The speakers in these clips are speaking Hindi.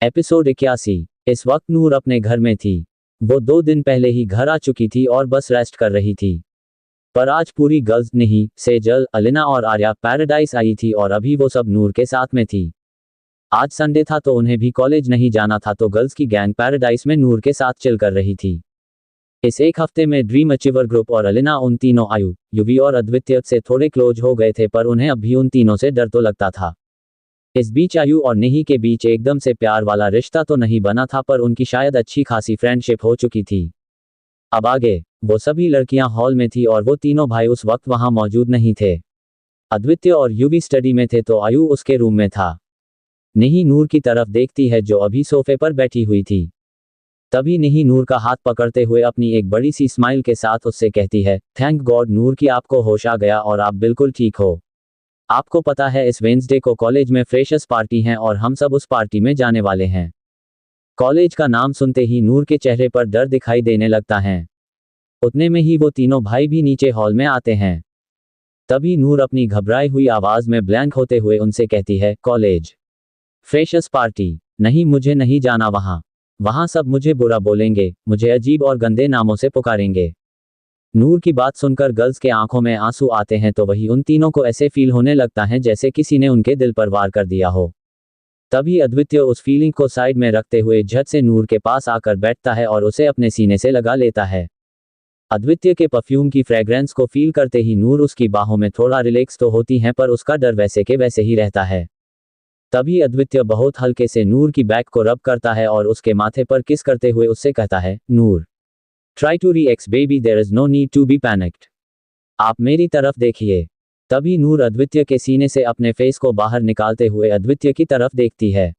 एपिसोड 81। इस वक्त नूर अपने घर में थी। वो 2 दिन पहले ही घर आ चुकी थी और बस रेस्ट कर रही थी। पर आज पूरी गर्ल्स नहीं, सेजल, अलिना और आर्या पैराडाइज आई थी और अभी वो सब नूर के साथ में थी। आज संडे था तो उन्हें भी कॉलेज नहीं जाना था, तो गर्ल्स की गैंग पैराडाइज में नूर के साथ चिल कर रही थी। इस एक हफ्ते में ड्रीम अचीवर ग्रुप और अलिना उन तीनों आयु, युवी और अद्वितीय से थोड़े क्लोज हो गए थे, पर उन्हें अब भी उन तीनों से डर तो लगता था। इस बीच आयु और नेही के बीच एकदम से प्यार वाला रिश्ता तो नहीं बना था, पर उनकी शायद अच्छी खासी फ्रेंडशिप हो चुकी थी। अब आगे वो सभी लड़कियां हॉल में थी और वो तीनों भाई उस वक्त वहां मौजूद नहीं थे। अद्वितीय और युवी स्टडी में थे तो आयु उसके रूम में था। नेही नूर की तरफ देखती है जो अभी सोफे पर बैठी हुई थी। तभी नेही नूर का हाथ पकड़ते हुए अपनी एक बड़ी सी स्माइल के साथ उससे कहती है, थैंक गॉड नूर कि आपको होश आ गया और आप बिल्कुल ठीक हो। आपको पता है इस वेंसडे को कॉलेज में फ्रेशर्स पार्टी है और हम सब उस पार्टी में जाने वाले हैं। कॉलेज का नाम सुनते ही नूर के चेहरे पर डर दिखाई देने लगता है। उतने में ही वो तीनों भाई भी नीचे हॉल में आते हैं। तभी नूर अपनी घबराई हुई आवाज में ब्लैंक होते हुए उनसे कहती है, कॉलेज फ्रेशर्स पार्टी? नहीं, मुझे नहीं जाना वहां सब मुझे बुरा बोलेंगे, मुझे अजीब और गंदे नामों से पुकारेंगे। नूर की बात सुनकर गर्ल्स के आंखों में आंसू आते हैं, तो वही उन तीनों को ऐसे फील होने लगता है जैसे किसी ने उनके दिल पर वार कर दिया हो। तभी अद्वितीय उस फीलिंग को साइड में रखते हुए झट से नूर के पास आकर बैठता है और उसे अपने सीने से लगा लेता है। अद्वितीय के परफ्यूम की फ्रेग्रेंस को फील करते ही नूर उसकी बाहों में थोड़ा रिलैक्स तो होती हैं, पर उसका डर वैसे के वैसे ही रहता है। तभी अद्वितीय बहुत हल्के से नूर की बैक को रब करता है और उसके माथे पर किस करते हुए उससे कहता है, Noor try to relax baby, there is no need to be panicked. आप मेरी तरफ देखिए। तभी नूर अद्वितीय के सीने से अपने फेस को बाहर निकालते हुए अद्वितीय की तरफ देखती है।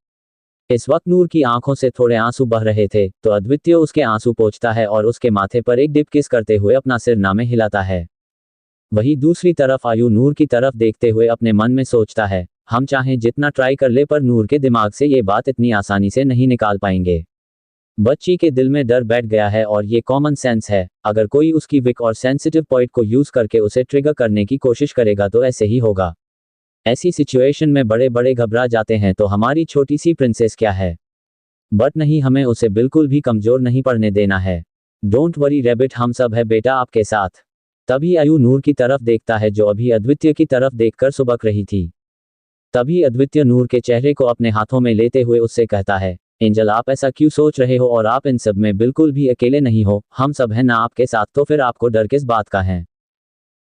इस वक्त नूर की आंखों से थोड़े आंसू बह रहे थे, तो अद्वितीय उसके आंसू पोंछता है और उसके माथे पर एक डिप किस करते हुए अपना सिर नामे हिलाता है। वही दूसरी तरफ आयु नूर की तरफ देखते हुए अपने मन में सोचता है, हम चाहें जितना ट्राई कर ले पर नूर के दिमाग से ये बात इतनी आसानी से नहीं निकाल पाएंगे। बच्ची के दिल में डर बैठ गया है और ये कॉमन सेंस है। अगर कोई उसकी वीक और सेंसिटिव पॉइंट को यूज करके उसे ट्रिगर करने की कोशिश करेगा तो ऐसे ही होगा। ऐसी सिचुएशन में बड़े बड़े घबरा जाते हैं, तो हमारी छोटी सी प्रिंसेस क्या है। बट नहीं, हमें उसे बिल्कुल भी कमजोर नहीं पड़ने देना है। डोंट वरी रैबिट, हम सब है बेटा आपके साथ। तभी आयु नूर की तरफ देखता है जो अभी अद्वितीय की तरफ देखकर सुबक रही थी। तभी अद्वितीय नूर के चेहरे को अपने हाथों में लेते हुए उससे कहता है, एंजल आप ऐसा क्यों सोच रहे हो, और आप इन सब में बिल्कुल भी अकेले नहीं हो, हम सब हैं ना आपके साथ, तो फिर आपको डर किस बात का है।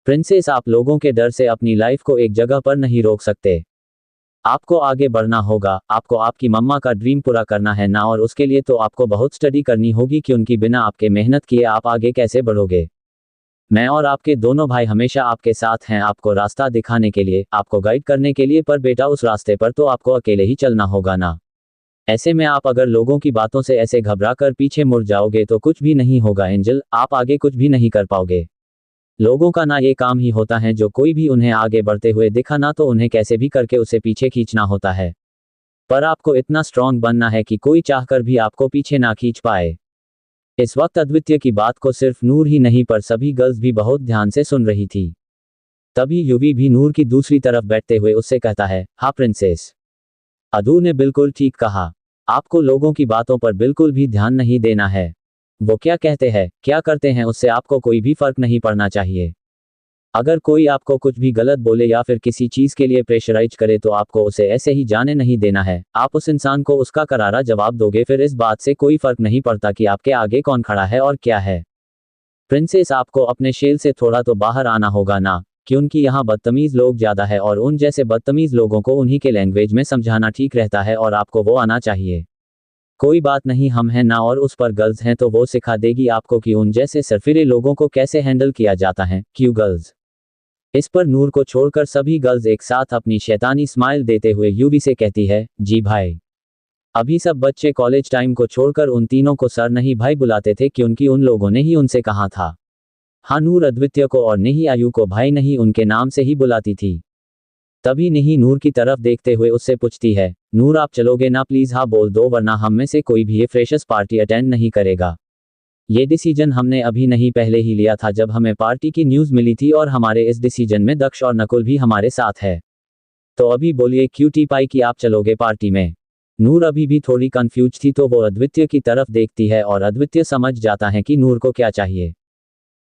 प्रिंसेस, आप लोगों के डर से अपनी लाइफ को एक जगह पर नहीं रोक सकते। आपको आगे बढ़ना होगा, आपको आपकी मम्मा का ड्रीम पूरा करना है ना, और उसके लिए तो आपको बहुत स्टडी करनी होगी, क्योंकि बिना आपके मेहनत किए आप आगे कैसे बढ़ोगे। मैं और आपके दोनों भाई हमेशा आपके साथ हैं, आपको रास्ता दिखाने के लिए, आपको गाइड करने के लिए, पर बेटा उस रास्ते पर तो आपको अकेले ही चलना होगा ना। ऐसे में आप अगर लोगों की बातों से ऐसे घबरा कर पीछे मुड़ जाओगे तो कुछ भी नहीं होगा एंजल, आप आगे कुछ भी नहीं कर पाओगे। लोगों का ना ये काम ही होता है, जो कोई भी उन्हें आगे बढ़ते हुए दिखा ना तो उन्हें कैसे भी करके उसे पीछे खींचना होता है। पर आपको इतना स्ट्रांग बनना है कि कोई चाहकर भी आपको पीछे ना खींच पाए। इस वक्त अद्वितीय की बात को सिर्फ नूर ही नहीं पर सभी गर्ल्स भी बहुत ध्यान से सुन रही थी। तभी युवी भी नूर की दूसरी तरफ बैठते हुए उससे कहता है, हाँ प्रिंसेस, अदू ने बिल्कुल ठीक कहा। आपको लोगों की बातों पर बिल्कुल भी ध्यान नहीं देना है। वो क्या कहते हैं, क्या करते हैं, उससे आपको कोई भी फर्क नहीं पड़ना चाहिए। अगर कोई आपको कुछ भी गलत बोले या फिर किसी चीज के लिए प्रेशराइज करे तो आपको उसे ऐसे ही जाने नहीं देना है। आप उस इंसान को उसका करारा जवाब दोगे, फिर इस बात से कोई फर्क नहीं पड़ता कि आपके आगे कौन खड़ा है और क्या है। प्रिंसेस, आपको अपने शेल से थोड़ा तो बाहर आना होगा ना, क्योंकि यहाँ बदतमीज लोग ज्यादा है और उन जैसे बदतमीज लोगों को उन्हीं के लैंग्वेज में समझाना ठीक रहता है और आपको वो आना चाहिए। कोई बात नहीं, हम हैं ना, और उस पर गर्ल्स हैं तो वो सिखा देगी आपको कि उन जैसे सरफिरे लोगों को कैसे हैंडल किया जाता है। क्यों गर्ल्स? इस पर नूर को छोड़कर सभी गर्ल्स एक साथ अपनी शैतानी स्माइल देते हुए युवी से कहती है, जी भाई। अभी सब बच्चे कॉलेज टाइम को छोड़कर उन तीनों को सर नहीं भाई बुलाते थे, क्योंकि उन लोगों ने ही उनसे कहा था। हाँ, नूर अद्वितीय को और नेही आयु को भाई नहीं उनके नाम से ही बुलाती थी। तभी नेही नूर की तरफ देखते हुए उससे पूछती है, नूर आप चलोगे ना प्लीज, हाँ बोल दो, वरना हम में से कोई भी ये फ्रेशर्स पार्टी अटेंड नहीं करेगा। ये डिसीजन हमने अभी नहीं पहले ही लिया था जब हमें पार्टी की न्यूज़ मिली थी, और हमारे इस डिसीजन में दक्ष और नकुल भी हमारे साथ है। तो अभी बोलिए क्यूटी पाई कि आप चलोगे पार्टी में। नूर अभी भी थोड़ी कंफ्यूज थी तो वो अद्वितीय की तरफ देखती है और अद्वितीय समझ जाता है कि नूर को क्या चाहिए।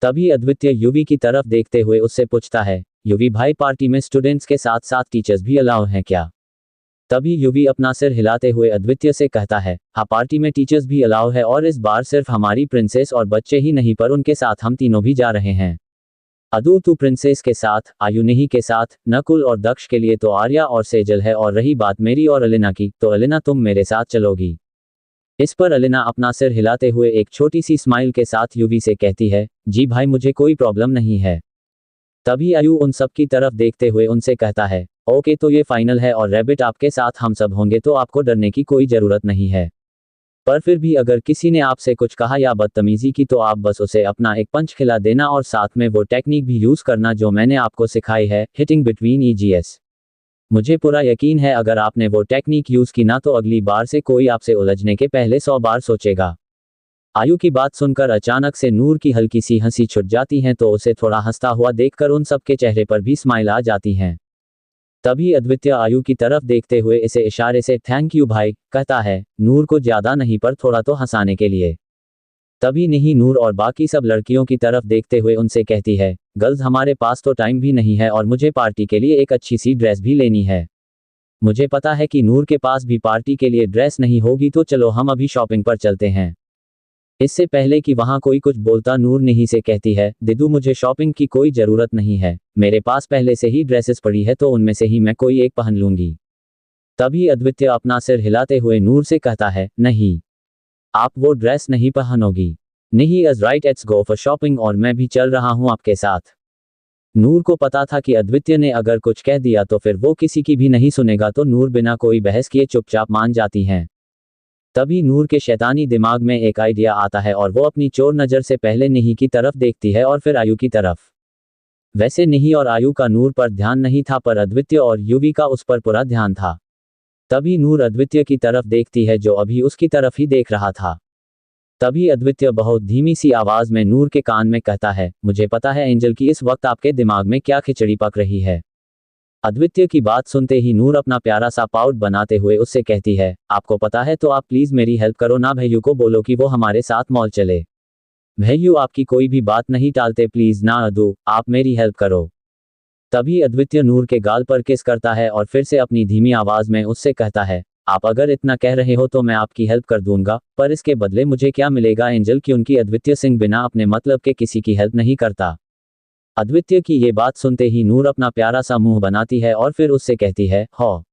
तभी अद्वितीय युवी की तरफ देखते हुए उससे पूछता है, युवी भाई पार्टी में स्टूडेंट्स के साथ साथ टीचर्स भी अलाउ हैं क्या? तभी युवी अपना सिर हिलाते हुए अद्वितीय से कहता है, हाँ पार्टी में टीचर्स भी अलाउ है और इस बार सिर्फ हमारी प्रिंसेस और बच्चे ही नहीं पर उनके साथ हम तीनों भी जा रहे हैं। अदू तू प्रिंसेस के साथ, आयु नहीं के साथ, नकुल और दक्ष के लिए तो आर्या और सेजल है और रही बात मेरी और अलिना की तो अलिना तुम मेरे साथ चलोगी। इस पर अलिना अपना सिर हिलाते हुए एक छोटी सी स्माइल के साथ युवी से कहती है, जी भाई मुझे कोई प्रॉब्लम नहीं है। तभी आयु उन सब की तरफ देखते हुए उनसे कहता है, ओके तो ये फाइनल है और रैबिट आपके साथ हम सब होंगे तो आपको डरने की कोई ज़रूरत नहीं है। पर फिर भी अगर किसी ने आपसे कुछ कहा या बदतमीजी की तो आप बस उसे अपना एक पंच खिला देना और साथ में वो टेक्निक भी यूज़ करना जो मैंने आपको सिखाई है, हिटिंग बिटवीन ईजीएस। मुझे पूरा यकीन है अगर आपने वो टेक्निक यूज़ की ना तो अगली बार से कोई आपसे उलझने के पहले 100 बार सोचेगा। आयु की बात सुनकर अचानक से नूर की हल्की सी हंसी छुट जाती है तो उसे थोड़ा हंसता हुआ देखकर उन सबके चेहरे पर भी स्माइल आ जाती है। तभी अद्वितीय आयु की तरफ देखते हुए इसे इशारे से थैंक यू भाई कहता है, नूर को ज्यादा नहीं पर थोड़ा तो हंसाने के लिए। तभी नहीं नूर और बाकी सब लड़कियों की तरफ देखते हुए उनसे कहती है, गर्ल्स हमारे पास तो टाइम भी नहीं है और मुझे पार्टी के लिए एक अच्छी सी ड्रेस भी लेनी है। मुझे पता है कि नूर के पास भी पार्टी के लिए ड्रेस नहीं होगी तो चलो हम अभी शॉपिंग पर चलते हैं। इससे पहले कि वहां कोई कुछ बोलता नूर नहीं से कहती है, दिदू मुझे शॉपिंग की कोई ज़रूरत नहीं है, मेरे पास पहले से ही ड्रेसेस पड़ी है तो उनमें से ही मैं कोई एक पहन लूंगी। तभी अद्वितीय अपना सिर हिलाते हुए नूर से कहता है, नहीं आप वो ड्रेस नहीं पहनोगी। नहीं अज राइट एट्स गो फॉर शॉपिंग और मैं भी चल रहा हूं आपके साथ। नूर को पता था कि अद्वितीय ने अगर कुछ कह दिया तो फिर वो किसी की भी नहीं सुनेगा तो नूर बिना कोई बहस किए चुपचाप मान जाती हैं। तभी नूर के शैतानी दिमाग में एक आइडिया आता है और वो अपनी चोर नज़र से पहले नहीं की तरफ देखती है और फिर आयु की तरफ। वैसे नहीं और आयु का नूर पर ध्यान नहीं था पर अद्वितीय और युवी का उस पर पूरा ध्यान था। तभी नूर अद्वितीय की तरफ देखती है जो अभी उसकी तरफ ही देख रहा था। तभी अद्वितीय बहुत धीमी सी आवाज में नूर के कान में कहता है, मुझे पता है एंजल की इस वक्त आपके दिमाग में क्या खिचड़ी पक रही है। अद्वितीय की बात सुनते ही नूर अपना प्यारा सा पाउट बनाते हुए उससे कहती है, आपको पता है तो आप प्लीज मेरी हेल्प करो ना, भैयू को बोलो कि वो हमारे साथ मॉल चले। भैयू आपकी कोई भी बात नहीं टालते, प्लीज ना अदू आप मेरी हेल्प करो। तभी अद्वितीय नूर के गाल पर किस करता है और फिर से अपनी धीमी आवाज में उससे कहता है, आप अगर इतना कह रहे हो तो मैं आपकी हेल्प कर दूंगा, पर इसके बदले मुझे क्या मिलेगा एंजल की उनकी अद्वितीय सिंह बिना अपने मतलब के किसी की हेल्प नहीं करता। अद्वितीय की ये बात सुनते ही नूर अपना प्यारा सा मुंह बनाती है और फिर उससे कहती है, हो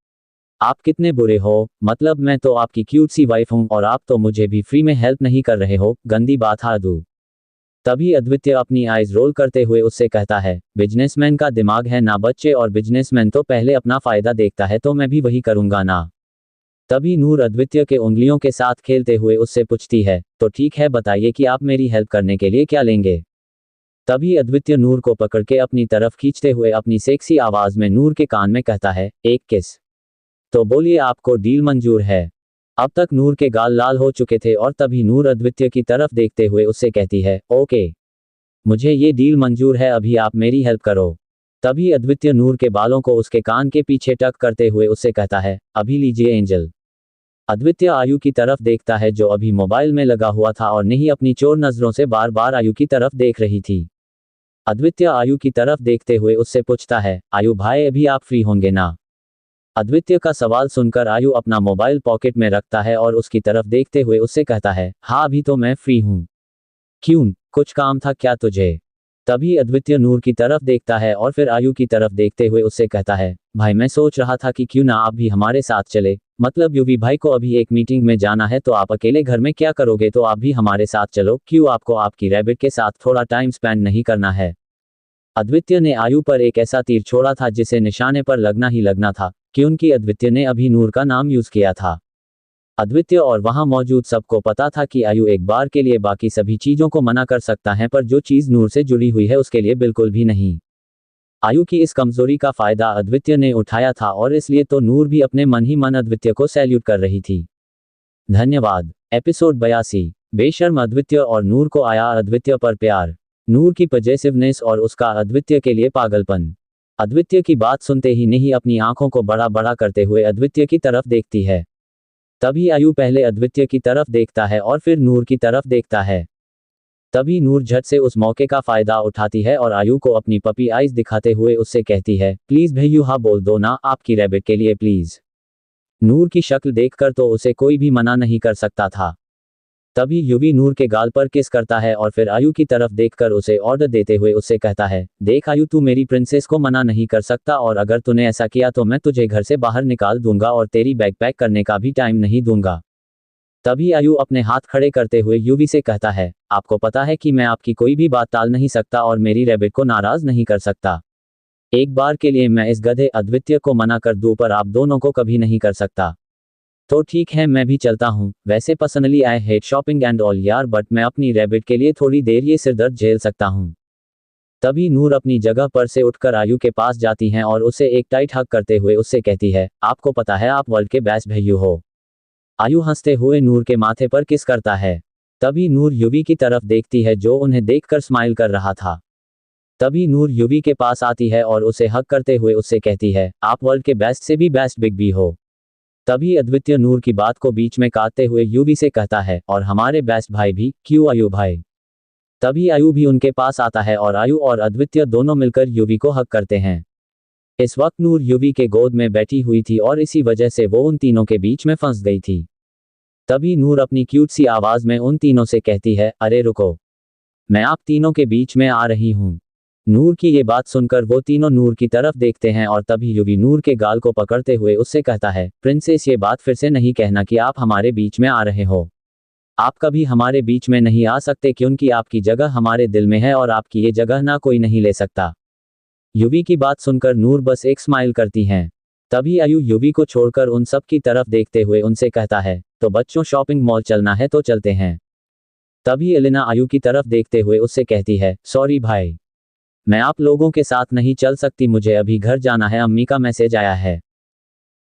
आप कितने बुरे हो, मतलब मैं तो आपकी क्यूट सी वाइफ हूं और आप तो मुझे भी फ्री में हेल्प नहीं कर रहे हो, गंदी बात है अदू। तभी अद्वितीय अपनी आइज रोल करते हुए उससे कहता है, बिजनेसमैन का दिमाग है ना बच्चे और बिजनेसमैन तो पहले अपना फायदा देखता है तो मैं भी वही करूंगा ना। तभी नूर अद्वितीय के उंगलियों के साथ खेलते हुए उससे पूछती है, तो ठीक है बताइए कि आप मेरी हेल्प करने के लिए क्या लेंगे। तभी अद्वितीय नूर को पकड़ के अपनी तरफ खींचते हुए अपनी सेक्सी आवाज में नूर के कान में कहता है, एक किस। तो बोलिए आपको डील मंजूर है। अब तक नूर के गाल लाल हो चुके थे और तभी नूर अद्वितीय की तरफ देखते हुए उससे कहती है, ओके मुझे ये डील मंजूर है, अभी आप मेरी हेल्प करो। तभी अद्वितीय नूर के बालों को उसके कान के पीछे टक करते हुए उससे कहता है, अभी लीजिए एंजल। अद्वितीय आयु की तरफ देखता है जो अभी मोबाइल में लगा हुआ था और नहीं अपनी चोर नजरों से बार बार आयु की तरफ देख रही थी। अद्वितीय आयु की तरफ देखते हुए उससे पूछता है, आयु भाई अभी आप फ्री होंगे ना। अद्वितीय का सवाल सुनकर आयु अपना मोबाइल पॉकेट में रखता है और उसकी तरफ देखते हुए उससे कहता है, हाँ अभी तो मैं फ्री हूँ। क्यों, कुछ काम था क्या तुझे। तभी अद्वितीय नूर की तरफ देखता है और फिर आयु की तरफ देखते हुए उससे कहता है, भाई मैं सोच रहा था कि क्यों ना आप भी हमारे साथ चले, मतलब युवी भाई को अभी एक मीटिंग में जाना है तो आप अकेले घर में क्या करोगे, तो आप भी हमारे साथ चलो, क्यों आपको आपकी रैबिट के साथ थोड़ा टाइम स्पेंड नहीं करना है। अद्वितीय ने आयु पर एक ऐसा तीर छोड़ा था जिसे निशाने पर लगना ही लगना था, क्योंकि अद्वितीय ने अभी नूर का नाम यूज किया था। अद्वितीय और वहां मौजूद सबको पता था कि आयु एक बार के लिए बाकी सभी चीजों को मना कर सकता है पर जो चीज नूर से जुड़ी हुई है उसके लिए बिल्कुल भी नहीं। आयु की इस कमजोरी का फायदा अद्वितीय ने उठाया था और इसलिए तो नूर भी अपने मन ही मन अद्वितीय को सैल्यूट कर रही थी। धन्यवाद। एपिसोड 82। बेशर्म अद्वितीय और नूर को आया अद्वितीय पर प्यार। नूर की पजेसिवनेस और उसका अद्वितीय के लिए पागलपन। अद्वितीय की बात सुनते ही नहीं अपनी आंखों को बड़ा बड़ा करते हुए अद्वितीय की तरफ देखती है। तभी आयु पहले अद्वितीय की तरफ देखता है और फिर नूर की तरफ देखता है। तभी नूर झट से उस मौके का फायदा उठाती है और आयु को अपनी पपी आइज दिखाते हुए उससे कहती है, प्लीज भैयू हाँ बोल दो ना आपकी रैबिट के लिए प्लीज। नूर की शक्ल देखकर तो उसे कोई भी मना नहीं कर सकता था। तभी युवी नूर के गाल पर किस करता है और फिर आयु की तरफ देखकर उसे ऑर्डर देते हुए उससे कहता है, देख आयु तू मेरी प्रिंसेस को मना नहीं कर सकता और अगर तूने ऐसा किया तो मैं तुझे घर से बाहर निकाल दूंगा और तेरी बैग पैक करने का भी टाइम नहीं दूंगा। तभी आयु अपने हाथ खड़े करते हुए युवी से कहता है, आपको पता है कि मैं आपकी कोई भी बात टाल नहीं सकता और मेरी रैबिट को नाराज नहीं कर सकता। एक बार के लिए मैं इस गधे अद्वितीय को मना कर दूं पर आप दोनों को कभी नहीं कर सकता। तो ठीक है मैं भी चलता हूँ। वैसे personally I hate shopping and all यार बट मैं अपनी रैबिट के लिए थोड़ी देर ये सिरदर्द झेल सकता हूँ। तभी नूर अपनी जगह पर से उठकर आयु के पास जाती हैं और उसे एक टाइट हग करते हुए उससे कहती है, आपको पता है आप वर्ल्ड के बेस्ट भैयू हो। आयु हंसते हुए नूर के माथे पर किस करता है। तभी नूर युवी की तरफ देखती है जो उन्हें देखकर स्माइल कर रहा था। तभी नूर युवी के पास आती है और उसे हग करते हुए उससे कहती है, आप वर्ल्ड के बेस्ट से भी बेस्ट बिग बी हो। तभी अद्वितीय नूर की बात को बीच में काटते हुए युवी से कहता है, और हमारे बेस्ट भाई भी, क्यों आयु भाई। तभी आयु भी उनके पास आता है और आयु और अद्वितीय दोनों मिलकर युवी को हग करते हैं। इस वक्त नूर युवी के गोद में बैठी हुई थी और इसी वजह से वो उन तीनों के बीच में फंस गई थी। तभी नूर अपनी क्यूट सी आवाज में उन तीनों से कहती है, अरे रुको, मैं आप तीनों के बीच में आ रही हूँ। नूर की ये बात सुनकर वो तीनों नूर की तरफ देखते हैं और तभी युवी नूर के गाल को पकड़ते हुए उससे कहता है, प्रिंसेस ये बात फिर से नहीं कहना कि आप हमारे बीच में आ रहे हो। आप कभी हमारे बीच में नहीं आ सकते क्योंकि आपकी जगह हमारे दिल में है और आपकी ये जगह ना कोई नहीं ले सकता। युवी की बात सुनकर नूर बस एक स्माइल करती हैं। तभी आयु युवी को छोड़कर उन सब की तरफ देखते हुए उनसे कहता है, तो बच्चों शॉपिंग मॉल चलना है तो चलते हैं। तभी एलिना आयु की तरफ देखते हुए उससे कहती है, सॉरी भाई, मैं आप लोगों के साथ नहीं चल सकती, मुझे अभी घर जाना है, अम्मी का मैसेज आया है।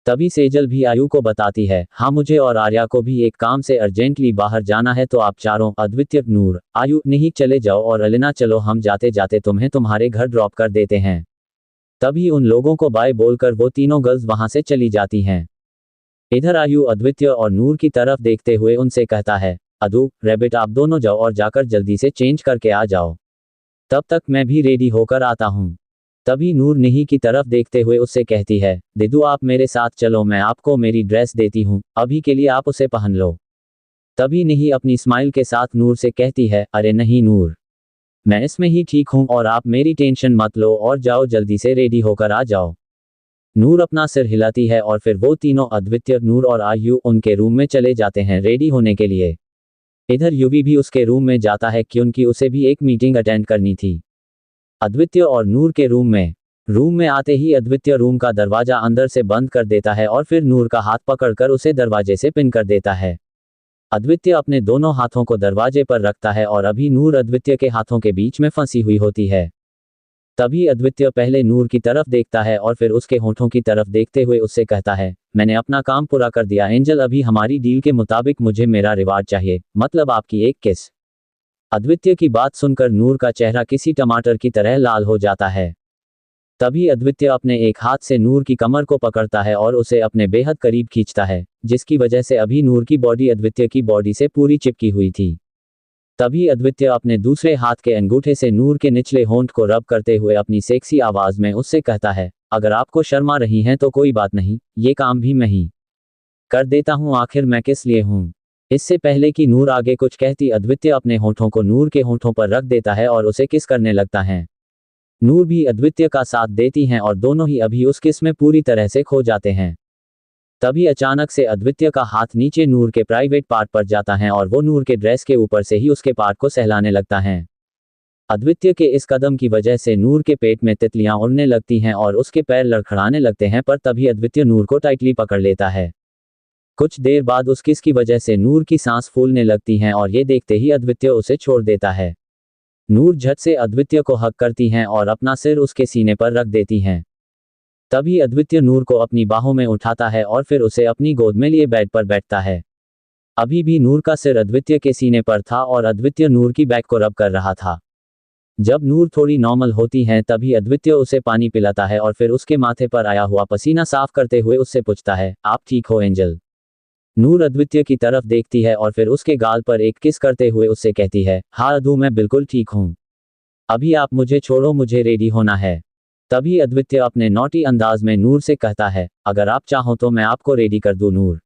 तभी सेजल भी आयु को बताती है, हाँ मुझे और आर्या को भी एक काम से अर्जेंटली बाहर जाना है तो आप चारों, अद्वितीय, नूर, आयु, नहीं चले जाओ और एलिना चलो हम जाते जाते तुम्हें तुम्हारे घर ड्रॉप कर देते हैं। तभी उन लोगों को बाय बोलकर वो तीनों गर्ल्स वहां से चली जाती हैं। इधर आयु अद्वितीय और नूर की तरफ देखते हुए उनसे कहता है, अदु, रैबिट आप दोनों जाओ और जाकर जल्दी से चेंज करके आ जाओ, तब तक मैं भी रेडी होकर आता हूँ। तभी नूर नहीं की तरफ देखते हुए उससे कहती है, दिदू आप मेरे साथ चलो, मैं आपको मेरी ड्रेस देती हूँ, अभी के लिए आप उसे पहन लो। तभी नहीं अपनी स्माइल के साथ नूर से कहती है, अरे नहीं नूर, मैं इसमें ही ठीक हूँ और आप मेरी टेंशन मत लो और जाओ जल्दी से रेडी होकर आ जाओ। नूर अपना सिर हिलाती है और फिर वो तीनों अद्वितीय, नूर और आयु उनके रूम में चले जाते हैं रेडी होने के लिए। इधर युवी भी उसके रूम में जाता है क्योंकि उसे भी एक मीटिंग अटेंड करनी थी। अद्वितीय और नूर के रूम में आते ही अद्वितीय रूम का दरवाजा अंदर से बंद कर देता है और फिर नूर का हाथ पकड़कर उसे दरवाजे से पिन कर देता है। अद्वितीय अपने दोनों हाथों को दरवाजे पर रखता है और अभी नूर अद्वितीय के हाथों के बीच में फंसी हुई होती है। तभी अद्वितीय पहले नूर की तरफ देखता है और फिर उसके होठों की तरफ देखते हुए उससे कहता है, मैंने अपना काम पूरा कर दिया एंजल, अभी हमारी डील के मुताबिक मुझे मेरा रिवार्ड चाहिए, मतलब आपकी एक किस। अद्वितीय की बात सुनकर नूर का चेहरा किसी टमाटर की तरह लाल हो जाता है। तभी अद्वितीय अपने एक हाथ से नूर की कमर को पकड़ता है और उसे अपने बेहद करीब खींचता है, जिसकी वजह से अभी नूर की बॉडी अद्वितीय की बॉडी से पूरी चिपकी हुई थी। तभी अद्वितीय अपने दूसरे हाथ के अंगूठे से नूर के निचले होंठ को रब करते हुए अपनी सेक्सी आवाज में उससे कहता है, अगर आपको शर्मा रही हैं तो कोई बात नहीं, ये काम भी मैं ही कर देता हूँ, आखिर मैं किस लिए हूँ। इससे पहले कि नूर आगे कुछ कहती अद्वितीय अपने होठों को नूर के होठों पर रख देता है और उसे किस करने लगता है। नूर भी अद्वितीय का साथ देती हैं और दोनों ही अभी उस किस में पूरी तरह से खो जाते हैं। तभी अचानक से अद्वितीय का हाथ नीचे नूर के प्राइवेट पार्ट पर जाता है और वो नूर के ड्रेस के ऊपर से ही उसके पार्ट को सहलाने लगता है। अद्वितीय के इस कदम की वजह से नूर के पेट में तितलियां उड़ने लगती हैं और उसके पैर लड़खड़ाने लगते हैं, पर तभी अद्वितीय नूर को टाइटली पकड़ लेता है। कुछ देर बाद उस किस की वजह से नूर की सांस फूलने लगती हैं और ये देखते ही अद्वितीय उसे छोड़ देता है। नूर झट से अद्वितीय को हग करती हैं और अपना सिर उसके सीने पर रख देती हैं। तभी अद्वितीय नूर को अपनी बाहों में उठाता है और फिर उसे अपनी गोद में लिए बेड पर बैठता है। अभी भी नूर का सिर अद्वितीय के सीने पर था और अद्वितीय नूर की बैक को रब कर रहा था। जब नूर थोड़ी नॉर्मल होती है तभी अद्वितीय उसे पानी पिलाता है और फिर उसके माथे पर आया हुआ पसीना साफ करते हुए उससे पूछता है, आप ठीक हो एंजल। नूर अद्वितीय की तरफ देखती है और फिर उसके गाल पर एक किस करते हुए उससे कहती है, हाँ अदू मैं बिल्कुल ठीक हूँ। अभी आप मुझे छोड़ो, मुझे रेडी होना है। तभी अद्वितीय अपने नॉटी अंदाज में नूर से कहता है, अगर आप चाहो तो मैं आपको रेडी कर दूं नूर।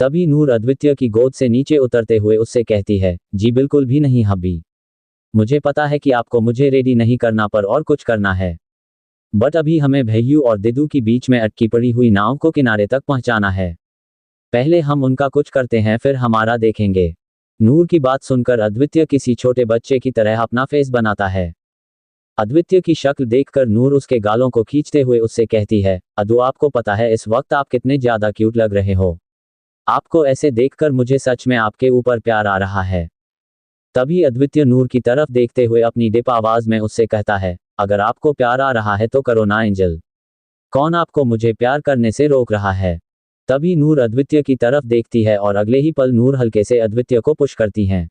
तभी नूर अद्वितीय की गोद से नीचे उतरते हुए उससे कहती है, जी बिल्कुल भी नहीं हब्बी। मुझे पता है कि आपको मुझे रेडी नहीं करना पर और कुछ करना है। बट अभी हमें भैयू और दिदू की बीच में अटकी पड़ी हुई नाव को किनारे तक पहुंचाना है। पहले हम उनका कुछ करते हैं फिर हमारा देखेंगे। नूर की बात सुनकर अद्वितीय किसी छोटे बच्चे की तरह अपना फेस बनाता है। अद्वितीय की शक्ल देखकर नूर उसके गालों को खींचते हुए उससे कहती है, अदू आपको पता है इस वक्त आप कितने ज्यादा क्यूट लग रहे हो। आपको ऐसे देखकर मुझे सच में आपके ऊपर प्यार आ रहा है। तभी अद्वितीय नूर की तरफ देखते हुए अपनी डिप आवाज में उससे कहता है, अगर आपको प्यार आ रहा है तो करो ना एंजल। कौन आपको मुझे प्यार करने से रोक रहा है। तभी नूर अद्वितीय की तरफ देखती है और अगले ही पल नूर हल्के से अद्वितीय को पुश करती हैं।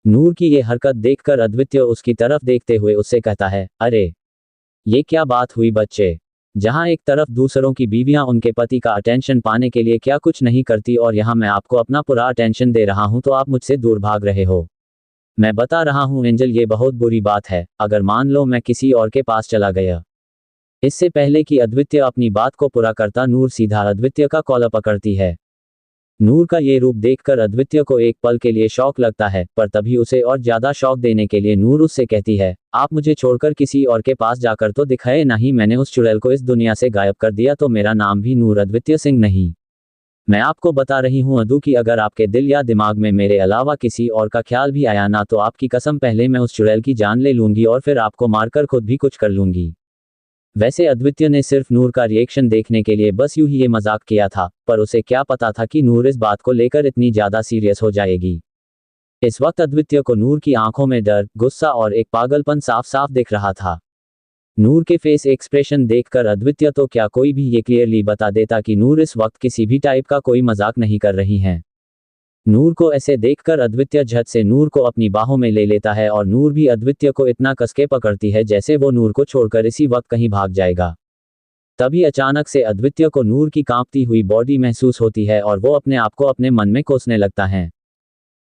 नूर की ये हरकत देखकर अद्वितीय उसकी तरफ देखते हुए उससे कहता है, अरे ये क्या बात हुई बच्चे। जहां एक तरफ दूसरों की बीवियां उनके पति का अटेंशन पाने के लिए क्या कुछ नहीं करती और यहां मैं आपको अपना पूरा अटेंशन दे रहा हूं तो आप मुझसे दूर भाग रहे हो। मैं बता रहा हूं एंजल, ये बहुत बुरी बात है अगर मान लो मैं किसी और के पास चला गया। इससे पहले कि अद्वितीय अपनी बात को पूरा करता नूर सीधा अद्वितीय का कॉलर पकड़ती है। नूर का ये रूप देखकर अद्वितीय को एक पल के लिए शौक लगता है पर तभी उसे और ज्यादा शौक देने के लिए नूर उससे कहती है, आप मुझे छोड़कर किसी और के पास जाकर तो दिखाए नहीं, मैंने उस चुड़ैल को इस दुनिया से गायब कर दिया तो मेरा नाम भी नूर अद्वितीय सिंह नहीं। मैं आपको बता रही हूं अदू कि अगर आपके दिल या दिमाग में मेरे अलावा किसी और का ख्याल भी आया ना तो आपकी कसम पहले मैं उस चुड़ैल की जान ले लूंगी और फिर आपको मारकर खुद भी कुछ कर लूंगी। वैसे अद्वितीय ने सिर्फ नूर का रिएक्शन देखने के लिए बस यूं ही ये मजाक किया था पर उसे क्या पता था कि नूर इस बात को लेकर इतनी ज्यादा सीरियस हो जाएगी। इस वक्त अद्वितीय को नूर की आंखों में डर, गुस्सा और एक पागलपन साफ साफ दिख रहा था। नूर के फेस एक्सप्रेशन देखकर अद्वितीय तो क्या कोई भी ये क्लियरली बता देता कि नूर इस वक्त किसी भी टाइप का कोई मजाक नहीं कर रही हैं। नूर को ऐसे देखकर अद्वितीय झट से नूर को अपनी बाहों में ले लेता है और नूर भी अद्वितीय को इतना कसके पकड़ती है जैसे वो नूर को छोड़कर इसी वक्त कहीं भाग जाएगा। तभी अचानक से अद्वितीय को नूर की कांपती हुई बॉडी महसूस होती है और वो अपने आप को अपने मन में कोसने लगता है।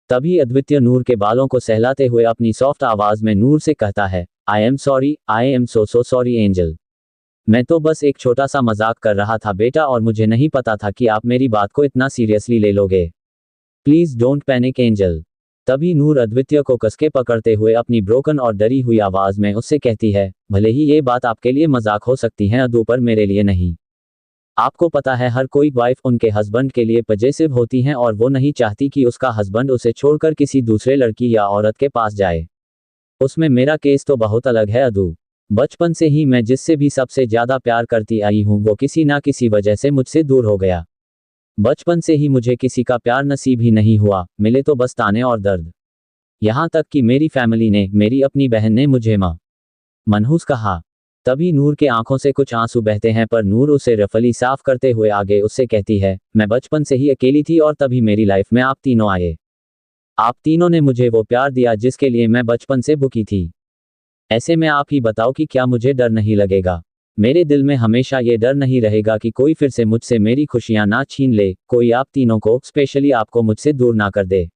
तभी अद्वितीय नूर के बालों को सहलाते हुए अपनी सॉफ्ट आवाज में नूर से कहता है, I am sorry, I am so sorry angel. मैं तो बस एक छोटा सा मजाक कर रहा था बेटा और मुझे नहीं पता था कि आप मेरी बात को इतना सीरियसली ले लोगे। Please don't panic angel. तभी नूर अद्वितीय को कसके पकड़ते हुए अपनी ब्रोकन और डरी हुई आवाज में उससे कहती है, भले ही ये बात आपके लिए मजाक हो सकती है अदू पर मेरे लिए नहीं। आपको पता है हर कोई वाइफ उनके हस्बैंड के लिए पजेसिव होती हैं और वो नहीं चाहती कि उसका हस्बैंड उसे छोड़कर किसी दूसरे लड़की या औरत के पास जाए। उसमें मेरा केस तो बहुत अलग है अदू। बचपन से ही मैं जिससे भी सबसे ज्यादा प्यार करती आई हूँ वो किसी ना किसी वजह से मुझसे दूर हो गया। बचपन से ही मुझे किसी का प्यार नसीब ही नहीं हुआ, मिले तो बस ताने और दर्द। यहाँ तक कि मेरी फैमिली ने, मेरी अपनी बहन ने मुझे मनहूस कहा। तभी नूर के आंखों से कुछ आंसू बहते हैं पर नूर उसे रफली साफ करते हुए आगे उससे कहती है, मैं बचपन से ही अकेली थी और तभी मेरी लाइफ में आप तीनों आए। आप तीनों ने मुझे वो प्यार दिया जिसके लिए मैं बचपन से भूखी थी। ऐसे में आप ही बताओ कि क्या मुझे डर नहीं लगेगा। मेरे दिल में हमेशा ये डर नहीं रहेगा कि कोई फिर से मुझसे मेरी खुशियां ना छीन ले, कोई आप तीनों को, स्पेशली आपको मुझसे दूर ना कर दे।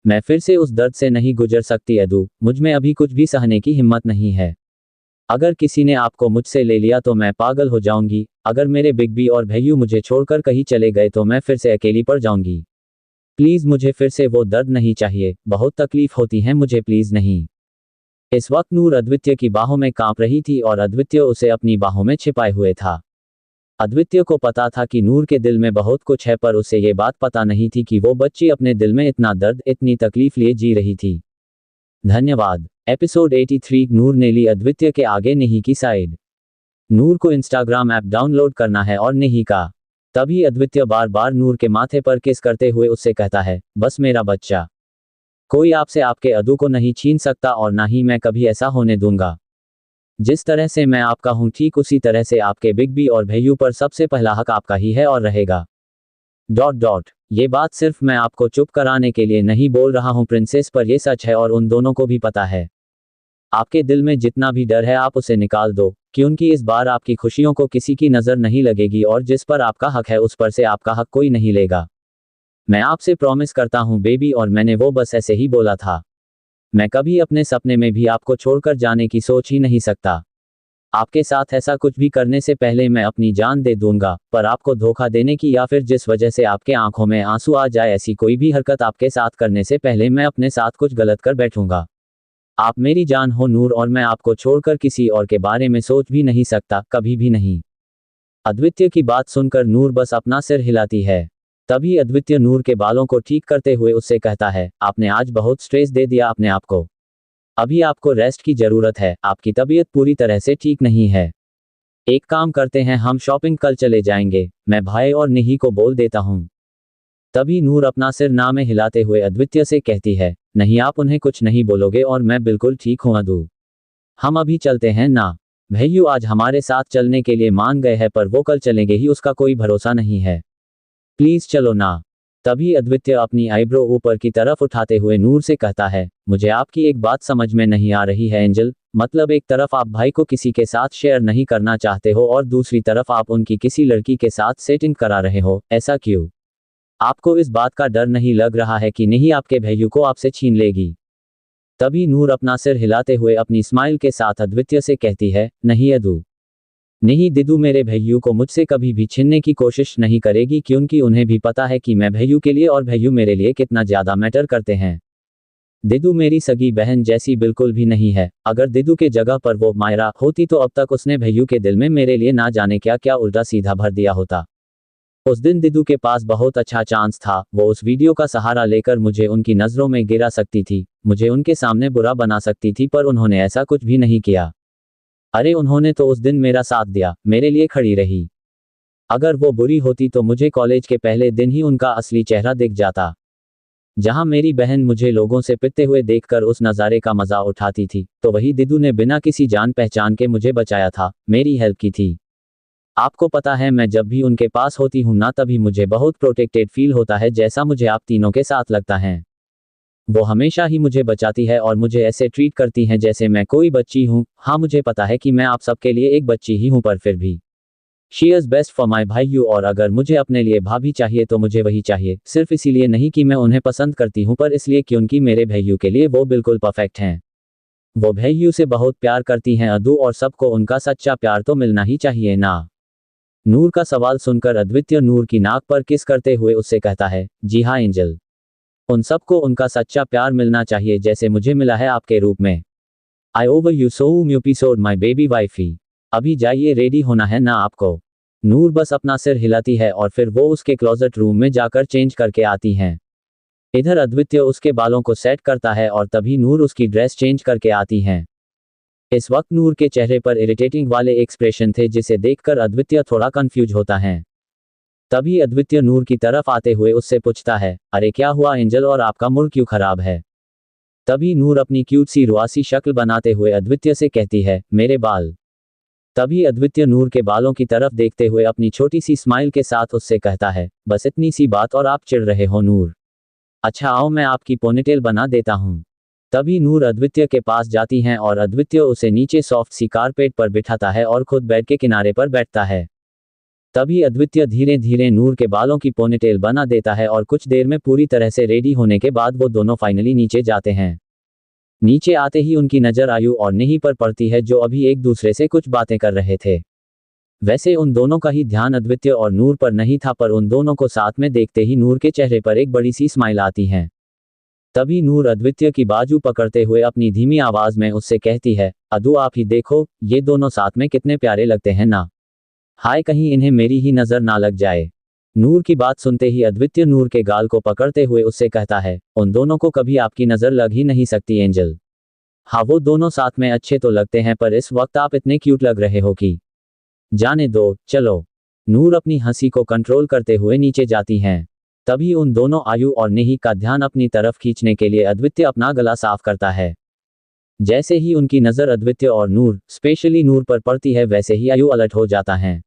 मैं फिर से उस दर्द से नहीं गुजर सकती अदू, मुझ में अभी कुछ भी सहने की हिम्मत नहीं है। अगर किसी ने आपको मुझसे ले लिया तो मैं पागल हो जाऊंगी। अगर मेरे बिग बी और भैयू मुझे छोड़कर कहीं चले गए तो मैं फिर से अकेली पड़ जाऊंगी। प्लीज मुझे फिर से वो दर्द नहीं चाहिए, बहुत तकलीफ होती है मुझे, प्लीज नहीं। इस वक्त नूर अद्वितीय की बाहों में कांप रही थी और अद्वितीय उसे अपनी बाहों में छिपाए हुए था। अद्वितीय को पता था कि नूर के दिल में बहुत कुछ है पर उसे ये बात पता नहीं थी कि वो बच्ची अपने दिल में इतना दर्द, इतनी तकलीफ लिए जी रही थी। धन्यवाद। एपिसोड 83 नूर ने ली अद्वितीय के आगे नहीं की साइड। नूर को इंस्टाग्राम ऐप डाउनलोड करना है और नहीं का। तभी अद्वितीय बार बार नूर के माथे पर किस करते हुए उससे कहता है, बस मेरा बच्चा, कोई आपसे आपके अदू को नहीं छीन सकता और ना ही मैं कभी ऐसा होने दूंगा। जिस तरह से मैं आपका हूं ठीक उसी तरह से आपके बिग बी और भैयू पर सबसे पहला हक आपका ही है और रहेगा। ... ये बात सिर्फ मैं आपको चुप कराने के लिए नहीं बोल रहा हूं प्रिंसेस, पर ये सच है और उन दोनों को भी पता है। आपके दिल में जितना भी डर है आप उसे निकाल दो, क्योंकि इस बार आपकी खुशियों को किसी की नजर नहीं लगेगी और जिस पर आपका हक है उस पर से आपका हक कोई नहीं लेगा। मैं आपसे प्रॉमिस करता हूँ बेबी, और मैंने वो बस ऐसे ही बोला था। मैं कभी अपने सपने में भी आपको छोड़कर जाने की सोच ही नहीं सकता। आपके साथ ऐसा कुछ भी करने से पहले मैं अपनी जान दे दूंगा, पर आपको धोखा देने की या फिर जिस वजह से आपके आंखों में आंसू आ जाए ऐसी कोई भी हरकत आपके साथ करने से पहले मैं अपने साथ कुछ गलत कर बैठूंगा। आप मेरी जान हो नूर, और मैं आपको छोड़कर किसी और के बारे में सोच भी नहीं सकता, कभी भी नहीं। अद्वितीय की बात सुनकर नूर बस अपना सिर हिलाती है। तभी अद्वितीय नूर के बालों को ठीक करते हुए उससे कहता है, आपने आज बहुत स्ट्रेस दे दिया अपने आप को। अभी आपको रेस्ट की जरूरत है, आपकी तबीयत पूरी तरह से ठीक नहीं है। एक काम करते हैं, हम शॉपिंग कल चले जाएंगे, मैं भाई और निही को बोल देता हूँ। तभी नूर अपना सिर ना में हिलाते हुए अद्वितीय से कहती है, नहीं आप उन्हें कुछ नहीं बोलोगे और मैं बिल्कुल ठीक हूँ अदू। हम अभी चलते हैं ना। भैयू आज हमारे साथ चलने के लिए मान गए हैं, पर वो कल चलेंगे ही उसका कोई भरोसा नहीं है। प्लीज चलो ना। तभी अद्वितीय अपनी आईब्रो ऊपर की तरफ उठाते हुए नूर से कहता है, मुझे आपकी एक बात समझ में नहीं आ रही है एंजल। मतलब एक तरफ आप भाई को किसी के साथ शेयर नहीं करना चाहते हो और दूसरी तरफ आप उनकी किसी लड़की के साथ सेटिंग करा रहे हो, ऐसा क्यों? आपको इस बात का डर नहीं लग रहा है कि नहीं आपके भैयू को आपसे छीन लेगी? तभी नूर अपना सिर हिलाते हुए अपनी स्माइल के साथ अद्वितीय से कहती है, नहीं अदू, नहीं दिदू, मेरे भैयू को मुझसे कभी भी छीनने की कोशिश नहीं करेगी, क्योंकि उन्हें भी पता है कि मैं भैयू के लिए और भैयू मेरे लिए कितना ज्यादा मैटर करते हैं। दिदू मेरी सगी बहन जैसी बिल्कुल भी नहीं है। अगर दिदू के जगह पर वो मायरा होती तो अब तक उसने भैयू के दिल में मेरे लिए ना जाने क्या क्या उल्टा सीधा भर दिया होता। उस दिन दिदू के पास बहुत अच्छा चांस था, वो उस वीडियो का सहारा लेकर मुझे उनकी नजरों में गिरा सकती थी, मुझे उनके सामने बुरा बना सकती थी, पर उन्होंने ऐसा कुछ भी नहीं किया। अरे उन्होंने तो उस दिन मेरा साथ दिया, मेरे लिए खड़ी रही। अगर वो बुरी होती तो मुझे कॉलेज के पहले दिन ही उनका असली चेहरा दिख जाता। जहां मेरी बहन मुझे लोगों से पिटते हुए देखकर उस नज़ारे का मजा उठाती थी, तो वही दिदू ने बिना किसी जान पहचान के मुझे बचाया था, मेरी हेल्प की थी। आपको पता है मैं जब भी उनके पास होती हूं ना, तभी मुझे बहुत प्रोटेक्टेड फील होता है, जैसा मुझे आप तीनों के साथ लगता है। वो हमेशा ही मुझे बचाती है और मुझे ऐसे ट्रीट करती हैं जैसे मैं कोई बच्ची हूँ। हाँ मुझे पता है कि मैं आप सबके लिए एक बच्ची ही हूँ, पर फिर भी she is best for my भाईयू, और अगर मुझे अपने लिए भाभी चाहिए तो मुझे वही चाहिए, सिर्फ इसीलिए नहीं कि मैं उन्हें पसंद करती हूँ, पर इसलिए क्योंकि मेरे भैयू के लिए वो बिल्कुल परफेक्ट हैं। वो भैयू से बहुत प्यार करती हैं अदू, और सबको उनका सच्चा प्यार तो मिलना ही चाहिए ना। नूर का सवाल सुनकर अद्वितीय नूर की नाक पर किस करते हुए उससे कहता है, जी हाँ एंजल, उन सबको उनका सच्चा प्यार मिलना चाहिए जैसे मुझे मिला है आपके रूप में। आई ओवर यू सो म्यूपिसोड माई बेबी वाइफी। अभी जाइए, रेडी होना है ना आपको। नूर बस अपना सिर हिलाती है और फिर वो उसके क्लोजेट रूम में जाकर चेंज करके आती हैं। इधर अद्वितीय उसके बालों को सेट करता है और तभी नूर उसकी ड्रेस चेंज करके आती हैं। इस वक्त नूर के चेहरे पर इरिटेटिंग वाले एक्सप्रेशन थे, जिसे देखकर अद्वितीय थोड़ा कंफ्यूज होता है। तभी अद्वितीय नूर की तरफ आते हुए उससे पूछता है, अरे क्या हुआ एंजल, और आपका मूड क्यों खराब है? तभी नूर अपनी क्यूट सी रुआसी शक्ल बनाते हुए अद्वितीय से कहती है, मेरे बाल। तभी अद्वितीय नूर के बालों की तरफ देखते हुए अपनी छोटी सी स्माइल के साथ उससे कहता है, बस इतनी सी बात और आप चिढ़ रहे हो नूर? अच्छा आओ मैं आपकी पोनीटेल बना देता हूँ। तभी नूर अद्वितीय के पास जाती हैं और अद्वितीय उसे नीचे सॉफ्ट सी कारपेट पर बिठाता है और खुद बेड के किनारे पर बैठता है। तभी अद्वितीय धीरे धीरे नूर के बालों की पोनीटेल बना देता है और कुछ देर में पूरी तरह से रेडी होने के बाद वो दोनों फाइनली नीचे जाते हैं। नीचे आते ही उनकी नज़र आयु और निही पर पड़ती है, जो अभी एक दूसरे से कुछ बातें कर रहे थे। वैसे उन दोनों का ही ध्यान अद्वितीय और नूर पर नहीं था, पर उन दोनों को साथ में देखते ही नूर के चेहरे पर एक बड़ी सी स्माइल आती है। तभी नूर अद्वितीय की बाजू पकड़ते हुए अपनी धीमी आवाज में उससे कहती है, अदू आप ही देखो, ये दोनों साथ में कितने प्यारे लगते हैं ना। हाय कहीं इन्हें मेरी ही नजर ना लग जाए। नूर की बात सुनते ही अद्वितीय नूर के गाल को पकड़ते हुए उससे कहता है, उन दोनों को कभी आपकी नजर लग ही नहीं सकती एंजल। हाँ वो दोनों साथ में अच्छे तो लगते हैं, पर इस वक्त आप इतने क्यूट लग रहे हो कि जाने दो, चलो। नूर अपनी हंसी को कंट्रोल करते हुए नीचे जाती हैं। तभी उन दोनों आयु और निही का ध्यान अपनी तरफ खींचने के लिए अद्वितीय अपना गला साफ करता है। जैसे ही उनकी नज़र अद्वितीय और नूर, स्पेशली नूर पर पड़ती है, वैसे ही आयु अलर्ट हो जाता है।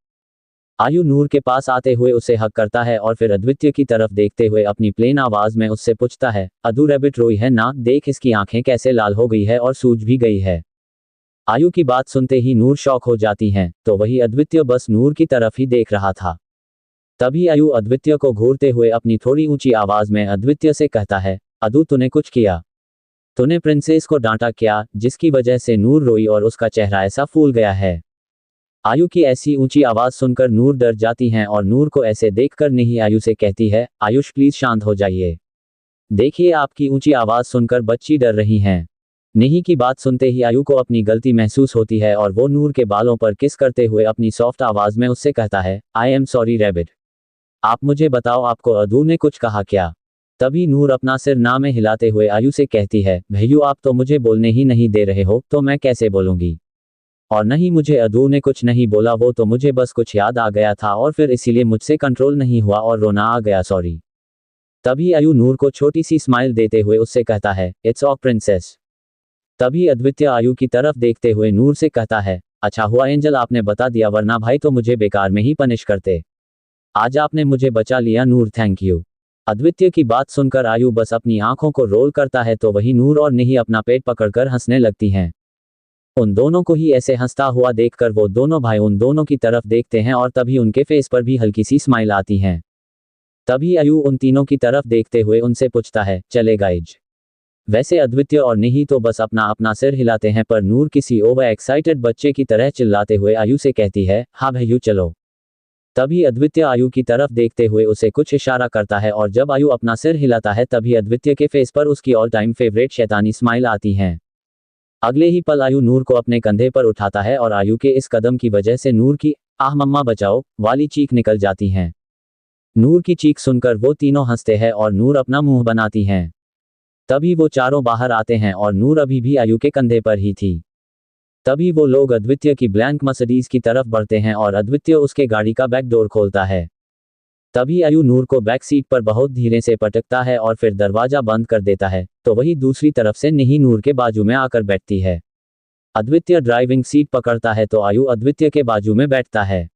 आयु नूर के पास आते हुए उसे हक करता है और फिर अद्वितीय की तरफ देखते हुए अपनी प्लेन आवाज में उससे पूछता है, अदू रैबिट रोई है ना, देख इसकी आंखें कैसे लाल हो गई है और सूज भी गई है। आयु की बात सुनते ही नूर शॉक हो जाती हैं, तो वही अद्वितीय बस नूर की तरफ ही देख रहा था। तभी आयु अद्वितीय को घूरते हुए अपनी थोड़ी ऊंची आवाज में अद्वितीय से कहता है, अदु तूने कुछ किया? तूने प्रिंसेस को डांटा क्या, जिसकी वजह से नूर रोई और उसका चेहरा ऐसा फूल गया है? आयु की ऐसी ऊंची आवाज सुनकर नूर डर जाती हैं और नूर को ऐसे देखकर नहीं आयु से कहती है, आयुष प्लीज शांत हो जाइए। देखिए आपकी ऊंची आवाज सुनकर बच्ची डर रही हैं। नहीं की बात सुनते ही आयु को अपनी गलती महसूस होती है और वो नूर के बालों पर किस करते हुए अपनी सॉफ्ट आवाज में उससे कहता है, आई एम सॉरी रैबिट। आप मुझे बताओ आपको अदू ने कुछ कहा क्या? तभी नूर अपना सिर ना में हिलाते हुए आयु से कहती है, भैयू आप तो मुझे बोलने ही नहीं दे रहे हो, तो मैं कैसे बोलूंगी? और नहीं मुझे अदू ने कुछ नहीं बोला, वो तो मुझे बस कुछ याद आ गया था और फिर इसीलिए मुझसे कंट्रोल नहीं हुआ और रोना आ गया, सॉरी। तभी आयु नूर को छोटी सी स्माइल देते हुए उससे कहता है, इट्स ऑफ प्रिंसेस। तभी अद्वितीय आयु की तरफ देखते हुए नूर से कहता है, अच्छा हुआ एंजल आपने बता दिया, वरना भाई तो मुझे बेकार में ही पनिश करते। आज आपने मुझे बचा लिया नूर, थैंक यू। अद्वितीय की बात सुनकर आयु बस अपनी आंखों को रोल करता है तो वही नूर और नहीं अपना पेट पकड़कर हंसने लगती हैं। उन दोनों को ही ऐसे हंसता हुआ देखकर वो दोनों भाई उन दोनों की तरफ देखते हैं और तभी उनके फेस पर भी हल्की सी स्माइल आती है। तभी आयु उन तीनों की तरफ देखते हुए उनसे पूछता है, चले गाइज? वैसे अद्वितीय और नहीं तो बस अपना अपना सिर हिलाते हैं, पर नूर किसी ओवर एक्साइटेड बच्चे की तरह चिल्लाते हुए आयु से कहती है, हाँ भैयू चलो। तभी अद्वितीय आयु की तरफ देखते हुए उसे कुछ इशारा करता है और जब आयु अपना सिर हिलाता है तभी अद्वितीय के फेस पर उसकी ऑल टाइम फेवरेट शैतानी स्माइल आती है। अगले ही पल आयु नूर को अपने कंधे पर उठाता है और आयु के इस कदम की वजह से नूर की आह मम्मा बचाओ वाली चीख निकल जाती है। नूर की चीख सुनकर वो तीनों हंसते हैं और नूर अपना मुंह बनाती हैं। तभी वो चारों बाहर आते हैं और नूर अभी भी आयु के कंधे पर ही थी। तभी वो लोग अद्वितीय की ब्लैंक मर्सिडीज की तरफ बढ़ते हैं और अद्वितीय उसके गाड़ी का बैक डोर खोलता है। तभी आयु नूर को बैक सीट पर बहुत धीरे से पटकता है और फिर दरवाजा बंद कर देता है, तो वही दूसरी तरफ से नहीं नूर के बाजू में आकर बैठती है। अद्वितीय ड्राइविंग सीट पकड़ता है तो आयु अद्वितीय के बाजू में बैठता है।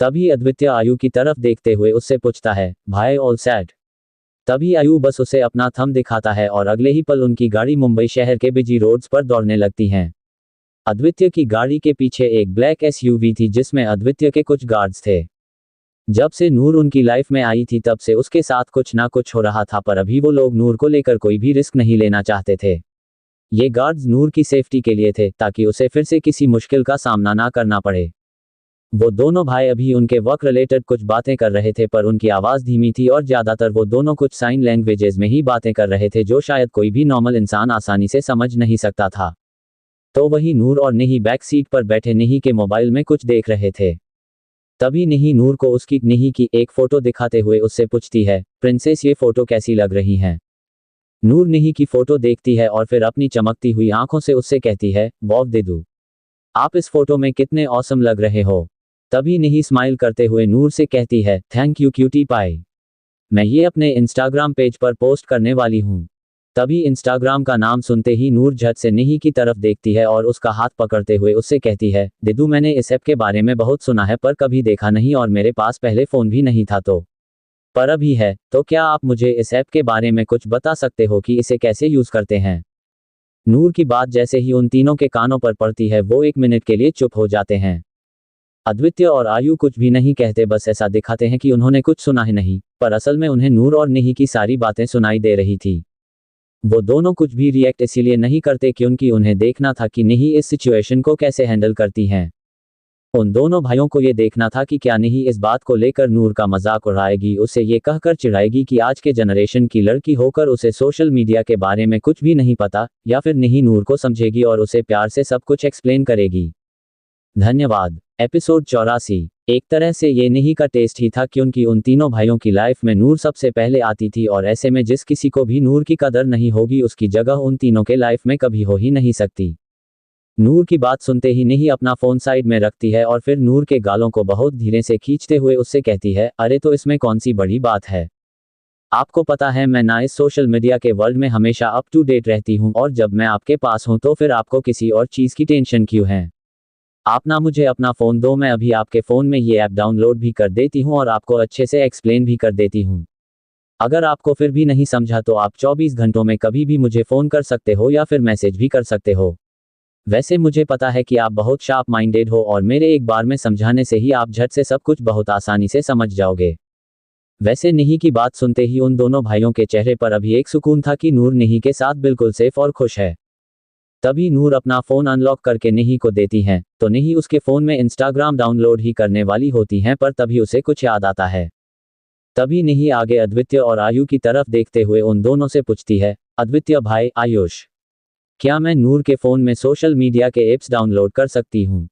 तभी अद्वितीय आयु की तरफ देखते हुए उससे पूछता है, भाई ऑल सेट? तभी आयु बस उसे अपना थंब दिखाता है और अगले ही पल उनकी गाड़ी मुंबई शहर के बिजी रोड्स पर दौड़ने लगती हैं। अद्वितीय की गाड़ी के पीछे एक ब्लैक एसयूवी थी जिसमें अद्वितीय के कुछ गार्ड्स थे। जब से नूर उनकी लाइफ में आई थी तब से उसके साथ कुछ ना कुछ हो रहा था, पर अभी वो लोग नूर को लेकर कोई भी रिस्क नहीं लेना चाहते थे। ये गार्ड्स नूर की सेफ्टी के लिए थे ताकि उसे फिर से किसी मुश्किल का सामना ना करना पड़े। वो दोनों भाई अभी उनके वर्क रिलेटेड कुछ बातें कर रहे थे, पर उनकी आवाज़ धीमी थी और ज़्यादातर वो दोनों कुछ साइन लैंग्वेजेस में ही बातें कर रहे थे जो शायद कोई भी नॉर्मल इंसान आसानी से समझ नहीं सकता था। तो वही नूर और नहीं बैक सीट पर बैठे नहीं के मोबाइल में कुछ देख रहे थे। तभी नहीं नूर को उसकी नहीं की एक फ़ोटो दिखाते हुए उससे पूछती है, प्रिंसेस ये फ़ोटो कैसी लग रही हैं? नूर नहीं की फ़ोटो देखती है और फिर अपनी चमकती हुई आंखों से उससे कहती है, वाव देदू, आप इस फ़ोटो में कितने ऑसम लग रहे हो। तभी नहीं स्माइल करते हुए नूर से कहती है, थैंक यू क्यूटी पाई, मैं ये अपने इंस्टाग्राम पेज पर पोस्ट करने वाली हूँ। तभी इंस्टाग्राम का नाम सुनते ही नूर झट से नहीं की तरफ देखती है और उसका हाथ पकड़ते हुए उससे कहती है, दिदू मैंने इस ऐप के बारे में बहुत सुना है पर कभी देखा नहीं और मेरे पास पहले फ़ोन भी नहीं था, तो पर अभी है, तो क्या आप मुझे इस ऐप के बारे में कुछ बता सकते हो कि इसे कैसे यूज़ करते हैं? नूर की बात जैसे ही उन तीनों के कानों पर पड़ती है वो एक मिनट के लिए चुप हो जाते हैं। अद्वितीय और आयु कुछ भी नहीं कहते, बस ऐसा दिखाते हैं कि उन्होंने कुछ सुना ही नहीं, पर असल में उन्हें नूर और नहीं की सारी बातें सुनाई दे रही थी। वो दोनों कुछ भी रिएक्ट इसीलिए नहीं करते क्योंकि उन्हें देखना था कि नहीं इस सिचुएशन को कैसे हैंडल करती हैं। उन दोनों भाइयों को ये देखना था कि क्या नहीं इस बात को लेकर नूर का मजाक उड़ाएगी, उसे ये कहकर चिढ़ाएगी कि आज के जनरेशन की लड़की होकर उसे सोशल मीडिया के बारे में कुछ भी नहीं पता, या फिर नहीं नूर को समझेगी और उसे प्यार से सब कुछ एक्सप्लेन करेगी। धन्यवाद। एपिसोड 84। एक तरह से ये नहीं का टेस्ट ही था क्योंकि उन तीनों भाइयों की लाइफ में नूर सबसे पहले आती थी और ऐसे में जिस किसी को भी नूर की कदर नहीं होगी उसकी जगह उन तीनों के लाइफ में कभी हो ही नहीं सकती। नूर की बात सुनते ही नहीं अपना फ़ोन साइड में रखती है और फिर नूर के गालों को बहुत धीरे से खींचते हुए उससे कहती है, अरे तो इसमें कौन सी बड़ी बात है? आपको पता है मैं ना इस सोशल मीडिया के वर्ल्ड में हमेशा अप टू डेट रहती हूँ और जब मैं आपके पास हूँ तो फिर आपको किसी और चीज़ की टेंशन क्यों है? आप ना मुझे अपना फ़ोन दो, मैं अभी आपके फ़ोन में ये ऐप डाउनलोड भी कर देती हूँ और आपको अच्छे से एक्सप्लेन भी कर देती हूँ। अगर आपको फिर भी नहीं समझा तो आप 24 घंटों में कभी भी मुझे फ़ोन कर सकते हो या फिर मैसेज भी कर सकते हो। वैसे मुझे पता है कि आप बहुत शार्प माइंडेड हो और मेरे एक बार में समझाने से ही आप झट से सब कुछ बहुत आसानी से समझ जाओगे। वैसे निही की बात सुनते ही उन दोनों भाइयों के चेहरे पर अभी एक सुकून था कि नूर निही के साथ बिल्कुल सेफ और खुश है। तभी नूर अपना फोन अनलॉक करके निही को देती हैं, तो निही उसके फोन में इंस्टाग्राम डाउनलोड ही करने वाली होती हैं, पर तभी उसे कुछ याद आता है। तभी निही आगे अद्वितीय और आयु की तरफ देखते हुए उन दोनों से पूछती है, अद्वितीय भाई आयुष, क्या मैं नूर के फोन में सोशल मीडिया के एप्स डाउनलोड कर सकती हूँ?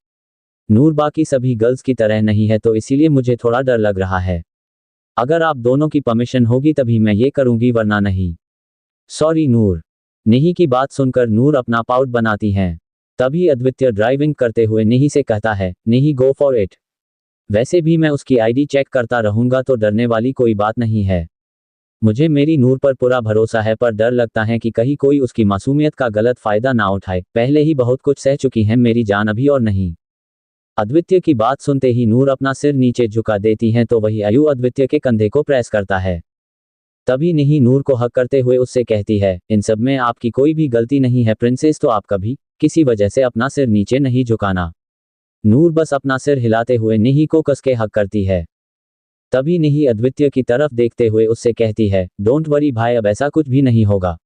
नूर बाकी सभी गर्ल्स की तरह नहीं है, तो इसीलिए मुझे थोड़ा डर लग रहा है। अगर आप दोनों की परमिशन होगी तभी मैं ये करूंगी, वरना नहीं। सॉरी नूर। निही की बात सुनकर नूर अपना पाउट बनाती हैं। तभी अद्वितीय ड्राइविंग करते हुए निही से कहता है, निही गो फॉर इट। वैसे भी मैं उसकी आईडी चेक करता रहूंगा, तो डरने वाली कोई बात नहीं है। मुझे मेरी नूर पर पूरा भरोसा है, पर डर लगता है कि कहीं कोई उसकी मासूमियत का गलत फायदा ना उठाए। पहले ही बहुत कुछ सह चुकी है मेरी जान, अभी और नहीं। अद्वितीय की बात सुनते ही नूर अपना सिर नीचे झुका देती हैं, तो वही आयु अद्वितीय के कंधे को प्रेस करता है। तभी निही नूर को हक करते हुए उससे कहती है, इन सब में आपकी कोई भी गलती नहीं है प्रिंसेस, तो आप कभी किसी वजह से अपना सिर नीचे नहीं झुकाना। नूर बस अपना सिर हिलाते हुए निही को कस के हक करती है। तभी निही अद्वितीय की तरफ देखते हुए उससे कहती है, डोंट वरी भाई, अब ऐसा कुछ भी नहीं होगा।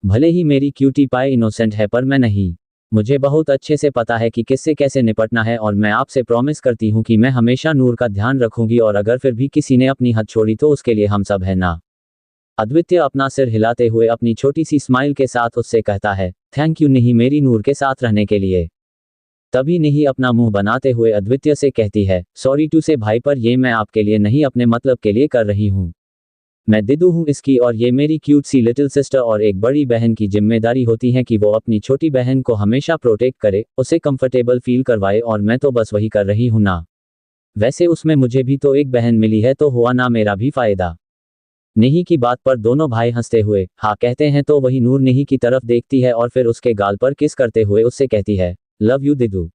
भले ही मेरी क्यूटी पाई इनोसेंट है, पर मैं नहीं। मुझे बहुत अच्छे से पता है कि किससे कैसे निपटना है, और मैं आपसे प्रॉमिस करती हूँ कि मैं हमेशा नूर का ध्यान रखूंगी, और अगर फिर भी किसी ने अपनी हद छोड़ी तो उसके लिए हम सब है ना। अद्वितीय अपना सिर हिलाते हुए अपनी छोटी सी स्माइल के साथ उससे कहता है, थैंक यू निही, मेरी नूर के साथ रहने के लिए। तभी निही अपना मुंह बनाते हुए अद्वितीय से कहती है, सॉरी टू से भाई, पर ये मैं आपके लिए नहीं अपने मतलब के लिए कर रही हूँ। मैं दिदू हूँ इसकी, और ये मेरी क्यूट सी लिटिल सिस्टर और एक बड़ी बहन की जिम्मेदारी होती है कि वो अपनी छोटी बहन को हमेशा प्रोटेक्ट करे, उसे कंफर्टेबल फील करवाए, और मैं तो बस वही कर रही हूँ ना। वैसे उसमें मुझे भी तो एक बहन मिली है, तो हुआ ना मेरा भी फायदा। निही की बात पर दोनों भाई हंसते हुए हाँ कहते हैं, तो वही नूर निही की तरफ देखती है और फिर उसके गाल पर किस करते हुए उससे कहती है, लव यू दिदू।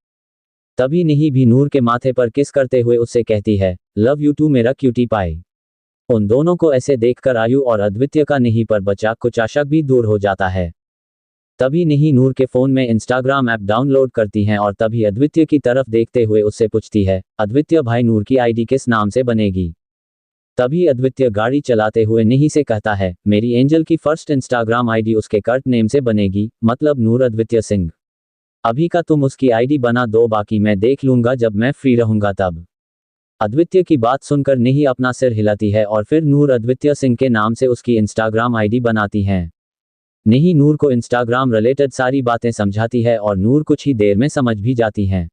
तभी निही भी नूर के माथे पर किस करते हुए उससे कहती है, लव यू टू मेरा क्यूटी पाई। उन दोनों को ऐसे देखकर आयु और अद्वितीय का निही पर बचा कुछ शक भी दूर हो जाता है। तभी निही नूर के फोन में इंस्टाग्राम ऐप डाउनलोड करती हैं, और तभी अद्वितीय की तरफ देखते हुए उससे पूछती है, अद्वितीय भाई नूर की आईडी किस नाम से बनेगी? तभी अद्वितीय गाड़ी चलाते हुए निही से कहता है, मेरी एंजल की फर्स्ट इंस्टाग्राम आईडी उसके कर्ट नेम से बनेगी, मतलब नूर अद्वितीय सिंह। अभी का तुम उसकी आईडी बना दो, बाकी मैं देख लूंगा जब मैं फ्री रहूंगा तब। अद्वितीय की बात सुनकर निही अपना सिर हिलाती है और फिर नूर अद्वितीय सिंह के नाम से उसकी इंस्टाग्राम आईडी बनाती हैं। निही नूर को इंस्टाग्राम रिलेटेड सारी बातें समझाती है और नूर कुछ ही देर में समझ भी जाती हैं।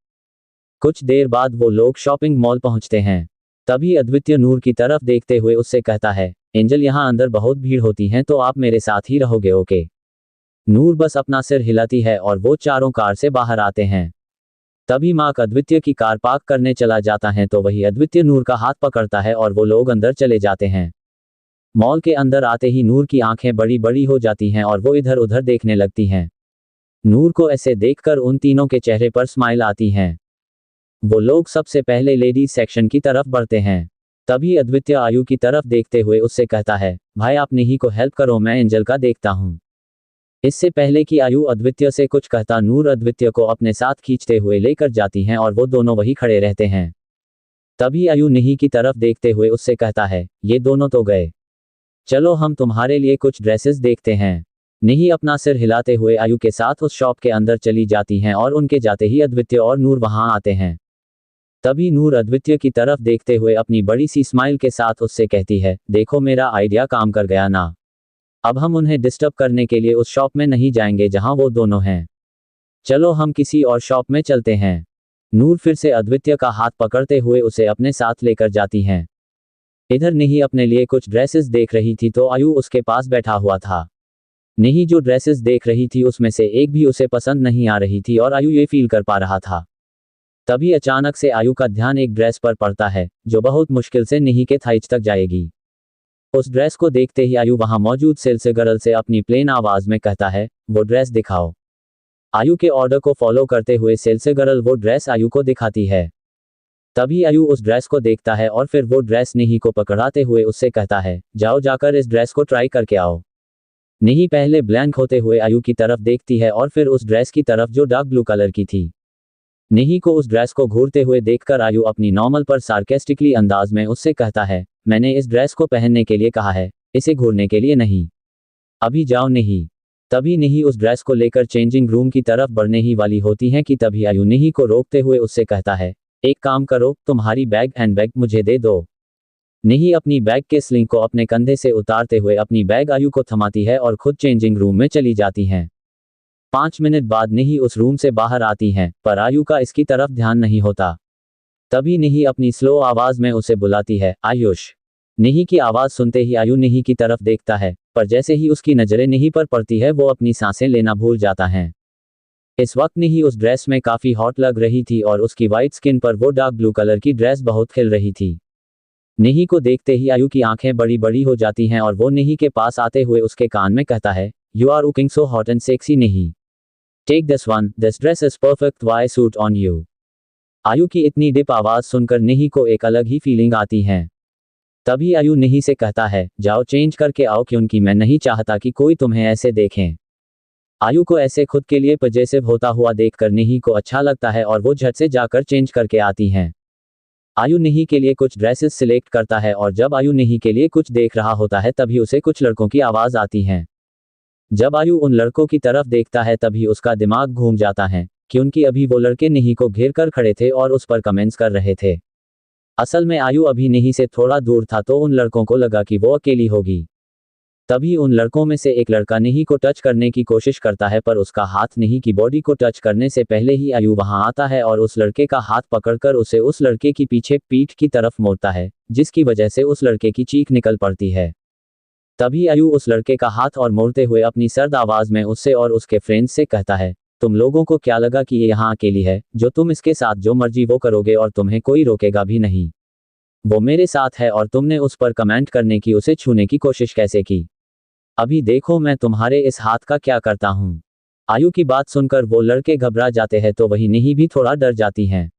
कुछ देर बाद वो लोग शॉपिंग मॉल पहुंचते हैं। तभी अद्वितीय नूर की तरफ देखते हुए उससे कहता है, एंजल यहाँ अंदर बहुत भीड़ होती है, तो आप मेरे साथ ही रहोगे ओके? नूर बस अपना सिर हिलाती है और वो चारों कार से बाहर आते हैं। तभी मार्क अद्वितीय की कार पार्क करने चला जाता है, तो वही अद्वितीय नूर का हाथ पकड़ता है और वो लोग अंदर चले जाते हैं। मॉल के अंदर आते ही नूर की आंखें बड़ी बड़ी हो जाती हैं और वो इधर उधर देखने लगती हैं। नूर को ऐसे देखकर उन तीनों के चेहरे पर स्माइल आती हैं। वो लोग सबसे पहले लेडीज सेक्शन की तरफ बढ़ते हैं। तभी अद्वितीय आयु की तरफ देखते हुए उससे कहता है, भाई आप निही को हेल्प करो, मैं एंजल का देखता हूँ। इससे पहले कि आयु अद्वितीय से कुछ कहता, नूर अद्वितीय को अपने साथ खींचते हुए लेकर जाती हैं और वो दोनों वही खड़े रहते हैं। तभी आयु निही की तरफ देखते हुए उससे कहता है, ये दोनों तो गए, चलो हम तुम्हारे लिए कुछ ड्रेसेस देखते हैं। निही अपना सिर हिलाते हुए आयु के साथ उस शॉप के अंदर चली जाती हैं और उनके जाते ही अद्वितीय और नूर वहां आते हैं। तभी नूर अद्वितीय की तरफ देखते हुए अपनी बड़ी सी स्माइल के साथ उससे कहती है, देखो मेरा आइडिया काम कर गया ना। अब हम उन्हें डिस्टर्ब करने के लिए उस शॉप में नहीं जाएंगे जहां वो दोनों हैं। चलो हम किसी और शॉप में चलते हैं। नूर फिर से अद्वितीय का हाथ पकड़ते हुए उसे अपने साथ लेकर जाती हैं। इधर निही अपने लिए कुछ ड्रेसेस देख रही थी, तो आयु उसके पास बैठा हुआ था। निही जो ड्रेसेस देख रही थी उसमें से एक भी उसे पसंद नहीं आ रही थी और आयु ये फील कर पा रहा था। तभी अचानक से आयु का ध्यान एक ड्रेस पर पड़ता है जो बहुत मुश्किल से निही के थाइज तक जाएगी। उस ड्रेस को देखते ही आयु वहां मौजूद सेल्स गर्ल से अपनी प्लेन आवाज में कहता है, वो ड्रेस दिखाओ। आयु के ऑर्डर को फॉलो करते हुए सेल्स गर्ल वो ड्रेस आयु को दिखाती है। तभी आयु उस ड्रेस को देखता है और फिर वो ड्रेस निही को पकड़ाते हुए उससे कहता है, जाओ जाकर इस ड्रेस को ट्राई करके आओ। नहीं पहले ब्लैंक होते हुए आयु की तरफ देखती है और फिर उस ड्रेस की तरफ जो डार्क ब्लू कलर की थी। नहीं को उस ड्रेस को घूरते हुए देखकर आयु अपनी नॉर्मल पर सार्केस्टिकली अंदाज में उससे कहता है, मैंने इस ड्रेस को पहनने के लिए कहा है, इसे घूरने के लिए नहीं। अभी जाओ नहीं। तभी नहीं उस ड्रेस को लेकर चेंजिंग रूम की तरफ बढ़ने ही वाली होती है कि तभी आयु नहीं को रोकते हुए उससे कहता है, एक काम करो, तुम्हारी हैंडबैग मुझे दे दो। नहीं अपनी बैग के स्लिंग को अपने कंधे से उतारते हुए अपनी बैग आयु को थमाती है और खुद चेंजिंग रूम में चली जाती हैं। 5 मिनट बाद नहीं उस रूम से बाहर आती हैं, पर आयु का इसकी तरफ ध्यान नहीं होता। तभी नहीं अपनी स्लो आवाज में उसे बुलाती है, आयुष। नहीं की आवाज सुनते ही आयु नहीं की तरफ देखता है, पर जैसे ही उसकी नजरें नहीं पर पड़ती है वो अपनी सांसें लेना भूल जाता है। इस वक्त नहीं उस ड्रेस में काफी हॉट लग रही थी और उसकी वाइट स्किन पर वो डार्क ब्लू कलर की ड्रेस बहुत खिल रही थी। नहीं को देखते ही आयु की आंखें बड़ी बड़ी हो जाती हैं और वो नहीं के पास आते हुए उसके कान में कहता है, you are looking so hot and sexy नहीं। Take this one, this dress is perfect, why suit on you. आयु की इतनी डिप आवाज सुनकर नहीं को एक अलग ही फीलिंग आती है। तभी आयु नहीं से कहता है, जाओ चेंज करके आओ क्योंकि मैं नहीं चाहता कि कोई तुम्हें ऐसे देखें। आयु को ऐसे खुद के लिए पजेसिव होता हुआ देखकर नहीं को अच्छा लगता है और वो झट से जाकर चेंज करके आती हैं। आयु नहीं के लिए कुछ ड्रेसेस सिलेक्ट करता है और जब आयु नहीं के लिए कुछ देख रहा होता है तभी उसे कुछ लड़कों की आवाज आती है। जब आयु उन लड़कों की तरफ देखता है तभी उसका दिमाग घूम जाता है, क्योंकि अभी वो लड़के नहीं को घेर कर खड़े थे और उस पर कमेंट्स कर रहे थे। असल में आयु अभी नहीं से थोड़ा दूर था तो उन लड़कों को लगा कि वो अकेली होगी। तभी उन लड़कों में से एक लड़का नहीं को टच करने की कोशिश करता है, पर उसका हाथ नहीं की बॉडी को टच करने से पहले ही आयु वहां आता है और उस लड़के का हाथ पकड़कर उसे उस लड़के की पीछे पीठ की तरफ मोड़ता है, जिसकी वजह से उस लड़के की चीख निकल पड़ती है। तभी आयु उस लड़के का हाथ और मोड़ते हुए अपनी सर्द आवाज में उससे और उसके फ्रेंड्स से कहता है, तुम लोगों को क्या लगा कि ये यहाँ अकेली है, जो तुम इसके साथ जो मर्जी वो करोगे और तुम्हें कोई रोकेगा भी नहीं। वो मेरे साथ है और तुमने उस पर कमेंट करने की, उसे छूने की कोशिश कैसे की? अभी देखो मैं तुम्हारे इस हाथ का क्या करता हूँ। आयु की बात सुनकर वो लड़के घबरा जाते हैं तो वही नहीं भी थोड़ा डर जाती हैं।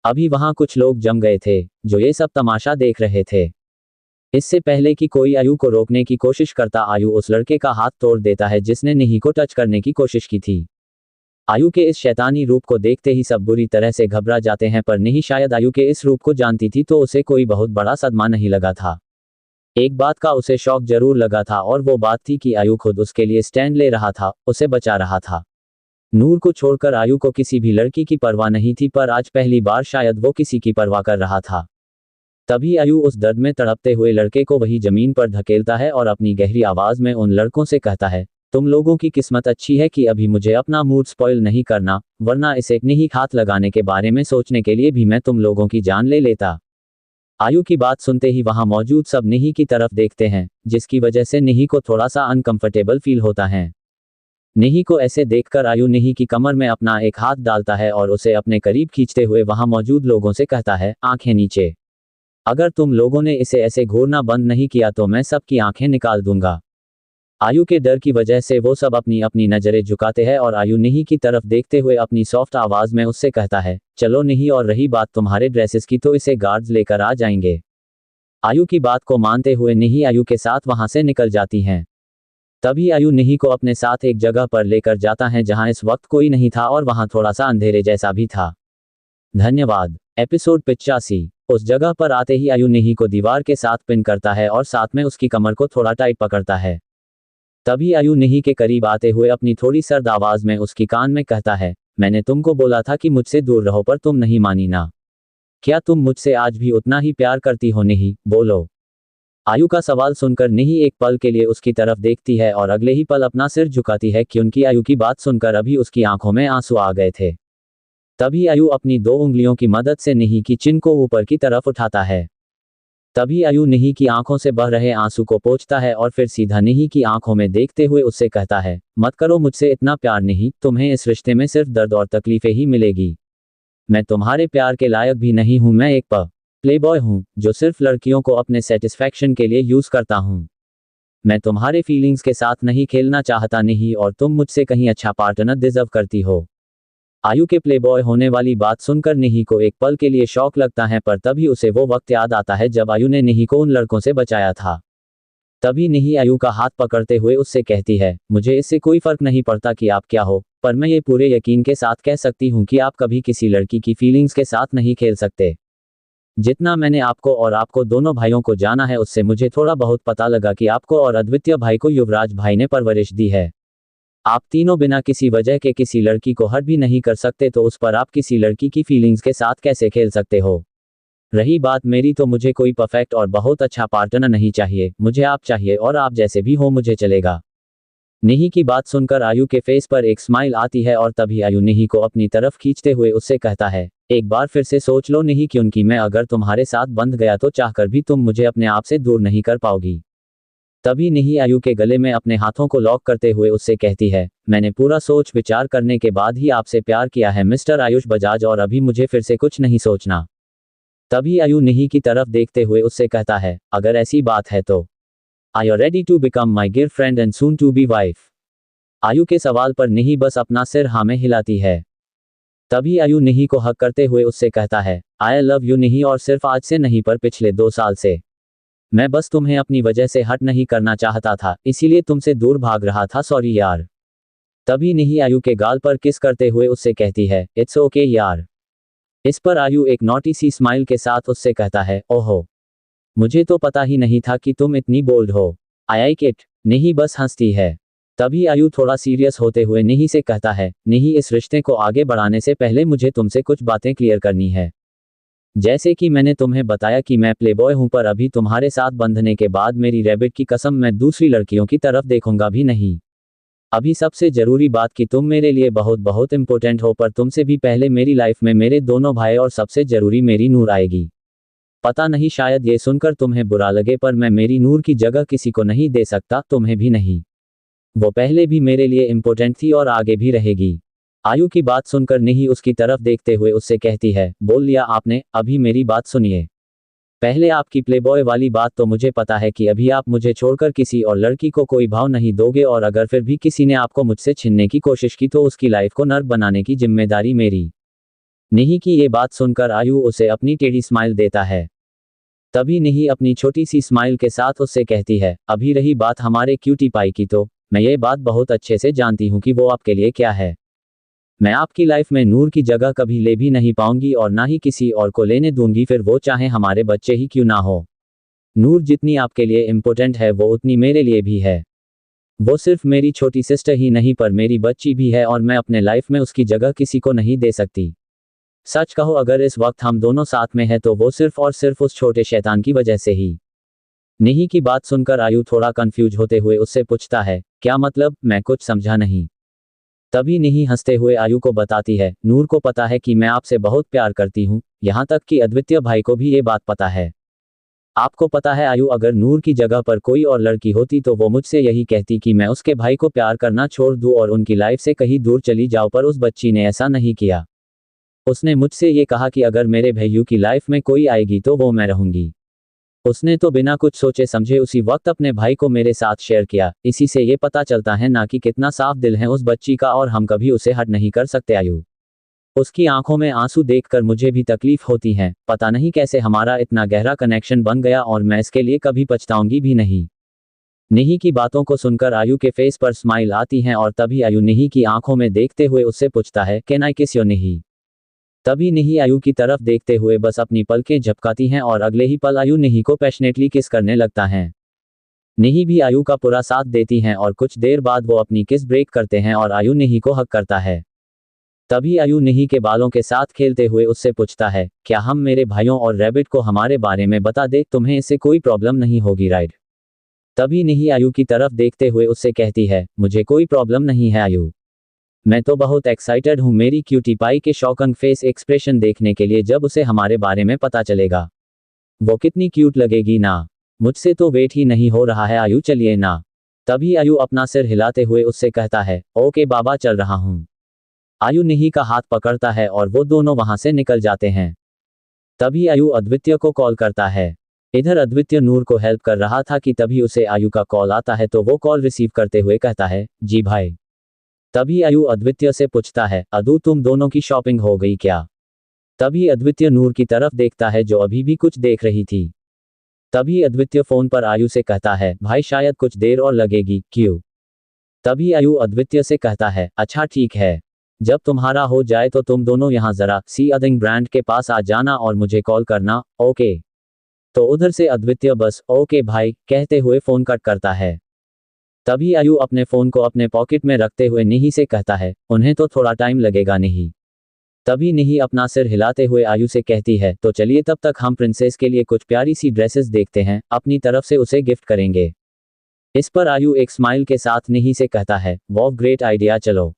अभी वहां कुछ लोग जम गए थे जो ये सब तमाशा देख रहे थे। इससे पहले कि कोई आयु को रोकने की कोशिश करता, आयु उस लड़के का हाथ तोड़ देता है जिसने नहीं को टच करने की कोशिश की थी। आयु के इस शैतानी रूप को देखते ही सब बुरी तरह से घबरा जाते हैं, पर नहीं शायद आयु के इस रूप को जानती थी तो उसे कोई बहुत बड़ा सदमा नहीं लगा था। एक बात का उसे शौक जरूर लगा था और वो बात थी कि आयु खुद उसके लिए स्टैंड ले रहा था, उसे बचा रहा था। नूर को छोड़कर आयु को किसी भी लड़की की परवाह नहीं थी, पर आज पहली बार शायद वो किसी की परवाह कर रहा था। तभी आयु उस दर्द में तड़पते हुए लड़के को वही जमीन पर धकेलता है और अपनी गहरी आवाज में उन लड़कों से कहता है, तुम लोगों की किस्मत अच्छी है कि अभी मुझे अपना मूड स्पॉइल नहीं करना, वरना इसे नहीं हाथ लगाने के बारे में सोचने के लिए भी मैं तुम लोगों की जान ले लेता। आयु की बात सुनते ही वहां मौजूद सब नहीं की तरफ देखते हैं, जिसकी वजह से नहीं को थोड़ा सा अनकंफर्टेबल फील होता है। नहीं को ऐसे देखकर आयु नहीं की कमर में अपना एक हाथ डालता है और उसे अपने करीब खींचते हुए वहां मौजूद लोगों से कहता है, आंखें नीचे। अगर तुम लोगों ने इसे ऐसे घूरना बंद नहीं किया तो मैं सबकी आंखें निकाल दूंगा। आयु के डर की वजह से वो सब अपनी अपनी नजरें झुकाते हैं और आयु नहीं की तरफ देखते हुए अपनी सॉफ्ट आवाज में उससे कहता है, चलो नहीं, और रही बात तुम्हारे ड्रेसेस की तो इसे गार्ड्स लेकर आ जाएंगे। आयु की बात को मानते हुए नहीं आयु के साथ वहां से निकल जाती हैं। तभी आयु नहीं को अपने साथ एक जगह पर लेकर जाता है जहां इस वक्त कोई नहीं था और वहां थोड़ा सा अंधेरे जैसा भी था। धन्यवाद। एपिसोड 85। उस जगह पर आते ही आयु नहीं को दीवार के साथ पिन करता है और साथ में उसकी कमर को थोड़ा टाइट पकड़ता है। तभी आयु नहीं के करीब आते हुए अपनी थोड़ी सर्द आवाज में उसकी कान में कहता है, मैंने तुमको बोला था कि मुझसे दूर रहो, पर तुम नहीं मानी ना। क्या तुम मुझसे आज भी उतना ही प्यार करती हो? नहीं, बोलो। आयु का सवाल सुनकर नहीं एक पल के लिए उसकी तरफ देखती है और अगले ही पल अपना सिर झुकाती है, क्योंकि आयु की बात सुनकर अभी उसकी आंखों में आंसू आ गए थे। तभी आयु अपनी 2 उंगलियों की मदद से नहीं की चिन को ऊपर की तरफ उठाता है। तभी आयु नहीं की आंखों से बह रहे आंसू को पोंछता है और फिर सीधा नहीं की आंखों में देखते हुए उससे कहता है, मत करो मुझसे इतना प्यार, नहीं, तुम्हें इस रिश्ते में सिर्फ दर्द और तकलीफें ही मिलेगी। मैं तुम्हारे प्यार के लायक भी नहीं हूं, मैं एक प्लेबॉय हूं जो सिर्फ लड़कियों को अपने सेटिस्फैक्शन के लिए यूज करता हूं। मैं तुम्हारे फीलिंग्स के साथ नहीं खेलना चाहता, नहीं, और तुम मुझसे कहीं अच्छा पार्टनर डिजर्व करती हो। आयु के प्लेबॉय होने वाली बात सुनकर नहीं को एक पल के लिए शौक लगता है, पर तभी उसे वो वक्त याद आता है जब आयु ने नहीं को उन लड़कों से बचाया था। तभी नहीं आयु का हाथ पकड़ते हुए उससे कहती है, मुझे इससे कोई फर्क नहीं पड़ता कि आप क्या हो, पर मैं ये पूरे यकीन के साथ कह सकती हूँ कि आप कभी किसी लड़की की फीलिंग्स के साथ नहीं खेल सकते। जितना मैंने आपको और आपको दोनों भाइयों को जाना है उससे मुझे थोड़ा बहुत पता लगा कि आपको और अद्वितीय भाई को युवराज भाई ने परवरिश दी है। आप तीनों बिना किसी वजह के किसी लड़की को हर्ट भी नहीं कर सकते, तो उस पर आप किसी लड़की की फीलिंग्स के साथ कैसे खेल सकते हो? रही बात मेरी, तो मुझे कोई परफेक्ट और बहुत अच्छा पार्टनर नहीं चाहिए, मुझे आप चाहिए और आप जैसे भी हो मुझे चलेगा। निही की बात सुनकर आयु के फेस पर एक स्माइल आती है और तभी आयु निही को अपनी तरफ खींचते हुए उससे कहता है, एक बार फिर से सोच लो निही, क्योंकि मैं अगर तुम्हारे साथ बंध गया तो चाहकर भी तुम मुझे अपने आप से दूर नहीं कर पाओगी। तभी निही आयु के गले में अपने हाथों को लॉक करते हुए उससे कहती है, मैंने पूरा सोच विचार करने के बाद ही आपसे प्यार किया है मिस्टर आयुष बजाज, और अभी मुझे फिर से कुछ नहीं सोचना। तभी आयु निही की तरफ देखते हुए उससे कहता है, अगर ऐसी बात है तो Are you ready to become my girlfriend and soon to be wife? आयु के सवाल पर निही बस अपना सिर हाँ में हिलाती है। तभी आयु निही को हक करते हुए उससे कहता है, आई लव यू निही, और सिर्फ आज से नहीं पर पिछले 2 साल से। मैं बस तुम्हें अपनी वजह से हर्ट नहीं करना चाहता था, इसीलिए तुमसे दूर भाग रहा था, सॉरी यार। तभी निही आयु के गाल पर किस करते हुए उससे कहती है, इट्स ओके यार। इस पर आयु एक नॉटी सी स्माइल के साथ उससे कहता है, ओहो, मुझे तो पता ही नहीं था कि तुम इतनी बोल्ड हो। I like it. निही बस हंसती है। तभी आयु थोड़ा सीरियस होते हुए निही से कहता है, निही इस रिश्ते को आगे बढ़ाने से पहले मुझे तुमसे कुछ बातें क्लियर करनी है। जैसे कि मैंने तुम्हें बताया कि मैं प्लेबॉय हूं, पर अभी तुम्हारे साथ बंधने के बाद मेरी रैबिट की कसम मैं दूसरी लड़कियों की तरफ देखूंगा भी नहीं। अभी सबसे जरूरी बात कि तुम मेरे लिए बहुत बहुत इंपॉर्टेंट हो, पर तुमसे भी पहले मेरी लाइफ में मेरे दोनों भाई और सबसे जरूरी मेरी नूर आएगी। पता नहीं शायद ये सुनकर तुम्हें बुरा लगे, पर मैं मेरी नूर की जगह किसी को नहीं दे सकता, तुम्हें भी नहीं। वो पहले भी मेरे लिए इंपॉर्टेंट थी और आगे भी रहेगी। आयु की बात सुनकर निही उसकी तरफ देखते हुए उससे कहती है, बोल लिया आपने, अभी मेरी बात सुनिए। पहले आपकी प्लेबॉय वाली बात तो मुझे पता है कि अभी आप मुझे छोड़कर किसी और लड़की को कोई भाव नहीं दोगे, और अगर फिर भी किसी ने आपको मुझसे छीनने की कोशिश की तो उसकी लाइफ को नर्क बनाने की जिम्मेदारी मेरी। निही की ये बात सुनकर आयु उसे अपनी टेढ़ी स्माइल देता है। तभी निही अपनी छोटी सी स्माइल के साथ उससे कहती है, अभी रही बात हमारे क्यूटी पाई की, तो मैं ये बात बहुत अच्छे से जानती हूँ कि वो आपके लिए क्या है। मैं आपकी लाइफ में नूर की जगह कभी ले भी नहीं पाऊंगी और ना ही किसी और को लेने दूंगी, फिर वो चाहे हमारे बच्चे ही क्यों ना हो। नूर जितनी आपके लिए इम्पोर्टेंट है वो उतनी मेरे लिए भी है। वो सिर्फ मेरी छोटी सिस्टर ही नहीं पर मेरी बच्ची भी है, और मैं अपने लाइफ में उसकी जगह किसी को नहीं दे सकती। सच कहो, अगर इस वक्त हम दोनों साथ में हैं तो वो सिर्फ और सिर्फ उस छोटे शैतान की वजह से ही। निही की बात सुनकर आयु थोड़ा कंफ्यूज होते हुए उससे पूछता है, क्या मतलब, मैं कुछ समझा नहीं। तभी निही हंसते हुए आयु को बताती है, नूर को पता है कि मैं आपसे बहुत प्यार करती हूँ, यहाँ तक कि अद्वितीय भाई को भी ये बात पता है। आपको पता है आयु, अगर नूर की जगह पर कोई और लड़की होती तो वो मुझसे यही कहती कि मैं उसके भाई को प्यार करना छोड़ दूँ और उनकी लाइफ से कहीं दूर चली जाऊँ, पर उस बच्ची ने ऐसा नहीं किया। उसने मुझसे ये कहा कि अगर मेरे भैयू की लाइफ में कोई आएगी तो वो मैं रहूंगी। उसने तो बिना कुछ सोचे समझे उसी वक्त अपने भाई को मेरे साथ शेयर किया। इसी से ये पता चलता है ना कि कितना साफ दिल है उस बच्ची का, और हम कभी उसे हट नहीं कर सकते आयु। उसकी आंखों में आंसू देखकर मुझे भी तकलीफ होती है। पता नहीं कैसे हमारा इतना गहरा कनेक्शन बन गया, और मैं इसके लिए कभी पछताऊंगी भी नहीं। निही की बातों को सुनकर आयु के फेस पर स्माइल आती है, और तभी आयु निही की आंखों में देखते हुए उससे पूछता है, कैन आई किस योर निही। तभी निही आयु की तरफ देखते हुए बस अपनी पलकें झपकाती हैं, और अगले ही पल आयु निही को पैशनेटली किस करने लगता है। निही भी आयु का पूरा साथ देती हैं, और कुछ देर बाद वो अपनी किस ब्रेक करते हैं और आयु निही को हक करता है। तभी आयु निही के बालों के साथ खेलते हुए उससे पूछता है, क्या हम मेरे भाइयों और रैबिट को हमारे बारे में बता दे, तुम्हें इससे कोई प्रॉब्लम नहीं होगी राइट। तभी निही आयु की तरफ देखते हुए उससे कहती है, मुझे कोई प्रॉब्लम नहीं है आयु। मैं तो बहुत एक्साइटेड हूँ मेरी क्यूटी पाई के शॉकिंग फेस एक्सप्रेशन देखने के लिए जब उसे हमारे बारे में पता चलेगा। वो कितनी क्यूट लगेगी ना। मुझसे तो वेट ही नहीं हो रहा है आयु, चलिए ना। तभी आयु अपना सिर हिलाते हुए उससे कहता है, ओके बाबा चल रहा हूँ। आयु निही का हाथ पकड़ता है और वो दोनों वहां से निकल जाते हैं। तभी आयु अद्वितीय को कॉल करता है। इधर अद्वितीय नूर को हेल्प कर रहा था कि तभी उसे आयु का कॉल आता है, तो वो कॉल रिसीव करते हुए कहता है, जी भाई। तभी आयु अद्वितीय से पूछता है, अदु तुम दोनों की शॉपिंग हो गई क्या। तभी अद्वितीय नूर की तरफ देखता है जो अभी भी कुछ देख रही थी। तभी अद्वितीय फोन पर आयु से कहता है, भाई शायद कुछ देर और लगेगी, क्यों? तभी आयु अद्वितीय से कहता है, अच्छा ठीक है, जब तुम्हारा हो जाए तो तुम दोनों यहाँ जरा सी अदिंग ब्रांड के पास आ जाना और मुझे कॉल करना, ओके? तो उधर से अद्वितीय बस ओके भाई कहते हुए फोन कट करता है। तभी आयु अपने फोन को अपने पॉकेट में रखते हुए निही से कहता है, उन्हें तो थोड़ा टाइम लगेगा नहीं। तभी निही अपना सिर हिलाते हुए आयु से कहती है, तो चलिए तब तक हम प्रिंसेस के लिए कुछ प्यारी सी ड्रेसेस देखते हैं, अपनी तरफ से उसे गिफ्ट करेंगे। इस पर आयु एक स्माइल के साथ निही से कहता है, वाह ग्रेट आइडिया, चलो।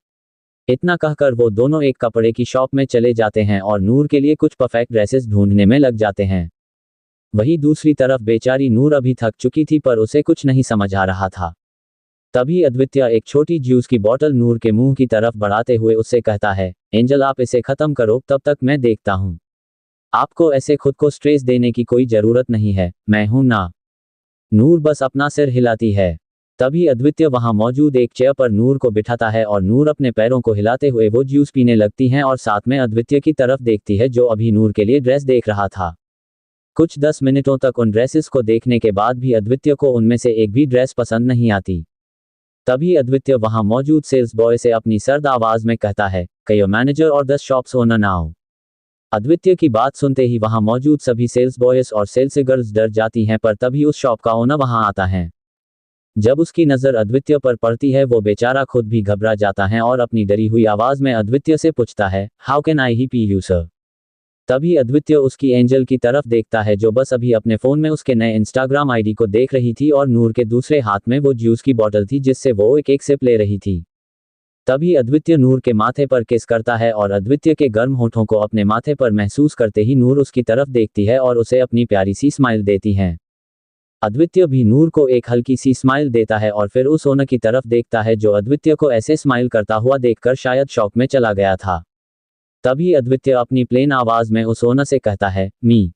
इतना कहकर वो दोनों एक कपड़े की शॉप में चले जाते हैं और नूर के लिए कुछ परफेक्ट ड्रेसेस ढूंढने में लग जाते हैं। वहीं दूसरी तरफ बेचारी नूर अभी थक चुकी थी पर उसे कुछ नहीं समझ आ रहा था। तभी अद्वितीय एक छोटी जूस की बोतल नूर के मुंह की तरफ बढ़ाते हुए उससे कहता है, एंजल आप इसे खत्म करो, तब तक मैं देखता हूं। आपको ऐसे खुद को स्ट्रेस देने की कोई जरूरत नहीं है, मैं हूं ना। नूर बस अपना सिर हिलाती है। तभी अद्वितीय वहां मौजूद एक चेयर पर नूर को बिठाता है और नूर अपने पैरों को हिलाते हुए वो जूस पीने लगती हैं और साथ में अद्वितीय की तरफ देखती है जो अभी नूर के लिए ड्रेस देख रहा था। कुछ 10 मिनटों तक उन ड्रेसेस को देखने के बाद भी अद्वितीय को उनमें से एक भी ड्रेस पसंद नहीं आती। तभी अद्वितीय वहां मौजूद सेल्स बॉय से अपनी सर्द आवाज में कहता है, कयो मैनेजर और 10 शॉप्स ओनर नाउ। अद्वितीय की बात सुनते ही वहां मौजूद सभी सेल्स बॉयज और सेल्स गर्ल्स डर जाती हैं पर तभी उस शॉप का ओनर वहां आता है। जब उसकी नजर अद्वितीय पर पड़ती है वो बेचारा खुद भी घबरा जाता है और अपनी डरी हुई आवाज में अद्वितीय से पूछता है, how can I help you sir? तभी अद्वितीय उसकी एंजल की तरफ देखता है जो बस अभी अपने फोन में उसके नए इंस्टाग्राम आईडी को देख रही थी और नूर के दूसरे हाथ में वो जूस की बोतल थी जिससे वो एक एक सिप ले रही थी। तभी अद्वितीय नूर के माथे पर किस करता है और अद्वितीय के गर्म होठों को अपने माथे पर महसूस करते ही नूर उसकी तरफ देखती है और उसे अपनी प्यारी सी स्माइल देती है। अद्वितीय भी नूर को एक हल्की सी स्माइल देता है और फिर उस ओनर की तरफ देखता है जो अद्वितीय को ऐसे स्माइल करता हुआ देखकर शायद शॉक में चला गया था। तभी अद्वितीय अपनी प्लेन आवाज में उस ओनर से कहता है, मी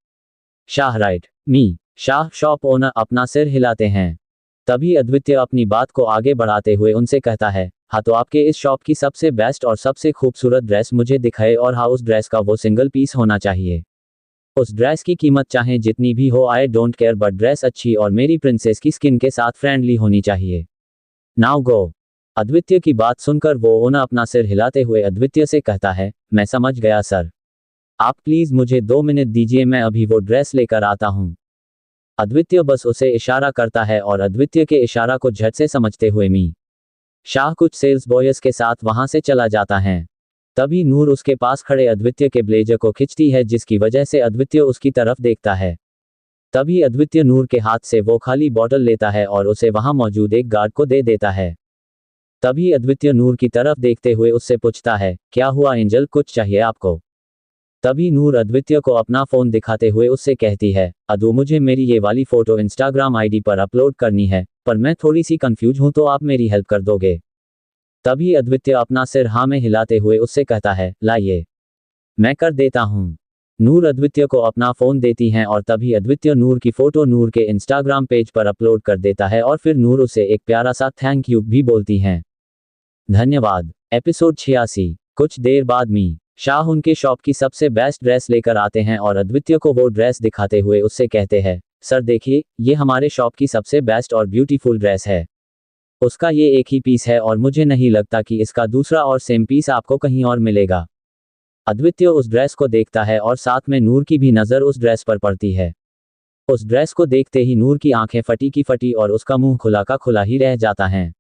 शाह राइट? मी शाह शॉप ओनर अपना सिर हिलाते हैं। तभी अद्वितीय अपनी बात को आगे बढ़ाते हुए उनसे कहता है, हाँ तो आपके इस शॉप की सबसे बेस्ट और सबसे खूबसूरत ड्रेस मुझे दिखाए और हाँ उस ड्रेस का वो सिंगल पीस होना चाहिए। उस ड्रेस की कीमत चाहे जितनी भी हो, I don't care, but dress अच्छी और मेरी प्रिंसेस की स्किन के साथ फ्रेंडली होनी चाहिए। Now go. अद्वितीय की बात सुनकर वो ओनर अपना सिर हिलाते हुए अद्वितीय से कहता है, मैं समझ गया सर, आप प्लीज मुझे 2 मिनट दीजिए, मैं अभी वो ड्रेस लेकर आता हूँ। अद्वितीय बस उसे इशारा करता है और अद्वितीय के इशारा को झट से समझते हुए मी शाह कुछ सेल्स बॉयज के साथ वहां से चला जाता है। तभी नूर उसके पास खड़े अद्वितीय के ब्लेजर को खींचती है जिसकी वजह से अद्वितीय उसकी तरफ देखता है। तभी अद्वितीय नूर के हाथ से वो खाली बोतल लेता है और उसे वहां मौजूद एक गार्ड को दे देता है। तभी अद्वितीय नूर की तरफ देखते हुए उससे पूछता है, क्या हुआ एंजल, कुछ चाहिए आपको? तभी नूर अद्वितीय को अपना फोन दिखाते हुए उससे कहती है, अदू मुझे मेरी ये वाली फोटो इंस्टाग्राम आईडी पर अपलोड करनी है पर मैं थोड़ी सी कंफ्यूज हूं, तो आप मेरी हेल्प कर दोगे? तभी अद्वितीय अपना सिर हाँ में हिलाते हुए उससे कहता है, लाइए मैं कर देता हूँ। नूर अद्वितीय को अपना फोन देती हैं और तभी अद्वितीय नूर की फोटो नूर के इंस्टाग्राम पेज पर अपलोड कर देता है और फिर नूर उसे एक प्यारा सा थैंक यू भी बोलती हैं। धन्यवाद। एपिसोड 86। कुछ देर बाद मी शाह उनके शॉप की सबसे बेस्ट ड्रेस लेकर आते हैं और अद्वितीय को वो ड्रेस दिखाते हुए उससे कहते हैं, सर देखिए, ये हमारे शॉप की सबसे बेस्ट और ब्यूटीफुल ड्रेस है। उसका ये एक ही पीस है और मुझे नहीं लगता कि इसका दूसरा और सेम पीस आपको कहीं और मिलेगा। अद्वितीय उस ड्रेस को देखता है और साथ में नूर की भी नज़र उस ड्रेस पर पड़ती है। उस ड्रेस को देखते ही नूर की आंखें फटी की फटी और उसका मुंह खुला का खुला ही रह जाता है।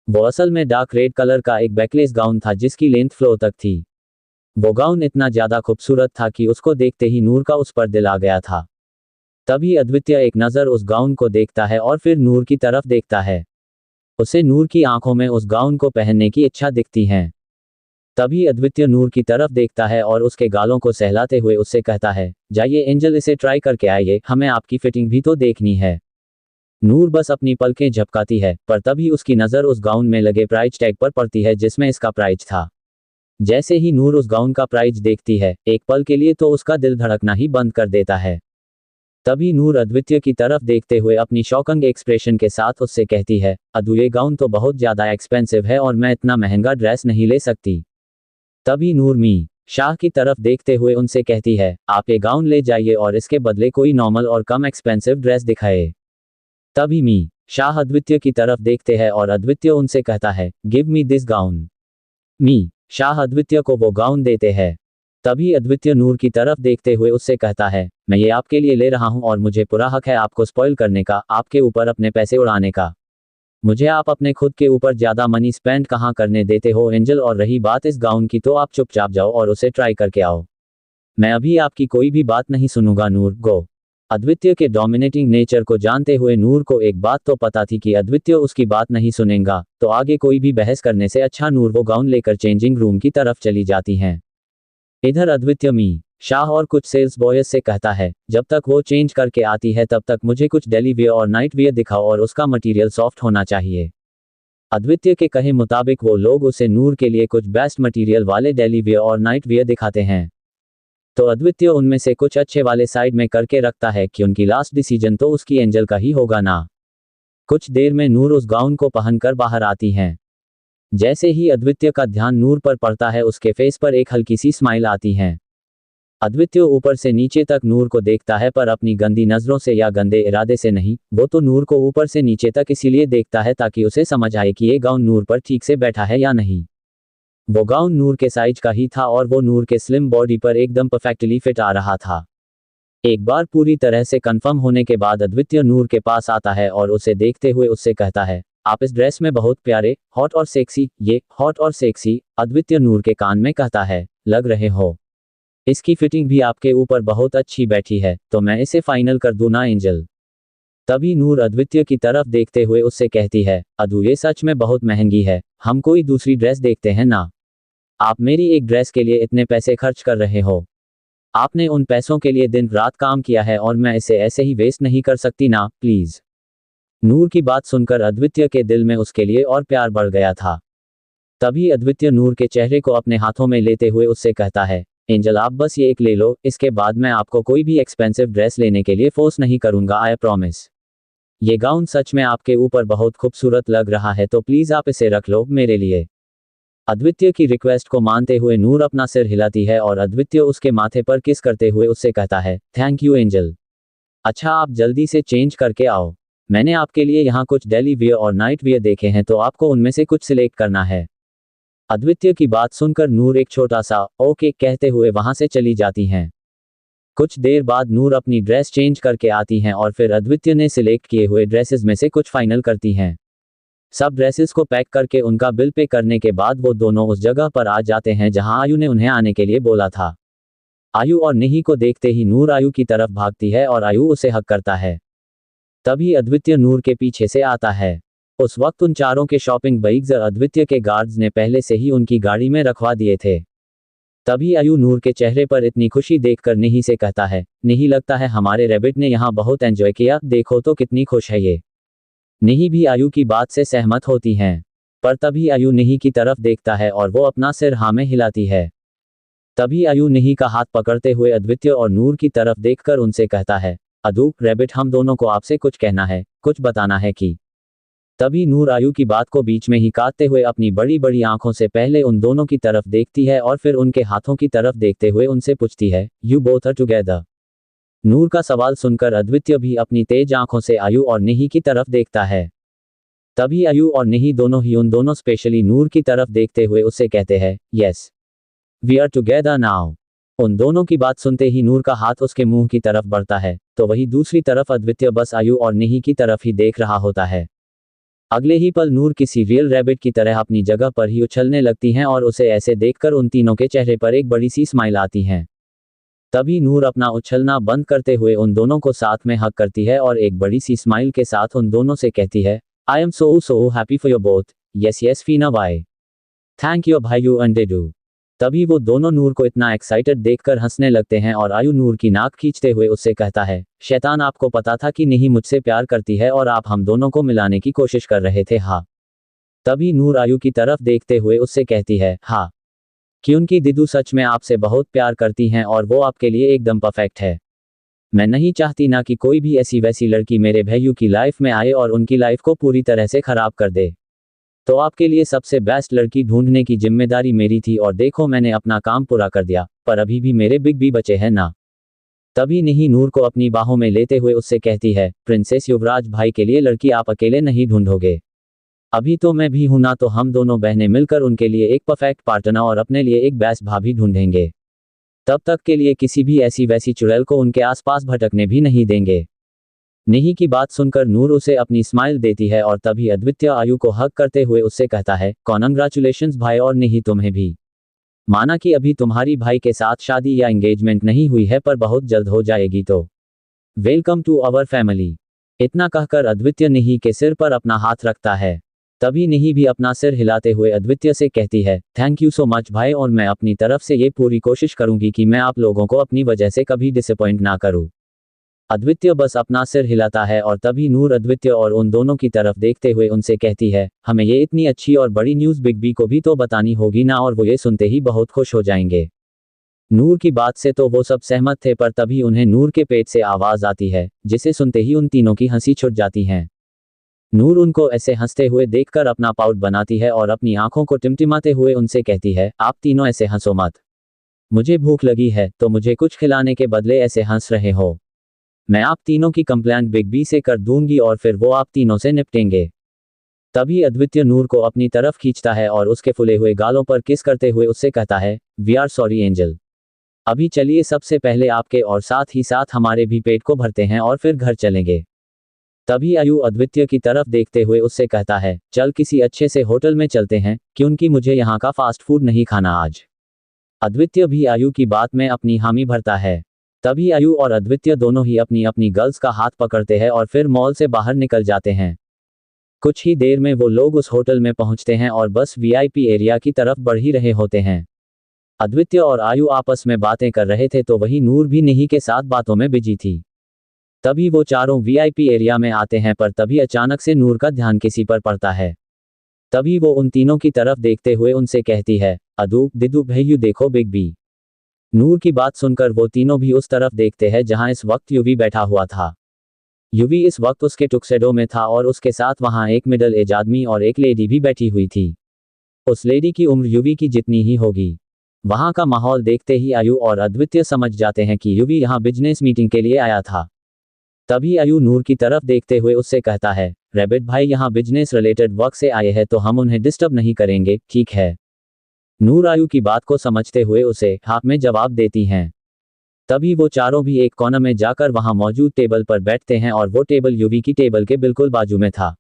वो असल में डार्क रेड कलर का एक बैकलेस गाउन था जिसकी लेंथ फ्लोर तक थी। वो गाउन इतना ज़्यादा खूबसूरत था कि उसको देखते ही नूर का उस पर दिल आ गया था। तभी अद्वितीय एक नज़र उस गाउन को देखता है और फिर नूर की तरफ देखता है। उसे नूर की आंखों में उस गाउन को पहनने की इच्छा दिखती है। तभी अद्वितीय नूर की तरफ देखता है और उसके गालों को सहलाते हुए उससे कहता है, जाइए एंजल, इसे ट्राई करके आइए, हमें आपकी फिटिंग भी तो देखनी है। नूर बस अपनी पलकें झपकाती है पर तभी उसकी नज़र उस गाउन में लगे प्राइस टैग पर पड़ती है जिसमें इसका प्राइस था। जैसे ही नूर उस गाउन का प्राइस देखती है, एक पल के लिए तो उसका दिल धड़कना ही बंद कर देता है। तभी नूर अद्वितीय की तरफ देखते हुए अपनी शॉकिंग एक्सप्रेशन के साथ उससे कहती है, अदू ये गाउन तो बहुत ज़्यादा एक्सपेंसिव है और मैं इतना महंगा ड्रेस नहीं ले सकती। तभी नूर मी शाह की तरफ देखते हुए उनसे कहती है, आप ये गाउन ले जाइए और इसके बदले कोई नॉर्मल और कम एक्सपेंसिव ड्रेस दिखाए। तभी मी शाह अद्वितीय की तरफ देखते हैं और अद्वितीय उनसे कहता है, गिव मी दिस गाउन। मी शाह अद्वितीय को वो गाउन देते हैं। तभी अद्वितीय नूर की तरफ देखते हुए उससे कहता है, मैं ये आपके लिए ले रहा हूं और मुझे पूरा हक है आपको स्पॉइल करने का, आपके ऊपर अपने पैसे उड़ाने का। मुझे आप अपने खुद के ऊपर ज्यादा मनी स्पेंड कहाँ करने देते हो एंजल, और रही बात इस गाउन की तो आप चुपचाप जाओ और उसे ट्राई करके आओ। मैं अभी आपकी कोई भी बात नहीं सुनूंगा नूर, गो। अद्वितीय के डोमिनेटिंग नेचर को जानते हुए नूर को एक बात तो पता थी कि अद्वितीय उसकी बात नहीं सुनेगा, तो आगे कोई भी बहस करने से अच्छा नूर वो गाउन लेकर चेंजिंग रूम की तरफ चली जाती हैं। इधर अद्वितीय मी शाह और कुछ सेल्स बॉयज से कहता है, जब तक वो चेंज करके आती है तब तक मुझे कुछ डेली वियर और नाइट वियर दिखाओ और उसका मटेरियल सॉफ्ट होना चाहिए। अद्वितीय के कहे मुताबिक वो लोग उसे नूर के लिए कुछ बेस्ट मटेरियल वाले डेली वियर और नाइट वियर दिखाते हैं। तो अद्वितीय उनमें से कुछ अच्छे वाले साइड में करके रखता है कि उनकी लास्ट डिसीजन तो उसकी एंजल का ही होगा ना। कुछ देर में नूर उस गाउन को पहनकर बाहर आती हैं। जैसे ही अद्वितीय का ध्यान नूर पर पड़ता है उसके फेस पर एक हल्की सी स्माइल आती है। अद्वितीय ऊपर से नीचे तक नूर को देखता है, पर अपनी गंदी नजरों से या गंदे इरादे से नहीं, वो तो नूर को ऊपर से नीचे तक इसीलिए देखता है ताकि उसे समझ आए कि ये गाउन नूर पर ठीक से बैठा है या नहीं। वो गाउन नूर के साइज का ही था और वो नूर के स्लिम बॉडी पर एकदम परफेक्टली फिट आ रहा था। एक बार पूरी तरह से कंफर्म होने के बाद अद्वितीय नूर के पास आता है और उसे देखते हुए उससे कहता है, आप इस ड्रेस में बहुत प्यारे, हॉट और सेक्सी, ये हॉट और सेक्सी, अद्वितीय नूर के कान में कहता है, लग रहे हो। इसकी फिटिंग भी आपके ऊपर बहुत अच्छी बैठी है, तो मैं इसे फाइनल कर दूं ना एंजल। तभी नूर अद्वितीय की तरफ देखते हुए उससे कहती है, अदू ये सच में बहुत महंगी है, हम कोई दूसरी ड्रेस देखते हैं ना। आप मेरी एक ड्रेस के लिए इतने पैसे खर्च कर रहे हो। आपने उन पैसों के लिए दिन रात काम किया है और मैं इसे ऐसे ही वेस्ट नहीं कर सकती ना, प्लीज। नूर की बात सुनकर अद्वितीय के दिल में उसके लिए और प्यार बढ़ गया था। तभी अद्वितीय नूर के चेहरे को अपने हाथों में लेते हुए उससे कहता है, एंजल आप बस ये एक ले लो, इसके बाद मैं आपको कोई भी एक्सपेंसिव ड्रेस लेने के लिए फोर्स नहीं करूंगा, आई प्रॉमिस। ये गाउन सच में आपके ऊपर बहुत खूबसूरत लग रहा है, तो प्लीज आप इसे रख लो मेरे लिए। अद्वितीय की रिक्वेस्ट को मानते हुए नूर अपना सिर हिलाती है और अद्वितीय उसके माथे पर किस करते हुए उससे कहता है, थैंक यू एंजल। अच्छा आप जल्दी से चेंज करके आओ। मैंने आपके लिए यहाँ कुछ डेली वियर और नाइट वियर देखे हैं, तो आपको उनमें से कुछ सिलेक्ट करना है। अद्वितीय की बात सुनकर नूर एक छोटा सा ओके कहते हुए वहां से चली जाती हैं। कुछ देर बाद नूर अपनी ड्रेस चेंज करके आती हैं और फिर अद्वितीय ने सिलेक्ट किए हुए ड्रेसेस में से कुछ फाइनल करती हैं। सब ड्रेसेस को पैक करके उनका बिल पे करने के बाद वो दोनों उस जगह पर आ जाते हैं जहां आयु ने उन्हें आने के लिए बोला था। आयु और निही को देखते ही नूर आयु की तरफ भागती है और आयु उसे हक करता है। तभी अद्वितीय नूर के पीछे से आता है। उस वक्त उन चारों के शॉपिंग बैग्स अद्वितीय के गार्ड्स ने पहले से ही उनकी गाड़ी में रखवा दिए थे। तभी आयु नूर के चेहरे पर इतनी खुशी देखकर निही से कहता है, निही लगता है हमारे रैबिट ने यहाँ बहुत एंजॉय किया, देखो तो कितनी खुश है ये। निही भी आयु की बात से सहमत होती हैं। पर तभी आयु निही की तरफ देखता है और वो अपना सिर हाँ में हिलाती है। तभी आयु निही का हाथ पकड़ते हुए अद्वितीय और नूर की तरफ देखकर उनसे कहता है, अदू रैबिट हम दोनों को आपसे कुछ कहना है, कुछ बताना है कि। तभी नूर आयु की बात को बीच में ही काटते हुए अपनी बड़ी बड़ी आंखों से पहले उन दोनों की तरफ देखती है और फिर उनके हाथों की तरफ देखते हुए उनसे पूछती है, यू बोथ आर टुगेदर। नूर का सवाल सुनकर अद्वितीय भी अपनी तेज आंखों से आयु और निही की तरफ देखता है। तभी आयु और निही दोनों ही उन दोनों स्पेशली नूर की तरफ देखते हुए उससे कहते हैं, yes we are together now. उन दोनों की बात सुनते ही नूर का हाथ उसके मुंह की तरफ बढ़ता है, तो वही दूसरी तरफ अद्वितीय बस आयु और निही की तरफ ही देख रहा होता है। अगले ही पल नूर किसी रियल रैबिट की तरह अपनी जगह पर ही उछलने लगती हैं और उसे ऐसे देखकर उन तीनों के चेहरे पर एक बड़ी सी स्माइल आती है। तभी नूर अपना उछलना बंद करते हुए उन दोनों को साथ में हग करती है और एक बड़ी सी स्माइल के साथ उन दोनों से कहती है, I am so happy for your both, yes yes फीना वाई, थैंक यू भाई यू एंड डू। तभी वो दोनों नूर को इतना एक्साइटेड देखकर हंसने लगते हैं और आयु नूर की नाक खींचते हुए उससे कहता है, शैतान आपको पता था कि नहीं मुझसे प्यार करती है और आप हम दोनों को मिलाने की कोशिश कर रहे थे हाँ। तभी नूर आयु की तरफ देखते हुए उससे कहती है, हाँ कि उनकी दीदू सच में आपसे बहुत प्यार करती हैं और वो आपके लिए एकदम परफेक्ट है। मैं नहीं चाहती ना कि कोई भी ऐसी वैसी लड़की मेरे भैयू की लाइफ में आए और उनकी लाइफ को पूरी तरह से खराब कर दे। तो आपके लिए सबसे बेस्ट लड़की ढूंढने की जिम्मेदारी मेरी थी और देखो मैंने अपना काम पूरा कर दिया, पर अभी भी मेरे बिग बी बचे हैं ना। तभी नहीं नूर को अपनी बाहों में लेते हुए उससे कहती है, प्रिंसेस युवराज भाई के लिए लड़की आप अकेले नहीं ढूंढोगे। अभी तो मैं भी हूं ना, तो हम दोनों बहनें मिलकर उनके लिए एक परफेक्ट पार्टनर और अपने लिए एक बेस्ट भाभी ढूंढेंगे। तब तक के लिए किसी भी ऐसी वैसी चुड़ैल को उनके आसपास भटकने भी नहीं देंगे। नहीं की बात सुनकर नूर उसे अपनी स्माइल देती है और तभी अद्वितीय आयु को हग करते हुए उससे कहता है, कॉन्ग्रेचुलेशंस भाई, और नहीं तुम्हें भी। माना कि अभी तुम्हारी भाई के साथ शादी या एंगेजमेंट नहीं हुई है, पर बहुत जल्द हो जाएगी, तो वेलकम टू अवर फैमिली। इतना कहकर अद्वितीय निही के सिर पर अपना हाथ रखता है। तभी निही भी अपना सिर हिलाते हुए अद्वितीय से कहती है, थैंक यू सो मच भाई, और मैं अपनी तरफ से ये पूरी कोशिश करूंगी कि मैं आप लोगों को अपनी वजह से कभी डिसअपॉइंट ना करूं। अद्वितीय बस अपना सिर हिलाता है और तभी नूर अद्वितीय और उन दोनों की तरफ देखते हुए उनसे कहती है, हमें ये इतनी अच्छी और बड़ी न्यूज़ बिग बी को भी तो बतानी होगी ना, और वो ये सुनते ही बहुत खुश हो जाएंगे। नूर की बात से तो वो सब सहमत थे, पर तभी उन्हें नूर के पेट से आवाज आती है, जिसे सुनते ही उन तीनों की हंसी छूट जाती है। नूर उनको ऐसे हंसते हुए देखकर अपना पाउट बनाती है और अपनी आंखों को टिमटिमाते हुए उनसे कहती है, आप तीनों ऐसे हंसो मत। मुझे भूख लगी है, तो मुझे कुछ खिलाने के बदले ऐसे हंस रहे हो। मैं आप तीनों की कंप्लेंट बिग बी से कर दूंगी और फिर वो आप तीनों से निपटेंगे। तभी अद्वितीय नूर को अपनी तरफ खींचता है और उसके फुले हुए गालों पर किस करते हुए उससे कहता है, वी आर सॉरी एंजल। अभी चलिए सबसे पहले आपके और साथ ही साथ हमारे भी पेट को भरते हैं और फिर घर चलेंगे। तभी आयु अद्वितीय की तरफ देखते हुए उससे कहता है, चल किसी अच्छे से होटल में चलते हैं, क्योंकि मुझे यहाँ का फास्ट फूड नहीं खाना आज। अद्वितीय भी आयु की बात में अपनी हामी भरता है। तभी आयु और अद्वितीय दोनों ही अपनी अपनी गर्ल्स का हाथ पकड़ते हैं और फिर मॉल से बाहर निकल जाते हैं। कुछ ही देर में वो लोग उस होटल में पहुंचते हैं और बस वीआईपी एरिया की तरफ बढ़ ही रहे होते हैं। अद्वितीय और आयु आपस में बातें कर रहे थे, तो वही नूर भी निही के साथ बातों में बिजी थी। तभी वो चारों वीआईपी एरिया में आते हैं, पर तभी अचानक से नूर का ध्यान किसी पर पड़ता है। तभी वो उन तीनों की तरफ देखते हुए उनसे कहती है, अदू दिदू भैयू देखो बिग बी। नूर की बात सुनकर वो तीनों भी उस तरफ देखते हैं जहां इस वक्त युवी बैठा हुआ था। युवी इस वक्त उसके टुक्सेडो में था और उसके साथ वहां एक मिडल एज आदमी और एक लेडी भी बैठी हुई थी। उस लेडी की उम्र युवी की जितनी ही होगी। वहां का माहौल देखते ही आयु और अद्वितीय समझ जाते हैं कि युवी यहां बिजनेस मीटिंग के लिए आया था। तभी आयु नूर की तरफ देखते हुए उससे कहता है, रैबिट भाई यहाँ बिजनेस रिलेटेड वर्क से आए हैं, तो हम उन्हें डिस्टर्ब नहीं करेंगे, ठीक है। नूर आयु की बात को समझते हुए उसे हाथ में जवाब देती हैं। तभी वो चारों भी एक कोने में जाकर वहां मौजूद टेबल पर बैठते हैं और वो टेबल युवी की टेबल के बिल्कुल बाजू में था।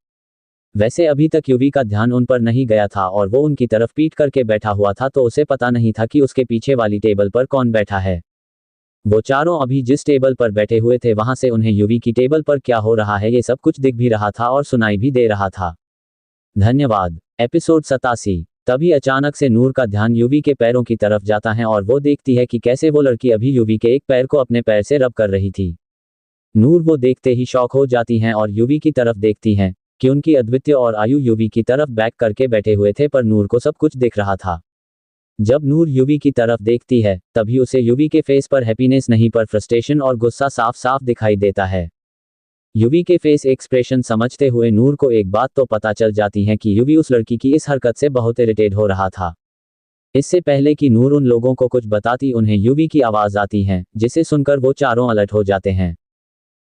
वैसे अभी तक युवी का ध्यान उन पर नहीं गया था और वो उनकी तरफ पीठ करके बैठा हुआ था, तो उसे पता नहीं था कि उसके पीछे वाली टेबल पर कौन बैठा है। वो चारों अभी जिस टेबल पर बैठे हुए थे वहां से उन्हें युवी की टेबल पर क्या हो रहा है ये सब कुछ दिख भी रहा था और सुनाई भी दे रहा था। धन्यवाद। एपिसोड 87। तभी अचानक से नूर का ध्यान युवी के पैरों की तरफ जाता है और वो देखती है कि कैसे वो लड़की अभी युवी के एक पैर को अपने पैर से रब कर रही थी। नूर वो देखते ही शॉक हो जाती हैं और युवी की तरफ देखती हैं, क्योंकि अद्वितीय और आयु युवी की तरफ बैक करके बैठे हुए थे, पर नूर को सब कुछ दिख रहा था। जब नूर युवी की तरफ देखती है, तभी उसे युवी के फेस पर हैप्पीनेस नहीं पर फ्रस्ट्रेशन और गुस्सा साफ साफ दिखाई देता है। युवी के फेस एक्सप्रेशन समझते हुए नूर को एक बात तो पता चल जाती है कि युवी उस लड़की की इस हरकत से बहुत इरिटेट हो रहा था। इससे पहले कि नूर उन लोगों को कुछ बताती, उन्हें युवी की आवाज आती है, जिसे सुनकर वो चारों अलर्ट हो जाते हैं।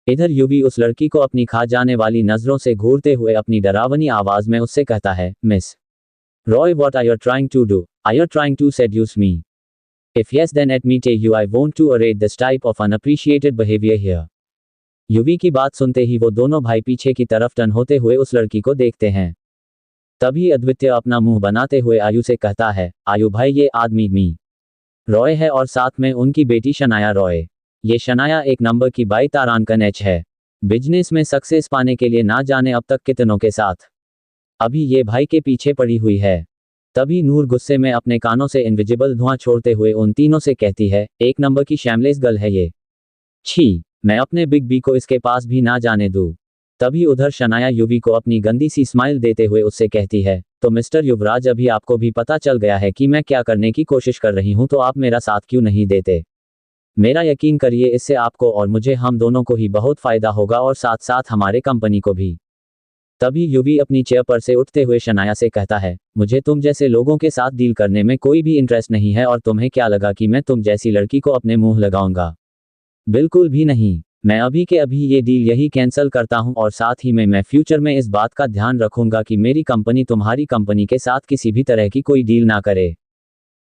इधर युवी उस लड़की को अपनी खा जाने वाली नजरों से घूरते हुए अपनी डरावनी आवाज में उससे कहता है, miss Roy, what are you trying to do? Are you trying to seduce me? If yes, then let me tell you I want to arrest this type of unappreciated behavior here. युवी की बात सुनते ही वो दोनों भाई पीछे की तरफ टर्न होते हुए उस लड़की को देखते हैं। तभी अद्वितीय अपना मुंह बनाते हुए आयु से कहता है, आयु भाई ये आदमी मी रॉय है और साथ में उनकी बेटी शनाया रॉय। ये शनाया एक नंबर की बाई तारांकन एच है। बिजनेस में सक्सेस पाने के लिए ना जाने अब तक कितनों के साथ अभी ये भाई के पीछे पड़ी हुई है। तभी नूर गुस्से में अपने कानों से इनविजिबल धुआं छोड़ते हुए उन तीनों से कहती है, एक नंबर की शैमलेस गर्ल है ये। छी, मैं अपने बिग बी को इसके पास भी ना जाने दूं। तभी उधर शनाया युवी को अपनी गंदी सी स्माइल देते हुए उससे कहती है, तो मिस्टर युवराज अभी आपको भी पता चल गया है कि मैं क्या करने की कोशिश कर रही हूं, तो आप मेरा साथ क्यों नहीं देते? मेरा यकीन करिए, इससे आपको और मुझे हम दोनों को ही बहुत फायदा होगा और साथ साथ हमारे कंपनी को भी। तभी युवी अपनी चेयर पर से उठते हुए शनाया से कहता है, मुझे तुम जैसे लोगों के साथ डील करने में कोई भी इंटरेस्ट नहीं है और तुम्हें क्या लगा कि मैं तुम जैसी लड़की को अपने मुंह लगाऊंगा? बिल्कुल भी नहीं। मैं अभी के अभी ये डील यही कैंसिल करता हूं और साथ ही में मैं फ्यूचर में इस बात का ध्यान रखूंगा कि मेरी कंपनी तुम्हारी कंपनी के साथ किसी भी तरह की कोई डील ना करे।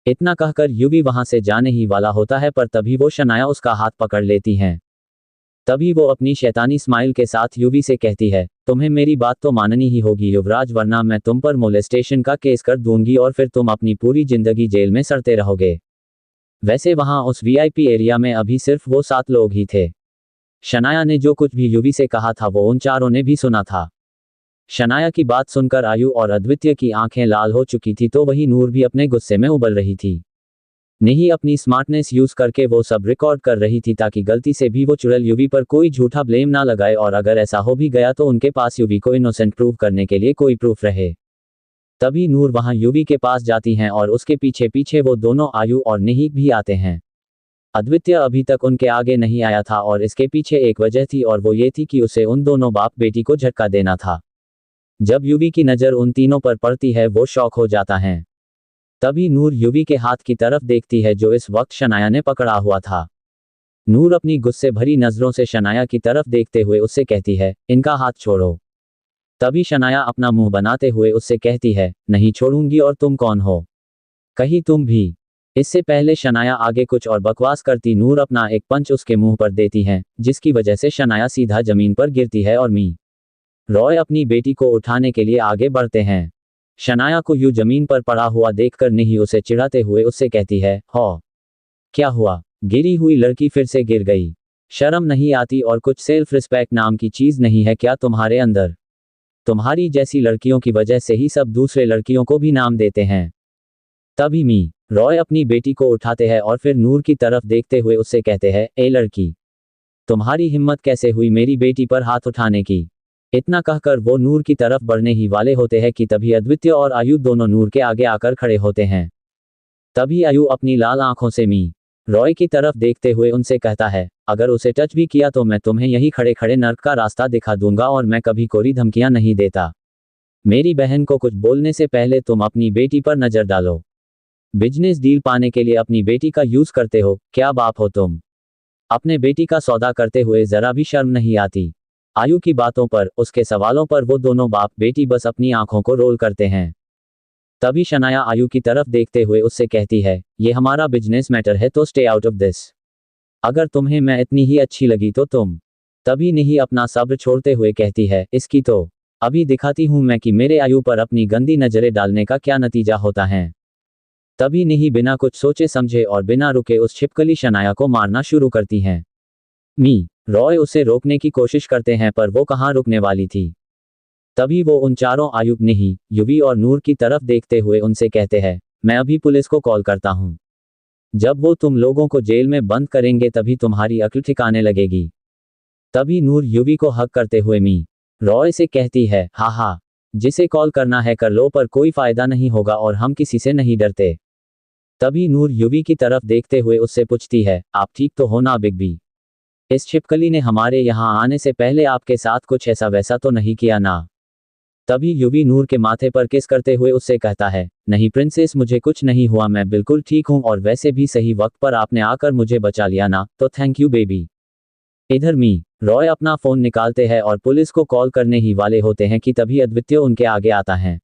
इतना कहकर युवी वहां से जाने ही वाला होता है पर तभी वो शनाया उसका हाथ पकड़ लेती हैं। तभी वो अपनी शैतानी स्माइल के साथ युवी से कहती है, तुम्हें मेरी बात तो माननी ही होगी युवराज, वरना मैं तुम पर मोलेस्टेशन का केस कर दूंगी और फिर तुम अपनी पूरी जिंदगी जेल में सड़ते रहोगे। वैसे वहां उस वीआईपी एरिया में अभी सिर्फ वो 7 लोग ही थे। शनाया ने जो कुछ भी युवी से कहा था वो उन चारों ने भी सुना था। शनाया की बात सुनकर आयु और अद्वितीय की आंखें लाल हो चुकी थी तो वही नूर भी अपने गुस्से में उबल रही थी। नहीं, अपनी स्मार्टनेस यूज करके वो सब रिकॉर्ड कर रही थी ताकि गलती से भी वो चुड़ैल युवी पर कोई झूठा ब्लेम ना लगाए और अगर ऐसा हो भी गया तो उनके पास युवी को इनोसेंट प्रूव करने के लिए कोई प्रूफ रहे। तभी नूर वहां युवी के पास जाती हैं और उसके पीछे पीछे वो दोनों आयु और निहीक भी आते हैं। अद्वितीय अभी तक उनके आगे नहीं आया था और इसके पीछे एक वजह थी और वो ये थी कि उसे उन दोनों बाप बेटी को झटका देना था। जब युवी की नज़र उन तीनों पर पड़ती है वो शॉक हो जाता है। तभी नूर युवी के हाथ की तरफ देखती है जो इस वक्त शनाया ने पकड़ा हुआ था। नूर अपनी गुस्से भरी नजरों से शनाया की तरफ देखते हुए उससे कहती है, इनका हाथ छोड़ो। तभी शनाया अपना मुंह बनाते हुए उससे कहती है, नहीं छोड़ूंगी, और तुम कौन हो? कहीं तुम भी? इससे पहले शनाया आगे कुछ और बकवास करती नूर अपना एक पंच उसके मुंह पर देती हैं, जिसकी वजह से शनाया सीधा जमीन पर गिरती है और मी रॉय अपनी बेटी को उठाने के लिए आगे बढ़ते हैं। शनाया को यूं जमीन पर पड़ा हुआ देखकर नहीं उसे चिढ़ाते हुए उससे कहती है, हो क्या हुआ? गिरी हुई लड़की फिर से गिर गई। शर्म नहीं आती और कुछ सेल्फ रिस्पेक्ट नाम की चीज नहीं है क्या तुम्हारे अंदर? तुम्हारी जैसी लड़कियों की वजह से ही सब दूसरे लड़कियों को भी नाम देते हैं। तभी मी रॉय अपनी बेटी को उठाते हैं और फिर नूर की तरफ देखते हुए उससे कहते हैं, ए लड़की, तुम्हारी हिम्मत कैसे हुई मेरी बेटी पर हाथ उठाने की? इतना कहकर वो नूर की तरफ बढ़ने ही वाले होते हैं कि तभी अद्वितीय और आयु दोनों नूर के आगे आकर खड़े होते हैं। तभी आयु अपनी लाल आंखों से मी रॉय की तरफ देखते हुए उनसे कहता है, अगर उसे टच भी किया तो मैं तुम्हें यही खड़े खड़े नर्क का रास्ता दिखा दूंगा और मैं कभी कोई धमकियां नहीं देता। मेरी बहन को कुछ बोलने से पहले तुम अपनी बेटी पर नजर डालो। बिजनेस डील पाने के लिए अपनी बेटी का यूज करते हो, क्या बाप हो तुम? अपने बेटी का सौदा करते हुए जरा भी शर्म नहीं आती? आयु की बातों पर, उसके सवालों पर वो दोनों बाप बेटी बस अपनी आंखों को रोल करते हैं। तभी शनाया आयु की तरफ देखते हुए उससे कहती है, ये हमारा बिजनेस मैटर है तो स्टे आउट ऑफ दिस। अगर तुम्हें मैं इतनी ही अच्छी लगी तो तुम। तभी नहीं अपना सब्र छोड़ते हुए कहती है, इसकी तो अभी दिखाती हूं मैं कि मेरे आयु पर अपनी गंदी नजरें डालने का क्या नतीजा होता है। तभी नहीं बिना कुछ सोचे समझे और बिना रुके उस छिपकली शनाया को मारना शुरू करती हैं। मी रॉय उसे रोकने की कोशिश करते हैं पर वो कहाँ रुकने वाली थी। तभी वो उन चारों आयु, नहीं, युवी और नूर की तरफ देखते हुए उनसे कहते हैं, मैं अभी पुलिस को कॉल करता हूँ। जब वो तुम लोगों को जेल में बंद करेंगे तभी तुम्हारी अक्ल ठिकाने लगेगी। तभी नूर युवी को हक करते हुए मी रॉय से कहती है, हा, जिसे कॉल करना है कर लो पर कोई फायदा नहीं होगा और हम किसी से नहीं डरते। तभी नूर युवी की तरफ देखते हुए उससे पूछती है, आप ठीक तो हो ना बिग बी? इस छिपकली ने हमारे यहाँ आने से पहले आपके साथ कुछ ऐसा वैसा तो नहीं किया ना? तभी युवी नूर के माथे पर किस करते हुए उससे कहता है, नहीं प्रिंसेस, मुझे कुछ नहीं हुआ, मैं बिल्कुल ठीक हूँ और वैसे भी सही वक्त पर आपने आकर मुझे बचा लिया ना, तो थैंक यू बेबी। इधर मी रॉय अपना फोन निकालते हैं और पुलिस को कॉल करने ही वाले होते हैं कि तभी अद्वितीय उनके आगे आता है।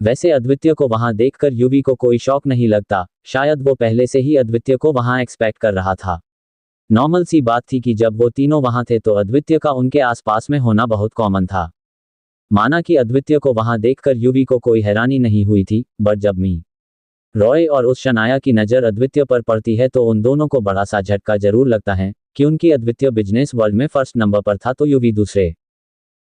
वैसे अद्वितीय को वहां देखकर युवी को कोई शौक नहीं लगता, शायद वो पहले से ही अद्वितीय को वहां एक्सपेक्ट कर रहा था। नॉर्मल सी बात थी कि जब वो तीनों वहां थे तो अद्वितीय का उनके आसपास में होना बहुत कॉमन था। माना कि अद्वितीय को वहां देखकर युवी को कोई हैरानी नहीं हुई थी, बट जब मी रॉय और उस शनाया की नज़र अद्वितीय पर पड़ती है तो उन दोनों को बड़ा सा झटका जरूर लगता है कि उनकी अद्वितीय बिजनेस वर्ल्ड में फर्स्ट नंबर पर था तो युवी दूसरे।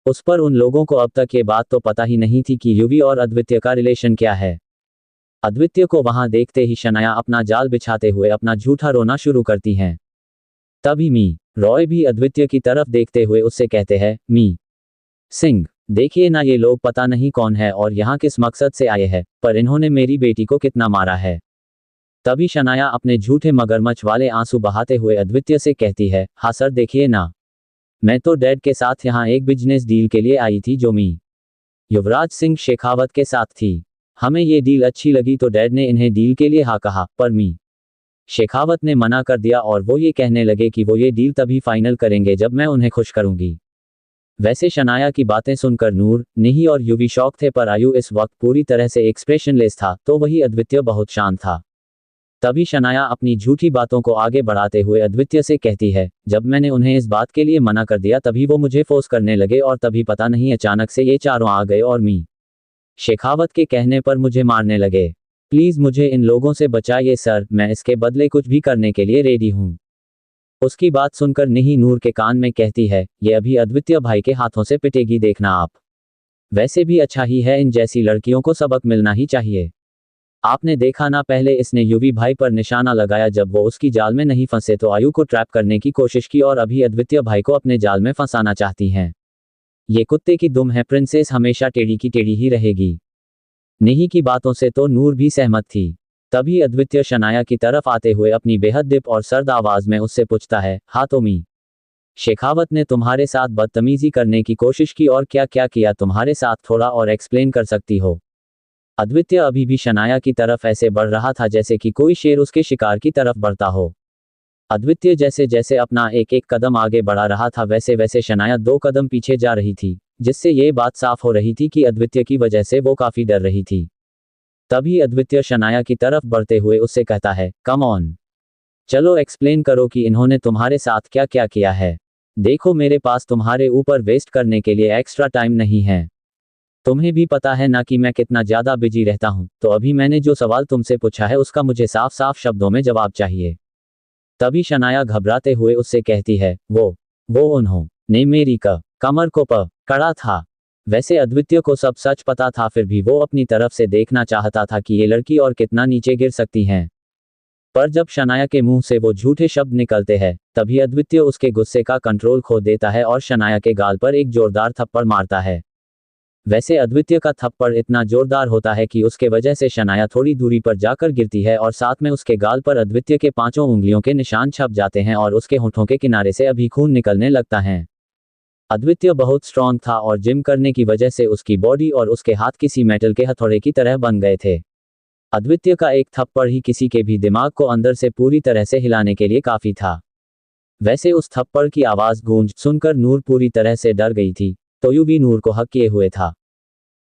उस पर उन लोगों को अब तक ये बात तो पता ही नहीं थी कि युवी और अद्वितीय का रिलेशन क्या है। अद्वितीय को वहां देखते ही शनाया अपना जाल बिछाते हुए अपना झूठा रोना शुरू करती हैं। तभी मी रॉय भी अद्वितीय की तरफ देखते हुए उससे कहते हैं, मी सिंह, देखिए ना, ये लोग पता नहीं कौन है और यहाँ किस मकसद से आए हैं, पर इन्होंने मेरी बेटी को कितना मारा है। तभी शनाया अपने झूठे मगरमच्छ वाले आंसू बहाते हुए अद्वितीय से कहती है, हाँ सर, देखिए ना, मैं तो डैड के साथ यहाँ एक बिजनेस डील के लिए आई थी जो मी युवराज सिंह शेखावत के साथ थी। हमें ये डील अच्छी लगी तो डैड ने इन्हें डील के लिए हाँ कहा, पर मी शेखावत ने मना कर दिया और वो ये कहने लगे कि वो ये डील तभी फाइनल करेंगे जब मैं उन्हें खुश करूंगी। वैसे शनाया की बातें सुनकर नूर, निही और युवी शॉक थे, पर आयु इस वक्त पूरी तरह से एक्सप्रेशनलेस था, तो वही अद्वितीय बहुत शांत था। तभी शनाया अपनी झूठी बातों को आगे बढ़ाते हुए अद्वितीय से कहती है, जब मैंने उन्हें इस बात के लिए मना कर दिया तभी वो मुझे फोर्स करने लगे और तभी पता नहीं अचानक से ये चारों आ गए और मी शेखावत के कहने पर मुझे मारने लगे। प्लीज मुझे इन लोगों से बचाइए सर, मैं इसके बदले कुछ भी करने के लिए रेडी हूँ। उसकी बात सुनकर निही नूर के कान में कहती है, ये अभी अद्वितीय भाई के हाथों से पिटेगी देखना आप। वैसे भी अच्छा ही है, इन जैसी लड़कियों को सबक मिलना ही चाहिए। आपने देखा ना, पहले इसने युवी भाई पर निशाना लगाया जब वो उसकी जाल में नहीं फंसे तो आयु को ट्रैप करने की कोशिश की और अभी अद्वितीय भाई को अपने जाल में फंसाना चाहती हैं। ये कुत्ते की दुम है, प्रिंसेस हमेशा टेढ़ी की टेढ़ी ही रहेगी। निही की बातों से तो नूर भी सहमत थी। तभी अद्वितीय शनाया की तरफ आते हुए अपनी बेहद डिप और सर्द आवाज में उससे पूछता है, हाँ तो मी शेखावत ने तुम्हारे साथ बदतमीजी करने की कोशिश की और क्या क्या किया तुम्हारे साथ, थोड़ा और एक्सप्लेन कर सकती हो। अद्वितीय अभी भी शनाया की तरफ ऐसे बढ़ रहा था जैसे कि कोई शेर उसके शिकार की तरफ बढ़ता हो। अद्वितीय जैसे जैसे अपना एक एक कदम आगे बढ़ा रहा था वैसे वैसे शनाया 2 कदम पीछे जा रही थी, जिससे ये बात साफ हो रही थी कि अद्वितीय की वजह से वो काफी डर रही थी। तभी अद्वितीय शनाया की तरफ बढ़ते हुए उससे कहता है, कम ऑन, चलो एक्सप्लेन करो कि इन्होंने तुम्हारे साथ क्या क्या किया है। देखो मेरे पास तुम्हारे ऊपर वेस्ट करने के लिए एक्स्ट्रा टाइम नहीं है। तुम्हें भी पता है ना कि मैं कितना ज्यादा बिजी रहता हूं, तो अभी मैंने जो सवाल तुमसे पूछा है उसका मुझे साफ साफ शब्दों में जवाब चाहिए। तभी शनाया घबराते हुए उससे कहती है, वो उन्होंने मेरी कमर को पकड़ा था। वैसे अद्वितीय को सब सच पता था, फिर भी वो अपनी तरफ से देखना चाहता था कि ये लड़की और कितना नीचे गिर सकती हैं। पर जब शनाया के मुंह से वो झूठे शब्द निकलते हैं तभी अद्वितीय उसके गुस्से का कंट्रोल खो देता है और शनाया के गाल पर एक जोरदार थप्पड़ मारता है। वैसे अद्वितीय का थप्पड़ इतना जोरदार होता है कि उसके वजह से शनाया थोड़ी दूरी पर जाकर गिरती है और साथ में उसके गाल पर अद्वितीय के 5 उंगलियों के निशान छप जाते हैं और उसके होठों के किनारे से अभी खून निकलने लगता है। अद्वितीय बहुत स्ट्रांग था और जिम करने की वजह से उसकी बॉडी और उसके हाथ किसी मेटल के हथौड़े की तरह बन गए थे। अद्वितीय का एक थप्पड़ ही किसी के भी दिमाग को अंदर से पूरी तरह से हिलाने के लिए काफी था। वैसे उस थप्पड़ की आवाज गूंज सुनकर नूर पूरी तरह से डर गई थी, तो यूं भी नूर को हक किए हुए था।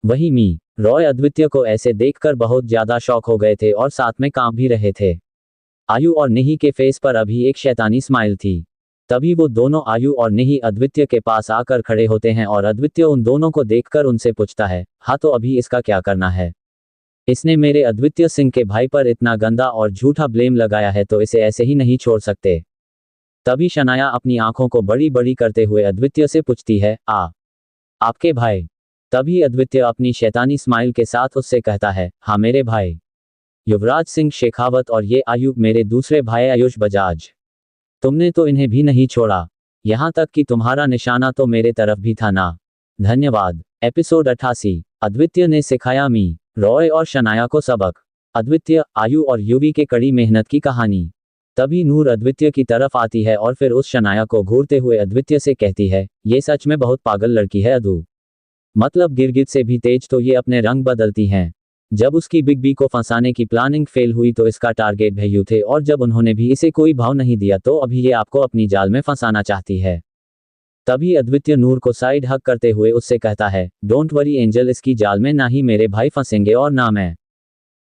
वहीं मी रॉय अद्वितीय को ऐसे देखकर बहुत ज्यादा शॉक हो गए थे और साथ में कांप भी रहे थे। आयु और निही के फेस पर अभी एक शैतानी स्माइल थी। तभी वो दोनों आयु और निही अद्वितीय के पास आकर खड़े होते हैं और अद्वितीय उन दोनों को देखकर उनसे पूछता है, हाँ तो अभी इसका क्या करना है? इसने मेरे अद्वितीय सिंह के भाई पर इतना गंदा और झूठा ब्लेम लगाया है तो इसे ऐसे ही नहीं छोड़ सकते। तभी शनाया अपनी आंखों को बड़ी बड़ी करते हुए अद्वितीय से पूछती है, आपके भाई? तभी अद्वितीय अपनी शैतानी स्माइल के साथ उससे कहता है, हाँ मेरे भाई युवराज सिंह शेखावत और ये आयु मेरे दूसरे भाई आयुष बजाज। तुमने तो इन्हें भी नहीं छोड़ा, यहाँ तक कि तुम्हारा निशाना तो मेरे तरफ भी था ना। धन्यवाद। एपिसोड 88। अद्वितीय ने सिखाया मी रॉय और शनाया को सबक। अद्वितीय, आयु और युवी के कड़ी मेहनत की कहानी। तभी नूर अद्वितीय की तरफ आती है और फिर उस शनाया को घूरते हुए अद्वितीय से कहती है, ये सच में बहुत पागल लड़की है अदू। मतलब गिरगिट से भी तेज तो ये अपने रंग बदलती हैं। जब उसकी बिग बी को फंसाने की प्लानिंग फेल हुई तो इसका टारगेट भैयू थे और जब उन्होंने भी इसे कोई भाव नहीं दिया तो अभी ये आपको अपनी जाल में फंसाना चाहती है। तभी अद्वितीय नूर को साइड हक करते हुए उससे कहता है, डोंट वरी एंजल, इसकी जाल में ना ही मेरे भाई फंसेंगे और ना मैं।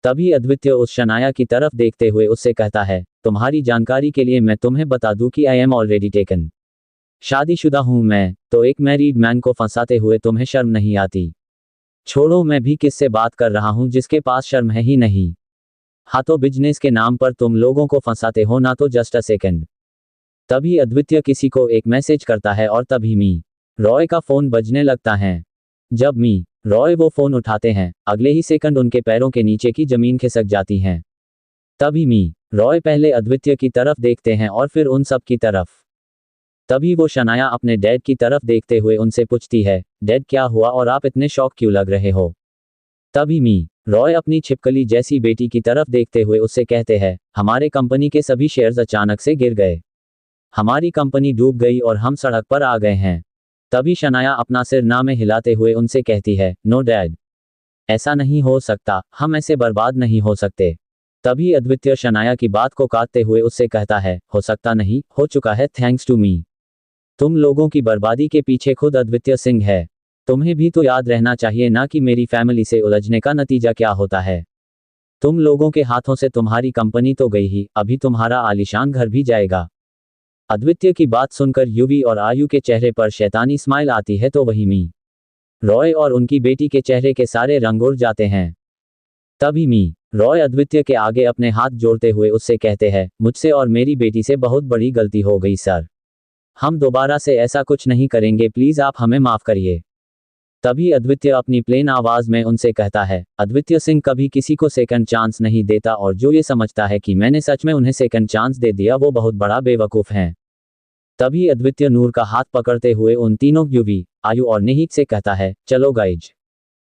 तभी अद्वितीय उस शनाया की तरफ देखते हुए उससे कहता है, तुम्हारी जानकारी के लिए मैं तुम्हें बता दूं कि आई एम ऑलरेडी टेकन। शादीशुदा हूं मैं, तो एक मैरिड मैन को फंसाते हुए तुम्हें शर्म नहीं आती? छोड़ो, मैं भी किससे बात कर रहा हूं जिसके पास शर्म है ही नहीं। हाँ तो बिजनेस के नाम पर तुम लोगों को फंसाते हो ना, तो जस्ट अ सेकेंड। तभी अद्वितीय किसी को एक मैसेज करता है और तभी मी रॉय का फोन बजने लगता है। जब मी रॉय वो फोन उठाते हैं अगले ही सेकंड उनके पैरों के नीचे की जमीन खिसक जाती है। तभी मी रॉय पहले अद्वितीय की तरफ देखते हैं और फिर उन सब की तरफ। तभी वो शनाया अपने डैड की तरफ देखते हुए उनसे पूछती है, डैड क्या हुआ और आप इतने शॉक क्यों लग रहे हो? तभी मी रॉय अपनी छिपकली जैसी बेटी की तरफ देखते हुए उससे कहते हैं, हमारे कंपनी के सभी शेयर्स अचानक से गिर गए। हमारी कंपनी डूब गई और हम सड़क पर आ गए हैं। तभी शनाया अपना सिर ना में हिलाते हुए उनसे कहती है, नो डैड, ऐसा नहीं हो सकता, हम ऐसे बर्बाद नहीं हो सकते। तभी अद्वितीय शनाया की बात को काटते हुए उससे कहता है, हो सकता नहीं, हो चुका है, थैंक्स टू मी। तुम लोगों की बर्बादी के पीछे खुद अद्वितीय सिंह है। तुम्हें भी तो याद रहना चाहिए ना कि मेरी फैमिली से उलझने का नतीजा क्या होता है। तुम लोगों के हाथों से तुम्हारी कंपनी तो गई ही, अभी तुम्हारा आलीशान घर भी जाएगा। अद्वितीय की बात सुनकर युवी और आयु के चेहरे पर शैतानी स्माइल आती है तो वही मी रॉय और उनकी बेटी के चेहरे के सारे रंग उड़ जाते हैं। तभी मी रॉय अद्वितीय के आगे अपने हाथ जोड़ते हुए उससे कहते हैं, मुझसे और मेरी बेटी से बहुत बड़ी गलती हो गई सर। हम दोबारा से ऐसा कुछ नहीं करेंगे, प्लीज आप हमें माफ करिए। तभी अद्वितीय अपनी प्लेन आवाज में उनसे कहता है, अद्वितीय सिंह कभी किसी को सेकंड चांस नहीं देता और जो ये समझता है कि मैंने सच में उन्हें सेकंड चांस दे दिया वो बहुत बड़ा बेवकूफ है। तभी अद्वितीय नूर का हाथ पकड़ते हुए उन तीनों युवी, आयु और निहित से कहता है, चलो गाइज,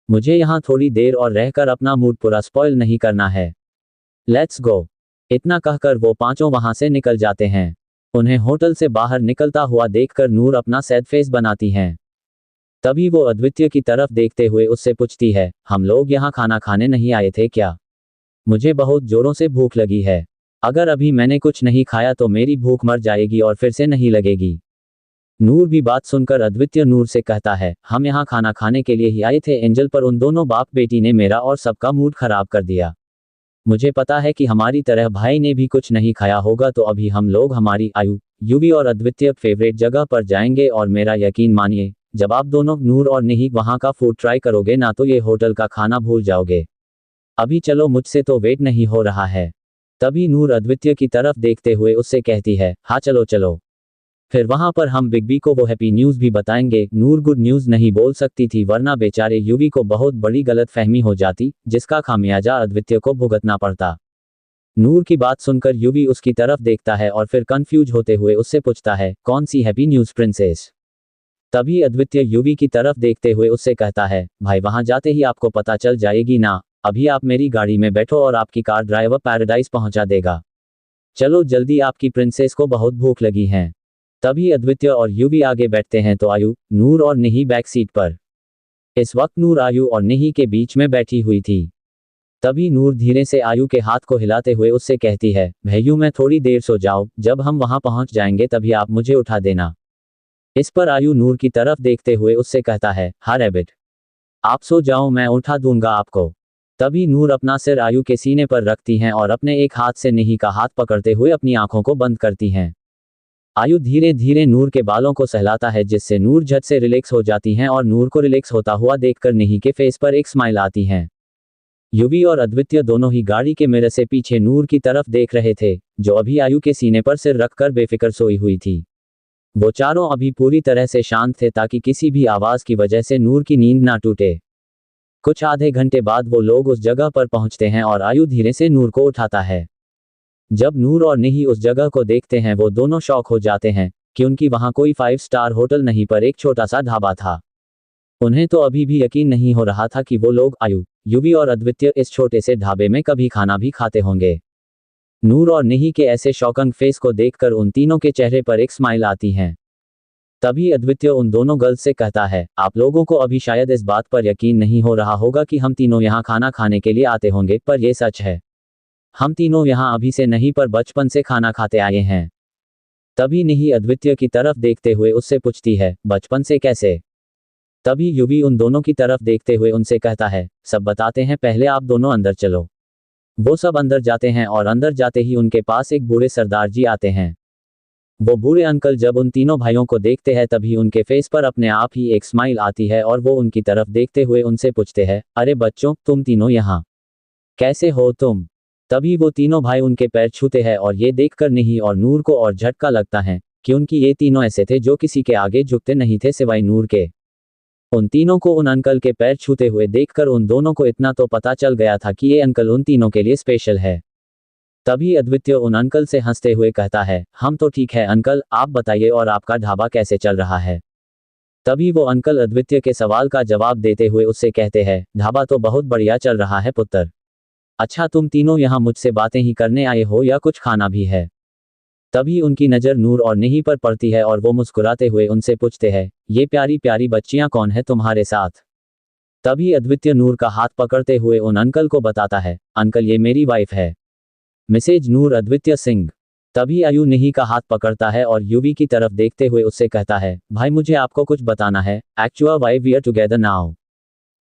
मुझे यहाँ थोड़ी देर और रहकर अपना मूड पूरा स्पॉइल नहीं करना है, लेट्स गो। इतना कहकर वो पांचों वहां से निकल जाते हैं। उन्हें होटल से बाहर निकलता हुआ देखकर नूर अपना सैड फेस बनाती हैं। तभी वो अद्वितीय की तरफ देखते हुए उससे पूछती है, हम लोग यहाँ खाना खाने नहीं आए थे क्या? मुझे बहुत जोरों से भूख लगी है। अगर अभी मैंने कुछ नहीं खाया तो मेरी भूख मर जाएगी और फिर से नहीं लगेगी। नूर भी बात सुनकर अद्वितीय नूर से कहता है, हम यहाँ खाना खाने के लिए ही आए थे एंजल, पर उन दोनों बाप बेटी ने मेरा और सबका मूड खराब कर दिया। मुझे पता है कि हमारी तरह भाई ने भी कुछ नहीं खाया होगा, तो अभी हम लोग हमारी आयु, युवी और अद्वितीय फेवरेट जगह पर जाएंगे और मेरा यकीन मानिए, जब आप दोनों नूर और निहित वहां का फूड ट्राई करोगे ना तो ये होटल का खाना भूल जाओगे। अभी चलो, मुझसे तो वेट नहीं हो रहा है। तभी नूर अद्वितीय की तरफ देखते हुए उससे कहती है, हाँ चलो चलो, फिर वहां पर हम बिग बी को वो हैप्पी न्यूज़ भी बताएंगे। नूर गुड न्यूज़ नहीं बोल सकती थी वरना बेचारे युवी को बहुत बड़ी गलत फहमी हो जाती, जिसका खामियाजा अद्वितीय को भुगतना पड़ता। नूर की बात सुनकर युवी उसकी तरफ देखता है और फिर कंफ्यूज होते हुए उससे पूछता है, कौन सी हैप्पी न्यूज़ प्रिंसेस? तभी अद्वितीय युवी की तरफ देखते हुए उससे कहता है, भाई वहां जाते ही आपको पता चल जाएगी ना, अभी आप मेरी गाड़ी में बैठो और आपकी कार ड्राइवर पैराडाइज पहुंचा देगा। चलो जल्दी, आपकी प्रिंसेस को बहुत भूख लगी है। तभी अद्वितीय और युवी आगे बैठते हैं तो आयु, नूर और निही बैक सीट पर। इस वक्त नूर आयु और निही के बीच में बैठी हुई थी। तभी नूर धीरे से आयु के हाथ को हिलाते हुए उससे कहती है, भैयू मैं थोड़ी देर सो जाओ, जब हम वहां पहुंच जाएंगे तभी आप मुझे उठा देना। इस पर आयु नूर की तरफ देखते हुए उससे कहता है, हाँ रैबिट, आप सो जाओ, मैं उठा दूंगा आपको। तभी नूर अपना सिर आयु के सीने पर रखती हैं और अपने एक हाथ से निही का हाथ पकड़ते हुए अपनी आंखों को बंद करती हैं। आयु धीरे धीरे नूर के बालों को सहलाता है जिससे नूर झट से रिलैक्स हो जाती हैं और नूर को रिलैक्स होता हुआ देखकर निही के फेस पर एक स्माइल आती है। युवी और अद्वितीय दोनों ही गाड़ी के मिरर से पीछे नूर की तरफ देख रहे थे, जो अभी आयु के सीने पर सिर रखकर बेफिक्र सोई हुई थी। वो चारों अभी पूरी तरह से शांत थे ताकि किसी भी आवाज की वजह से नूर की नींद ना टूटे। कुछ आधे घंटे बाद वो लोग उस जगह पर पहुंचते हैं और आयु धीरे से नूर को उठाता है। जब नूर और निही उस जगह को देखते हैं वो दोनों शॉक हो जाते हैं, क्योंकि वहां कोई 5 स्टार होटल नहीं पर एक छोटा सा ढाबा था। उन्हें तो अभी भी यकीन नहीं हो रहा था कि वो लोग आयु, युवी और अद्वितीय इस छोटे से ढाबे में कभी खाना भी खाते होंगे। नूर और निही के ऐसे शॉकिंग फेस को देखकर उन तीनों के चेहरे पर एक स्माइल आती है। तभी अद्वितीय उन दोनों गर्ल्स से कहता है, आप लोगों को अभी शायद इस बात पर यकीन नहीं हो रहा होगा कि हम तीनों यहाँ खाना खाने के लिए आते होंगे, पर यह सच है। हम तीनों यहाँ अभी से नहीं पर बचपन से खाना खाते आए हैं। तभी निही अद्वितीय की तरफ देखते हुए उससे पूछती है, बचपन से कैसे? तभी युवी उन दोनों की तरफ देखते हुए उनसे कहता है, सब बताते हैं, पहले आप दोनों अंदर चलो। वो सब अंदर जाते हैं और अंदर जाते ही उनके पास एक बूढ़े सरदार जी आते हैं। वो बूढ़े अंकल जब उन तीनों भाइयों को देखते हैं तभी उनके फेस पर अपने आप ही एक स्माइल आती है और वो उनकी तरफ देखते हुए उनसे पूछते हैं, अरे बच्चों, तुम तीनों यहाँ कैसे हो तुम? तभी वो तीनों भाई उनके पैर छूते हैं और ये देखकर निही और नूर को और झटका लगता है, क्योंकि ये तीनों ऐसे थे जो किसी के आगे झुकते नहीं थे सिवाय नूर के। उन तीनों को उन अंकल के पैर छूते हुए देखकर उन दोनों को इतना तो पता चल गया था कि ये अंकल उन तीनों के लिए स्पेशल है। तभी अद्वितीय उन अंकल से हंसते हुए कहता है, हम तो ठीक है अंकल, आप बताइए और आपका ढाबा कैसे चल रहा है? तभी वो अंकल अद्वितीय के सवाल का जवाब देते हुए उससे कहते हैं, ढाबा तो बहुत बढ़िया चल रहा है पुत्र। अच्छा, तुम तीनों यहाँ मुझसे बातें ही करने आए हो या कुछ खाना भी है? तभी उनकी नज़र नूर और नेही पर पड़ती है और वो मुस्कुराते हुए उनसे पूछते हैं, ये प्यारी प्यारी बच्चियां कौन है तुम्हारे साथ? तभी अद्वितीय नूर का हाथ पकड़ते हुए उन अंकल को बताता है, अंकल ये मेरी वाइफ है, मिसेज नूर अद्वितीय सिंह। तभी आयु नेही का हाथ पकड़ता है और यूवी की तरफ देखते हुए उससे कहता है, भाई मुझे आपको कुछ बताना है, actually why we are together now.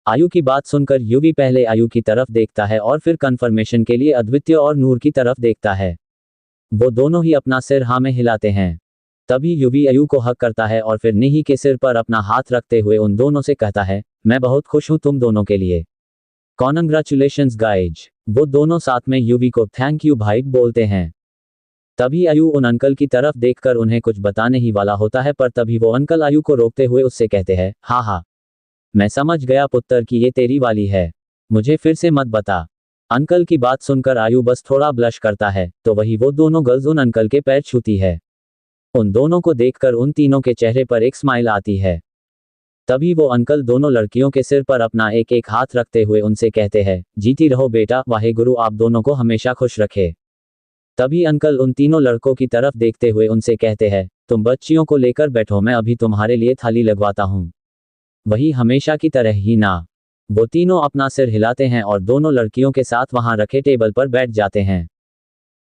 Aayu की बात सुनकर यूवी पहले आयु की तरफ देखता है और फिर कंफर्मेशन के लिए अद्वितीय और नूर की तरफ देखता है। वो दोनों ही अपना सिर हाँ में हिलाते हैं। तभी यूवी आयु को हक करता है और फिर नेही के सिर पर अपना हाथ रखते हुए उन दोनों से कहता है, मैं बहुत खुश हूं तुम दोनों के लिए। Congratulations guys. वो दोनों साथ में यूवी को थैंक यू भाई बोलते हैं। तभी आयु उन अंकल की तरफ देखकर उन्हें कुछ बताने ही वाला होता है, पर तभी वो अंकल आयु को रोकते हुए उससे कहते हैं, हाँ हाँ मैं समझ गया पुत्र कि ये तेरी वाली है, मुझे फिर से मत बता। अंकल की बात सुनकर आयु बस थोड़ा ब्लश करता है, तो वही वो दोनों गर्ल्स उन अंकल के पैर छूती है। उन दोनों को देखकर उन तीनों के चेहरे पर एक स्माइल आती है। तभी वो अंकल दोनों लड़कियों के सिर पर अपना एक एक हाथ रखते हुए उनसे कहते हैं, जीती रहो बेटा, वाहेगुरु आप दोनों को हमेशा खुश रखे। तभी अंकल उन तीनों लड़कों की तरफ देखते हुए उनसे कहते हैं, तुम बच्चियों को लेकर बैठो, मैं अभी तुम्हारे लिए थाली लगवाता हूँ। वही हमेशा की तरह ही ना। वो तीनों अपना सिर हिलाते हैं और दोनों लड़कियों के साथ वहां रखे टेबल पर बैठ जाते हैं।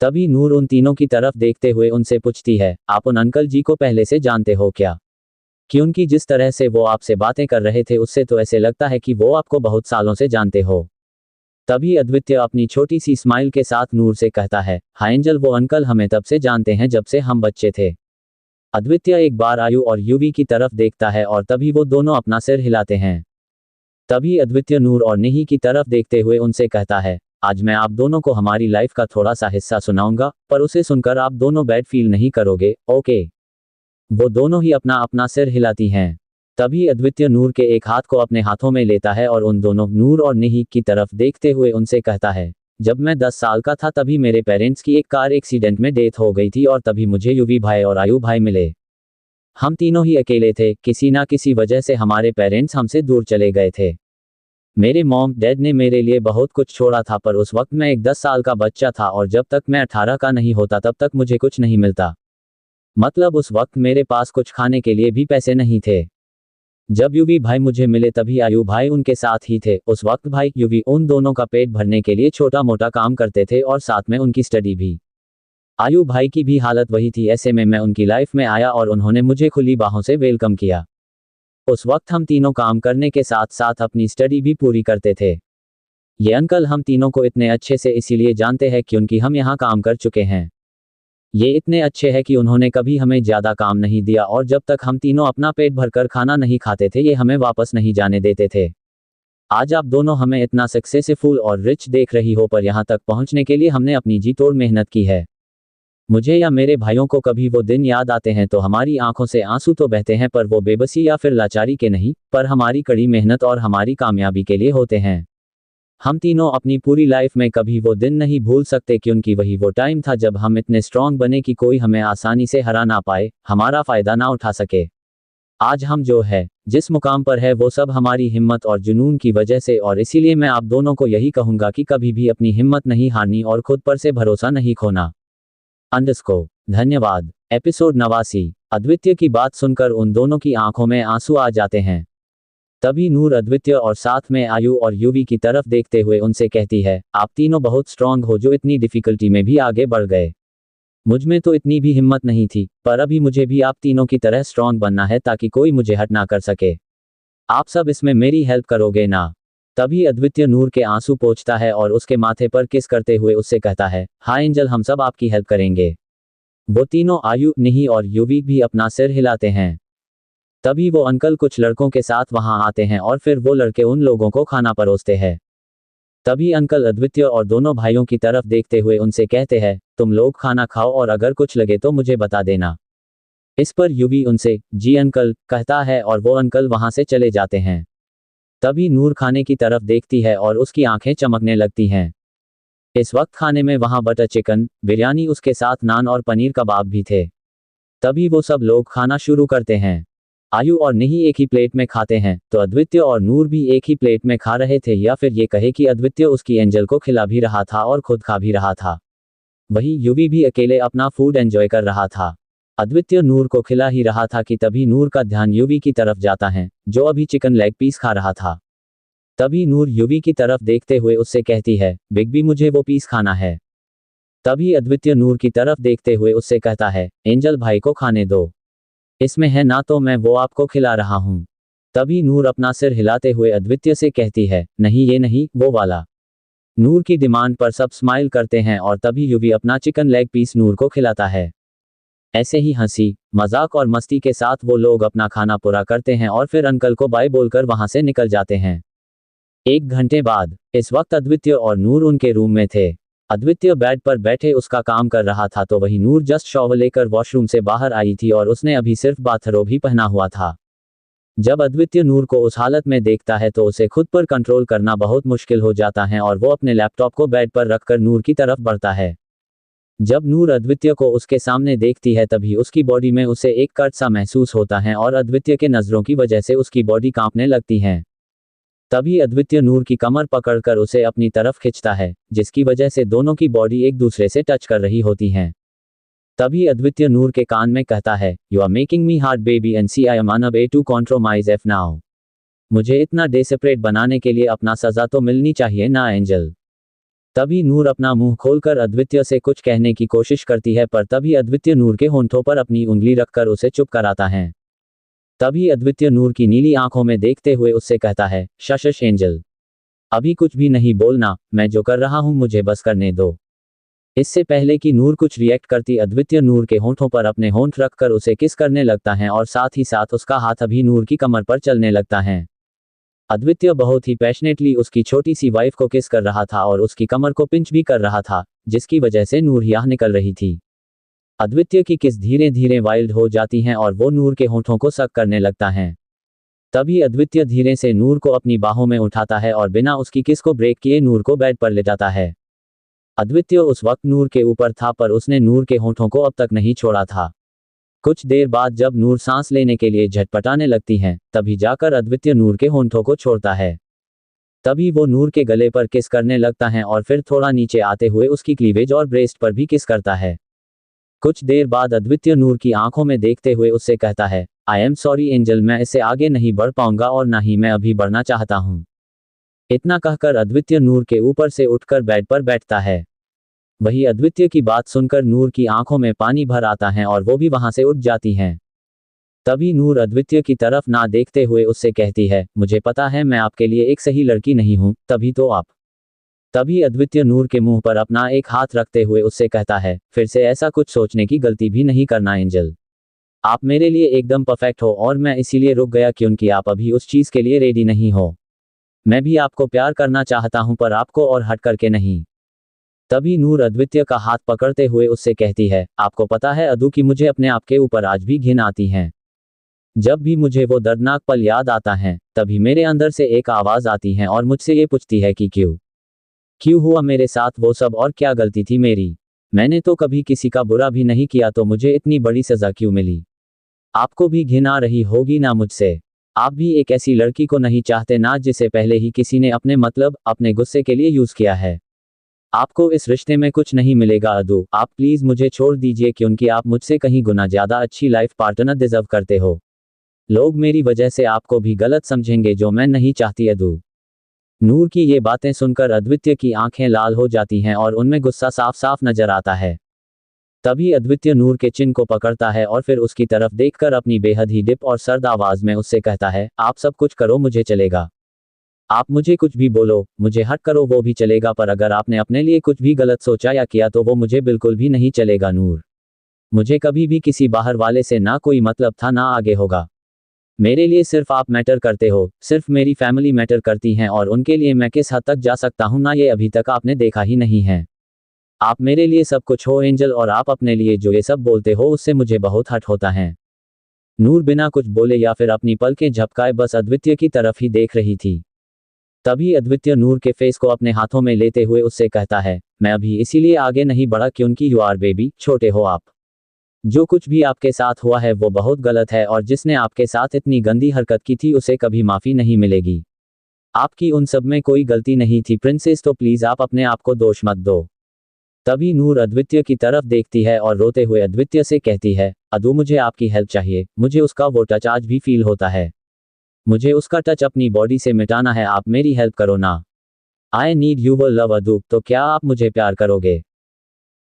तभी नूर उन तीनों की तरफ देखते हुए उनसे पूछती है, आप उन अंकल जी को पहले से जानते हो क्या? क्योंकि जिस तरह से वो आपसे बातें कर रहे थे उससे तो ऐसे लगता है कि वो आपको बहुत सालों से जानते हो। तभी अद्वितीय अपनी छोटी सी स्माइल के साथ नूर से कहता है, हाँ एंजल, वो अंकल हमें तब से जानते हैं जब से हम बच्चे थे। अद्वितीय एक बार आयु और यूवी की तरफ देखता है और तभी वो दोनों अपना सिर हिलाते हैं। तभी अद्वितीय नूर और नेही की तरफ देखते हुए उनसे कहता है, आज मैं आप दोनों को हमारी लाइफ का थोड़ा सा हिस्सा सुनाऊंगा, पर उसे सुनकर आप दोनों बैड फील नहीं करोगे, ओके? वो दोनों ही अपना अपना सिर हिलाती हैं। तभी अद्वितीय नूर के एक हाथ को अपने हाथों में लेता है और उन दोनों नूर और नेही की तरफ देखते हुए उनसे कहता है, जब मैं 10 साल का था तभी मेरे पेरेंट्स की एक कार एक्सीडेंट में डेथ हो गई थी और तभी मुझे यूवी भाई और आयु भाई मिले। हम तीनों ही अकेले थे, किसी ना किसी वजह से हमारे पेरेंट्स हमसे दूर चले गए थे। मेरे मॉम डैड ने मेरे लिए बहुत कुछ छोड़ा था, पर उस वक्त मैं एक 10 साल का बच्चा था और जब तक मैं 18 का नहीं होता तब तक मुझे कुछ नहीं मिलता। मतलब उस वक्त मेरे पास कुछ खाने के लिए भी पैसे नहीं थे। जब यूवी भाई मुझे मिले तभी आयु भाई उनके साथ ही थे। उस वक्त भाई यूवी उन दोनों का पेट भरने के लिए छोटा मोटा काम करते थे और साथ में उनकी स्टडी भी। आयु भाई की भी हालत वही थी। ऐसे में मैं उनकी लाइफ में आया और उन्होंने मुझे खुली बाहों से वेलकम किया। उस वक्त हम तीनों काम करने के साथ साथ अपनी स्टडी भी पूरी करते थे। ये अंकल हम तीनों को इतने अच्छे से इसीलिए जानते हैं क्योंकि हम यहाँ काम कर चुके हैं। ये इतने अच्छे हैं कि उन्होंने कभी हमें ज़्यादा काम नहीं दिया और जब तक हम तीनों अपना पेट भरकर खाना नहीं खाते थे ये हमें वापस नहीं जाने देते थे। आज आप दोनों हमें इतना सक्सेसफुल और रिच देख रही हो, पर यहाँ तक पहुँचने के लिए हमने अपनी जी तोड़ मेहनत की है। मुझे या मेरे भाइयों को कभी वो दिन याद आते हैं तो हमारी आंखों से आंसू तो बहते हैं, पर वो बेबसी या फिर लाचारी के नहीं, पर हमारी कड़ी मेहनत और हमारी कामयाबी के लिए होते हैं। हम तीनों अपनी पूरी लाइफ में कभी वो दिन नहीं भूल सकते क्योंकि वही वो टाइम था जब हम इतने स्ट्रांग बने कि कोई हमें आसानी से हरा ना पाए, हमारा फायदा ना उठा सके। आज हम जो है जिस मुकाम पर है वो सब हमारी हिम्मत और जुनून की वजह से, और इसीलिए मैं आप दोनों को यही कहूंगा कि कभी भी अपनी हिम्मत नहीं हारनी और खुद पर से भरोसा नहीं खोना। अंडरस्को। धन्यवाद। एपिसोड 89। अद्वितीय की बात सुनकर उन दोनों की आंखों में आंसू आ जाते हैं। तभी नूर अद्वितीय और साथ में आयु और यूवी की तरफ देखते हुए उनसे कहती है, आप तीनों बहुत स्ट्रांग हो जो इतनी डिफिकल्टी में भी आगे बढ़ गए। मुझ में तो इतनी भी हिम्मत नहीं थी, पर अभी मुझे भी आप तीनों की तरह स्ट्रांग बनना है ताकि कोई मुझे हट ना कर सके। आप सब इसमें मेरी हेल्प करोगे ना? तभी अद्वितीय नूर के आंसू पोंछता है और उसके माथे पर किस करते हुए उससे कहता है, हाँ एंजल, हम सब आपकी हेल्प करेंगे। वो तीनों आयु, नेही और यूवी भी अपना सिर हिलाते हैं। तभी वो अंकल कुछ लड़कों के साथ वहां आते हैं और फिर वो लड़के उन लोगों को खाना परोसते हैं। तभी अंकल अद्वितीय और दोनों भाइयों की तरफ देखते हुए उनसे कहते हैं, तुम लोग खाना खाओ और अगर कुछ लगे तो मुझे बता देना। इस पर यूवी उनसे जी अंकल कहता है और वो अंकल वहां से चले जाते हैं। तभी नूर खाने की तरफ देखती है और उसकी आंखें चमकने लगती हैं। इस वक्त खाने में वहां बटर चिकन, बिरयानी, उसके साथ नान और पनीर कबाब भी थे। तभी वो सब लोग खाना शुरू करते हैं। आयु और नेही एक ही प्लेट में खाते हैं तो अद्वितीय और नूर भी एक ही प्लेट में खा रहे थे, या फिर ये कहे कि अद्वितीय उसकी एंजल को खिला भी रहा था और खुद खा भी रहा था। वही युवी भी अकेले अपना फूड एंजॉय कर रहा था। अद्वितीय नूर को खिला ही रहा था कि तभी नूर का ध्यान युवी की तरफ जाता है, जो अभी चिकन लेग पीस खा रहा था। तभी नूर युवी की तरफ देखते हुए उससे कहती है, बिग बी मुझे वो पीस खाना है। तभी अद्वितीय नूर की तरफ देखते हुए उससे कहता है, एंजल भाई को खाने दो, इसमें है ना तो मैं वो आपको खिला रहा हूँ। तभी नूर अपना सिर हिलाते हुए अद्वितीय से कहती है, नहीं ये नहीं, वो वाला। नूर की डिमांड पर सब स्माइल करते हैं और तभी युवी अपना चिकन लेग पीस नूर को खिलाता है। ऐसे ही हंसी मजाक और मस्ती के साथ वो लोग अपना खाना पूरा करते हैं और फिर अंकल को बाय बोलकर वहां से निकल जाते हैं। 1 घंटे बाद इस वक्त अद्वितीय और नूर उनके रूम में थे। अद्वितीय बेड पर बैठे उसका काम कर रहा था तो वही नूर जस्ट शॉवर लेकर वॉशरूम से बाहर आई थी और उसने अभी सिर्फ बाथरोब ही पहना हुआ था। जब अद्वितीय नूर को उस हालत में देखता है तो उसे खुद पर कंट्रोल करना बहुत मुश्किल हो जाता है और वो अपने लैपटॉप को बेड पर रखकर नूर की तरफ बढ़ता है। जब नूर अद्वितीय को उसके सामने देखती है तभी उसकी बॉडी में उसे एक कट सा महसूस होता है और अद्वितीय के नजरों की वजह से उसकी बॉडी कांपने लगती है। तभी अद्वितीय नूर की कमर पकड़कर उसे अपनी तरफ खींचता है, जिसकी वजह से दोनों की बॉडी एक दूसरे से टच कर रही होती हैं। तभी अद्वितीय नूर के कान में कहता है, you are making me heart baby and see I am on a way to compromise if now. मुझे इतना डेस्परेट बनाने के लिए अपना सजा तो मिलनी चाहिए ना एंजल। तभी नूर अपना मुंह खोलकर अद्वितीय से कुछ कहने की कोशिश करती है पर तभी अद्वितीय नूर के होंठों पर अपनी उंगली रखकर उसे चुप कराता है। तभी अद्वितीय नूर की नीली आंखों में देखते हुए उससे कहता है, शश एंजल, अभी कुछ भी नहीं बोलना, मैं जो कर रहा हूं मुझे बस करने दो। इससे पहले कि नूर कुछ रिएक्ट करती अद्वितीय नूर के होंठों पर अपने होंठ रखकर उसे किस करने लगता है और साथ ही साथ उसका हाथ अभी नूर की कमर पर चलने लगता है। अद्वितीय बहुत ही पैशनेटली उसकी छोटी सी वाइफ को किस कर रहा था और उसकी कमर को पिंच भी कर रहा था, जिसकी वजह से नूर यहाँ निकल रही थी। अद्वितीय की किस धीरे धीरे वाइल्ड हो जाती हैं और वो नूर के होंठों को सक करने लगता है। तभी अद्वितीय धीरे से नूर को अपनी बाहों में उठाता है और बिना उसकी किस को ब्रेक किए नूर को बेड पर लेटाता है। अद्वितीय उस वक्त नूर के ऊपर था पर उसने नूर के होंठों को अब तक नहीं छोड़ा था। कुछ देर बाद जब नूर सांस लेने के लिए झटपटाने लगती हैं, तभी जाकर अद्वितीय नूर के होंठों को छोड़ता है। तभी वो नूर के गले पर किस करने लगता है और फिर थोड़ा नीचे आते हुए उसकी क्लीवेज और ब्रेस्ट पर भी किस करता है। कुछ देर बाद अद्वितीय नूर की आंखों में देखते हुए उससे कहता है, आई एम सॉरी एंजल, मैं इससे आगे नहीं बढ़ पाऊंगा और ना ही मैं अभी बढ़ना चाहता हूं। इतना कहकर अद्वितीय नूर के ऊपर से उठकर बेड पर बैठता है। वही अद्वितीय की बात सुनकर नूर की आंखों में पानी भर आता है और वो भी वहां से उठ जाती हैं। तभी नूर अद्वितीय की तरफ ना देखते हुए उससे कहती है, मुझे पता है मैं आपके लिए एक सही लड़की नहीं हूं, तभी तो आप। तभी अद्वितीय नूर के मुंह पर अपना एक हाथ रखते हुए उससे कहता है, फिर से ऐसा कुछ सोचने की गलती भी नहीं करना एंजल। आप मेरे लिए एकदम परफेक्ट हो और मैं इसीलिए रुक गया क्योंकि आप अभी उस चीज के लिए रेडी नहीं हो। मैं भी आपको प्यार करना चाहता हूं पर आपको और हट करके नहीं। तभी नूर अद्वितीय का हाथ पकड़ते हुए उससे कहती है, आपको पता है अदू कि मुझे अपने आप के ऊपर आज भी घिन आती है। जब भी मुझे वो दर्दनाक पल याद आता है तभी मेरे अंदर से एक आवाज आती है और मुझसे ये पूछती है कि क्यों हुआ मेरे साथ वो सब और क्या गलती थी मेरी। मैंने तो कभी किसी का बुरा भी नहीं किया तो मुझे इतनी बड़ी सजा क्यों मिली। आपको भी घिन आ रही होगी ना मुझसे। आप भी एक ऐसी लड़की को नहीं चाहते ना जिसे पहले ही किसी ने अपने मतलब अपने गुस्से के लिए यूज किया है। आपको इस रिश्ते में कुछ नहीं मिलेगा अदू, आप प्लीज मुझे छोड़ दीजिए क्योंकि आप मुझसे कहीं गुना ज्यादा अच्छी लाइफ पार्टनर डिजर्व करते हो। लोग मेरी वजह से आपको भी गलत समझेंगे जो मैं नहीं चाहती अदू। नूर की ये बातें सुनकर अद्वितीय की आंखें लाल हो जाती हैं और उनमें गुस्सा साफ साफ नजर आता है। तभी अद्वितीय नूर के चिन को पकड़ता है और फिर उसकी तरफ देखकर अपनी बेहद ही डिप और सर्द आवाज में उससे कहता है, आप सब कुछ करो मुझे चलेगा। आप मुझे कुछ भी बोलो, मुझे हट करो वो भी चलेगा, पर अगर आपने अपने लिए कुछ भी गलत सोचा या किया तो वो मुझे बिल्कुल भी नहीं चलेगा नूर। मुझे कभी भी किसी बाहर वाले से ना कोई मतलब था ना आगे होगा। मेरे लिए सिर्फ आप मैटर करते हो, सिर्फ मेरी फैमिली मैटर करती हैं और उनके लिए मैं किस हद तक जा सकता हूं ना ये अभी तक आपने देखा ही नहीं है। आप मेरे लिए सब कुछ हो एंजल और आप अपने लिए जो ये सब बोलते हो उससे मुझे बहुत हर्ट होता है। नूर बिना कुछ बोले या फिर अपनी पलकें झपकाए बस अद्वितीय की तरफ ही देख रही थी। तभी अद्वितीय नूर के फेस को अपने हाथों में लेते हुए उससे कहता है, मैं अभी इसीलिए आगे नहीं बढ़ा क्योंकि यू आर बेबी, छोटे हो आप। जो कुछ भी आपके साथ हुआ है वो बहुत गलत है और जिसने आपके साथ इतनी गंदी हरकत की थी उसे कभी माफी नहीं मिलेगी। आपकी उन सब में कोई गलती नहीं थी प्रिंसेस, तो प्लीज आप अपने आप को दोष मत दो। तभी नूर अद्वितीय की तरफ देखती है और रोते हुए अद्वितीय से कहती है, अदू मुझे आपकी हेल्प चाहिए, मुझे उसका वो टच आज भी फील होता है। मुझे उसका टच अपनी बॉडी से मिटाना है, आप मेरी हेल्प करो ना। आई नीड यूर लव अदू, तो क्या आप मुझे प्यार करोगे?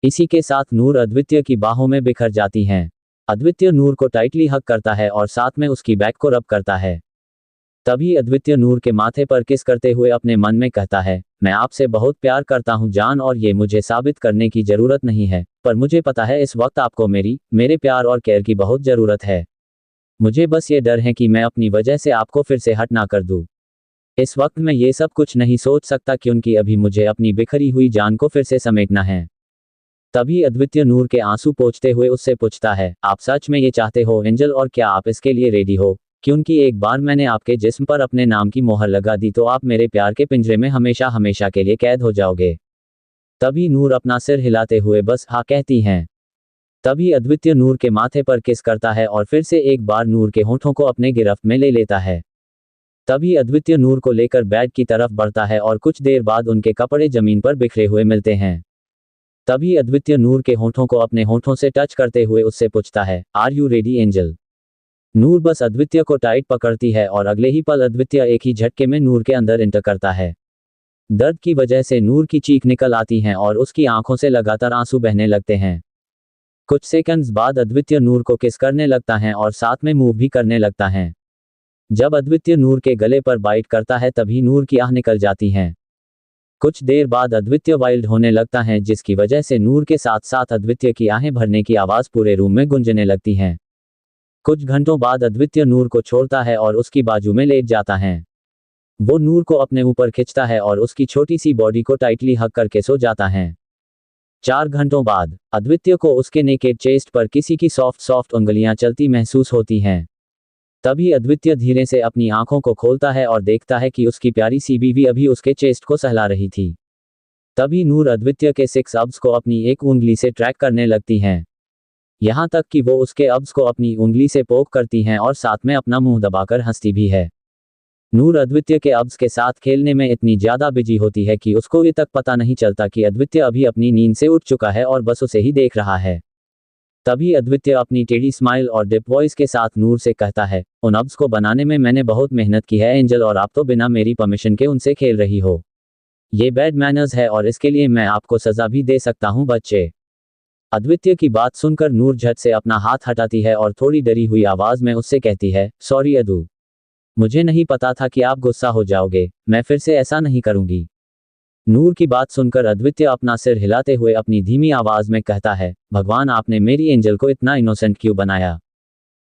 इसी के साथ नूर अद्वितीय की बाहों में बिखर जाती हैं। अद्वितीय नूर को टाइटली हग करता है और साथ में उसकी बैक को रब करता है। तभी अद्वितीय नूर के माथे पर किस करते हुए अपने मन में कहता है, मैं आपसे बहुत प्यार करता हूं जान, और ये मुझे साबित करने की जरूरत नहीं है, पर मुझे पता है इस वक्त आपको मेरे प्यार और केयर की बहुत जरूरत है। मुझे बस ये डर है कि मैं अपनी वजह से आपको फिर से हट ना कर दूं। इस वक्त मैं ये सब कुछ नहीं सोच सकता क्योंकि अभी मुझे अपनी बिखरी हुई जान को फिर से समेटना है। तभी अद्वितीय नूर के आंसू पोंछते हुए उससे पूछता है, आप सच में ये चाहते हो एंजल, और क्या आप इसके लिए रेडी हो? क्योंकि एक बार मैंने आपके जिस्म पर अपने नाम की मोहर लगा दी तो आप मेरे प्यार के पिंजरे में हमेशा हमेशा के लिए कैद हो जाओगे। तभी नूर अपना सिर हिलाते हुए बस हाँ कहती हैं। तभी अद्वितीय नूर के माथे पर किस करता है और फिर से एक बार नूर के होठों को अपने गिरफ्त में ले लेता है। तभी अद्वितीय नूर को लेकर बेड की तरफ बढ़ता है और कुछ देर बाद उनके कपड़े जमीन पर बिखरे हुए मिलते हैं। तभी अद्वितीय नूर के होठों को अपने होठों से टच करते हुए उससे पूछता है, आर यू रेडी एंजल? नूर बस अद्वितीय को टाइट पकड़ती है और अगले ही पल अद्वितीय एक ही झटके में नूर के अंदर इंटर करता है। दर्द की वजह से नूर की चीख निकल आती हैं और उसकी आंखों से लगातार आंसू बहने लगते हैं। कुछ सेकंड्स बाद अद्वितीय नूर को किस करने लगता है और साथ में मूव भी करने लगता है। जब अद्वितीय नूर के गले पर बाइट करता है तभी नूर की आह निकल जाती हैं। कुछ देर बाद अद्वितीय वाइल्ड होने लगता है जिसकी वजह से नूर के साथ साथ अद्वितीय की आहें भरने की आवाज पूरे रूम में गूंजने लगती हैं। कुछ घंटों बाद अद्वितीय नूर को छोड़ता है और उसकी बाजू में लेट जाता है। वो नूर को अपने ऊपर खींचता है और उसकी छोटी सी बॉडी को टाइटली हग करके सो जाता है। 4 घंटों बाद अद्वितीय को उसके नेकेड चेस्ट पर किसी की सॉफ्ट सॉफ्ट उंगलियां चलती महसूस होती हैं। तभी अद्वितीय धीरे से अपनी आंखों को खोलता है और देखता है कि उसकी प्यारी सी बीवी अभी उसके चेस्ट को सहला रही थी। तभी नूर अद्वितीय के 6 अब्स को अपनी एक उंगली से ट्रैक करने लगती हैं। यहां तक कि वो उसके अब्स को अपनी उंगली से पोक करती हैं और साथ में अपना मुंह दबाकर हंसती भी है। नूर अद्वितीय के अब्स के साथ खेलने में इतनी ज्यादा बिजी होती है कि उसको ये तक पता नहीं चलता कि अद्वितीय अभी अपनी नींद से उठ चुका है और बस उसे ही देख रहा है। तभी अद्वितीय अपनी टेढ़ी स्माइल और डिप वॉइस के साथ नूर से कहता है, उन अब्स को बनाने में मैंने बहुत मेहनत की है एंजल, और आप तो बिना मेरी परमिशन के उनसे खेल रही हो। ये बैड मैनर्स है और इसके लिए मैं आपको सजा भी दे सकता हूं बच्चे। अद्वितीय की बात सुनकर नूर झट से अपना हाथ हटाती है और थोड़ी डरी हुई आवाज में उससे कहती है, सॉरी अदू, मुझे नहीं पता था कि आप गुस्सा हो जाओगे, मैं फिर से ऐसा नहीं करूंगी। नूर की बात सुनकर अद्वितीय अपना सिर हिलाते हुए अपनी धीमी आवाज में कहता है, भगवान आपने मेरी एंजल को इतना इनोसेंट क्यों बनाया?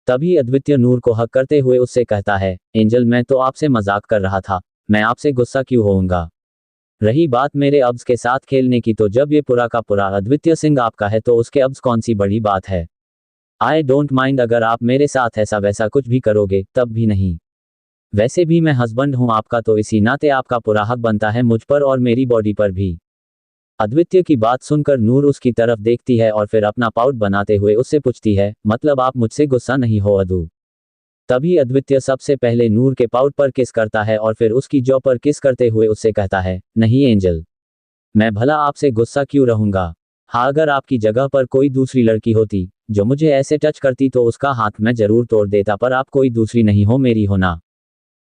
तभी अद्वितीय नूर को हक करते हुए उससे कहता है, एंजल मैं तो आपसे मजाक कर रहा था, मैं आपसे गुस्सा क्यों होऊंगा? रही बात मेरे अब्स के साथ खेलने की, तो जब ये पूरा का पूरा अद्वितीय सिंह आपका है तो उसके अब्स कौन सी बड़ी बात है। आई डोंट माइंड अगर आप मेरे साथ ऐसा वैसा कुछ भी करोगे, तब भी नहीं। वैसे भी मैं हस्बैंड हूं आपका, तो इसी नाते आपका पूरा हक बनता है मुझ पर और मेरी बॉडी पर भी। अद्वितीय की बात सुनकर नूर उसकी तरफ देखती है और फिर अपना पाउट बनाते हुए उससे पूछती है, मतलब आप मुझसे गुस्सा नहीं हो अदू? तभी अद्वितीय सबसे पहले नूर के पाउट पर किस करता है और फिर उसकी जॉ पर किस करते हुए उससे कहता है, नहीं एंजल, मैं भला आपसे गुस्सा क्यों रहूंगा? हाँ, अगर आपकी जगह पर कोई दूसरी लड़की होती जो मुझे ऐसे टच करती तो उसका हाथ मैं जरूर तोड़ देता, पर आप कोई दूसरी नहीं हो, मेरी हो ना।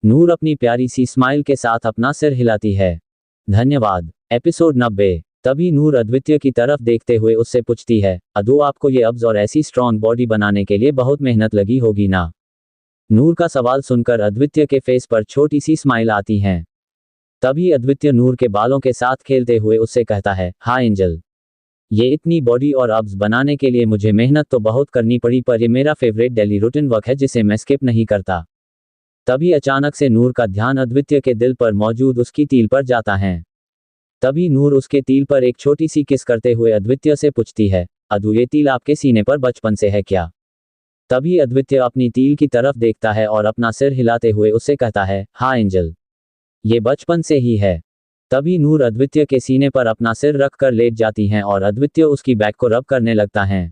नूर अपनी प्यारी सी स्माइल के साथ अपना सिर हिलाती है। धन्यवाद। एपिसोड 90। तभी नूर अद्वितीय की तरफ देखते हुए उससे पूछती है, अदू आपको ये अब्स और ऐसी स्ट्रॉन्ग बॉडी बनाने के लिए बहुत मेहनत लगी होगी ना? नूर का सवाल सुनकर अद्वितीय के फेस पर छोटी सी स्माइल आती है। तभी अद्वितीय नूर के बालों के साथ खेलते हुए उससे कहता है, हाँ एंजल, ये इतनी बॉडी और अब्स बनाने के लिए मुझे मेहनत तो बहुत करनी पड़ी, पर ये मेरा फेवरेट डेली रूटीन वर्क है जिसे मैं स्किप नहीं करता। तभी अचानक से नूर का ध्यान अद्वितीय के दिल पर मौजूद उसकी तिल पर जाता है। तभी नूर उसके तिल पर एक छोटी सी किस करते हुए अद्वितीय से पूछती है, अदू ये तिल आपके सीने पर बचपन से है क्या? तभी अद्वितीय अपनी तिल की तरफ देखता है और अपना सिर हिलाते हुए उससे कहता है, हाँ एंजल, ये बचपन से ही है। तभी नूर अद्वितीय के सीने पर अपना सिर रखकर लेट जाती हैं और अद्वितीय उसकी बैक को रब करने लगता है।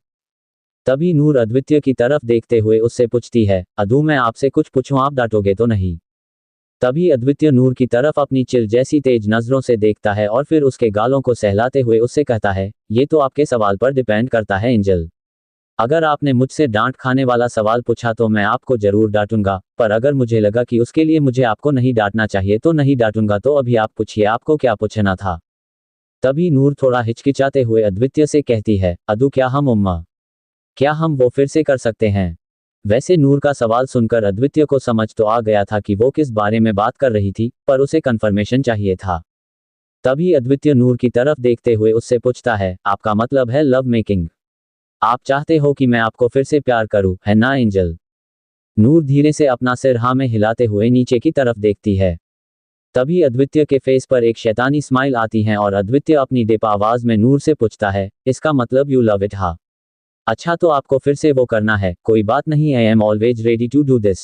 तभी नूर अद्वितीय की तरफ देखते हुए उससे पूछती है, अदू मैं आपसे कुछ पूछूं, आप डांटोगे तो नहीं? तभी अद्वितीय नूर की तरफ अपनी चिल जैसी तेज नजरों से देखता है और फिर उसके गालों को सहलाते हुए उससे कहता है, ये तो आपके सवाल पर डिपेंड करता है एंजल। अगर आपने मुझसे डांट खाने वाला सवाल पूछा तो मैं आपको जरूर डांटूंगा, पर अगर मुझे लगा कि उसके लिए मुझे आपको नहीं डांटना चाहिए तो नहीं डांटूंगा। तो अभी आप पूछिए, आपको क्या पूछना था। तभी नूर थोड़ा हिचकिचाते हुए अद्वितीय से कहती है, अदू क्या हम वो फिर से कर सकते हैं। वैसे नूर का सवाल सुनकर अद्वितीय को समझ तो आ गया था कि वो किस बारे में बात कर रही थी, पर उसे कंफर्मेशन चाहिए था। तभी अद्वितीय नूर की तरफ देखते हुए उससे पूछता है, आपका मतलब है लव मेकिंग। आप चाहते हो कि मैं आपको फिर से प्यार करूं, है ना एंजल। नूर धीरे से अपना सिर हाँ में हिलाते हुए नीचे की तरफ देखती है। तभी अद्वितीय के फेस पर एक शैतानी स्माइल आती है और अद्वितीय अपनी डिप आवाज में नूर से पूछता है, इसका मतलब यू लव इट हाँ। अच्छा तो आपको फिर से वो करना है, कोई बात नहीं, I am always ready to do this.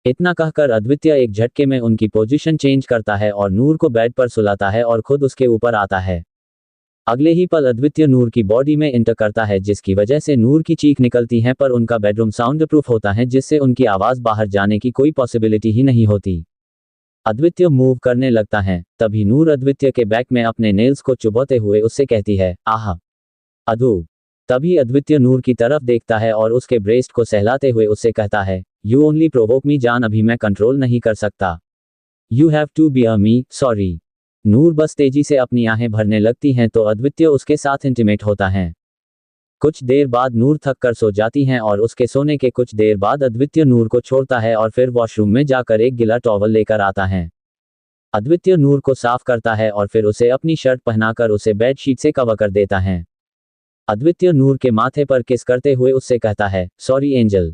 इतना कहकर अद्वितीय एक झटके में उनकी पोजीशन चेंज करता है और नूर को बेड पर सुलाता है और खुद उसके ऊपर आता है। अगले ही पल अद्वितीय नूर की बॉडी में एंटर करता है, जिसकी वजह से नूर की चीख निकलती है, पर उनका बेडरूम साउंड प्रूफ होता है जिससे उनकी आवाज बाहर जाने की कोई पॉसिबिलिटी ही नहीं होती। अद्वितीय मूव करने लगता है, तभी नूर अद्वितीय के बैक में अपने नेल्स को चुभोते हुए उससे कहती है, आह अधू। तभी अद्वितीय नूर की तरफ देखता है और उसके ब्रेस्ट को सहलाते हुए उससे कहता है, यू ओनली प्रोवोक मी जान, अभी मैं कंट्रोल नहीं कर सकता। You have to be a me sorry. Noor बस तेजी से अपनी आहें भरने लगती हैं तो अद्वितीय उसके साथ इंटीमेट होता है। कुछ देर बाद नूर थक कर सो जाती हैं और उसके सोने के कुछ देर बाद अद्वितीय नूर को छोड़ता है और फिर वॉशरूम में जाकर एक गिला टॉवल लेकर आता है। अद्वितीय नूर को साफ करता है और फिर उसे अपनी शर्ट पहनाकर उसे बेडशीट से कवर कर देता है। अद्वितीय नूर के माथे पर किस करते हुए उससे कहता है, sorry angel,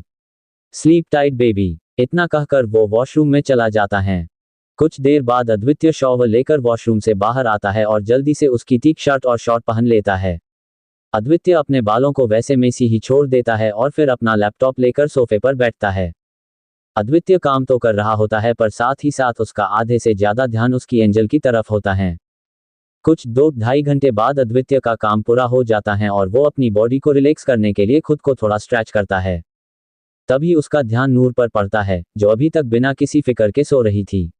sleep tight baby. इतना कहकर वो वॉशरूम में चला जाता है। कुछ देर बाद अद्वितीय शॉवर लेकर वॉशरूम से बाहर आता है और जल्दी से उसकी थिक शर्ट और शॉर्ट पहन लेता है। अद्वितीय अपने बालों को वैसे मेसी ही छोड़ देता है और फिर अपना लैपटॉप लेकर सोफे पर बैठता है। अद्वितीय काम तो कर रहा होता है पर साथ ही साथ उसका आधे से ज्यादा ध्यान उसकी एंजल की तरफ होता है। कुछ 2-2.5 घंटे बाद अद्वितीय का काम पूरा हो जाता है और वो अपनी बॉडी को रिलैक्स करने के लिए खुद को थोड़ा स्ट्रेच करता है। तभी उसका ध्यान नूर पर पड़ता है, जो अभी तक बिना किसी फिक्र के सो रही थी।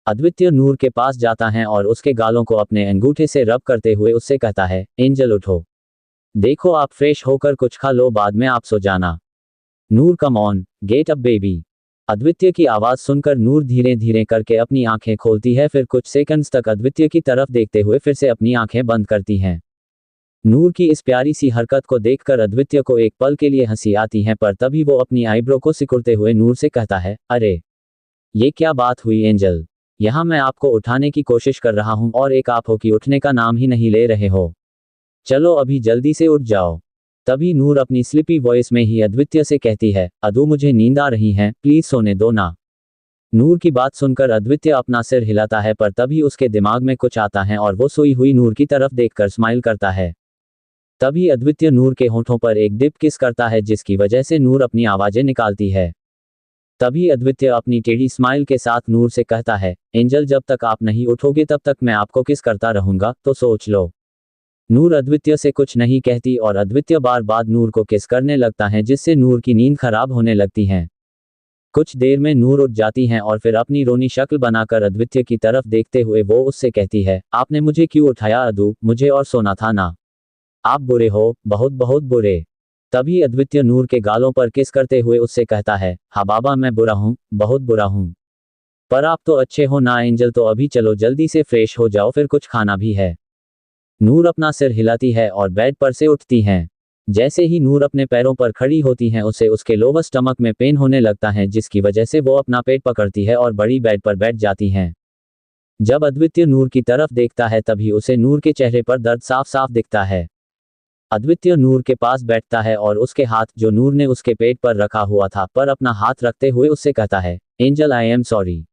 अद्वितीय नूर के पास जाता है और उसके गालों को अपने अंगूठे से रब करते हुए उससे कहता है, एंजल उठो, देखो आप फ्रेश होकर कुछ खा लो, बाद में आप सो जाना। Noor come on, get up baby. Advitiya की आवाज सुनकर नूर धीरे धीरे करके अपनी आंखें खोलती है, फिर कुछ सेकंड्स तक अद्वितीय की तरफ देखते हुए फिर से अपनी आंखें बंद करती हैं। नूर की इस प्यारी सी हरकत को देखकर अद्वितीय को एक पल के लिए हंसी आती है, पर तभी वो अपनी आईब्रो को सिकुड़ते हुए नूर से कहता है, अरे ये क्या बात हुई एंजल, यहाँ मैं आपको उठाने की कोशिश कर रहा हूँ और एक आप हो कि उठने का नाम ही नहीं ले रहे हो। चलो अभी जल्दी से उठ जाओ। तभी नूर अपनी स्लिपी वॉइस में ही अद्वितीय से कहती है, अदू मुझे नींद आ रही है, प्लीज सोने दो ना। नूर की बात सुनकर अद्वितीय अपना सिर हिलाता है, पर तभी उसके दिमाग में कुछ आता है और वो सोई हुई नूर की तरफ देखकर स्माइल करता है। तभी अद्वितीय नूर के होंठों पर एक डिप किस करता है, जिसकी वजह से नूर अपनी आवाजें निकालती है। तभी अद्वितीय अपनी टेढ़ी स्माइल के साथ नूर से कहता है, एंजल जब तक आप नहीं उठोगे तब तक मैं आपको किस करता रहूंगा, तो सोच लो। नूर अद्वितीय से कुछ नहीं कहती और अद्वितीय बार बार नूर को किस करने लगता है, जिससे नूर की नींद खराब होने लगती है। कुछ देर में नूर उठ जाती हैं और फिर अपनी रोनी शक्ल बनाकर अद्वितीय की तरफ देखते हुए वो उससे कहती है, आपने मुझे क्यों उठाया अदू, मुझे और सोना था ना। आप बुरे हो, बहुत बहुत बुरे। तभी अद्वितीय नूर के गालों पर किस करते हुए उससे कहता है, हाँ बाबा मैं बुरा हूँ, बहुत बुरा हूँ। पर आप तो अच्छे हो ना एंजल, तो अभी चलो जल्दी से फ्रेश हो जाओ, फिर कुछ खाना भी है। नूर अपना सिर हिलाती है और बेड पर से उठती हैं। जैसे ही नूर अपने पैरों पर खड़ी होती हैं उसे उसके लोअर स्टमक में पेन होने लगता है, जिसकी वजह से वो अपना पेट पकड़ती है और बड़ी बेड पर बैठ जाती हैं। जब अद्वितीय नूर की तरफ देखता है तभी उसे नूर के चेहरे पर दर्द साफ साफ दिखता है। अद्वितीय नूर के पास बैठता है और उसके हाथ जो नूर ने उसके पेट पर रखा हुआ था पर अपना हाथ रखते हुए उससे कहता है, एंजल आई एम सॉरी,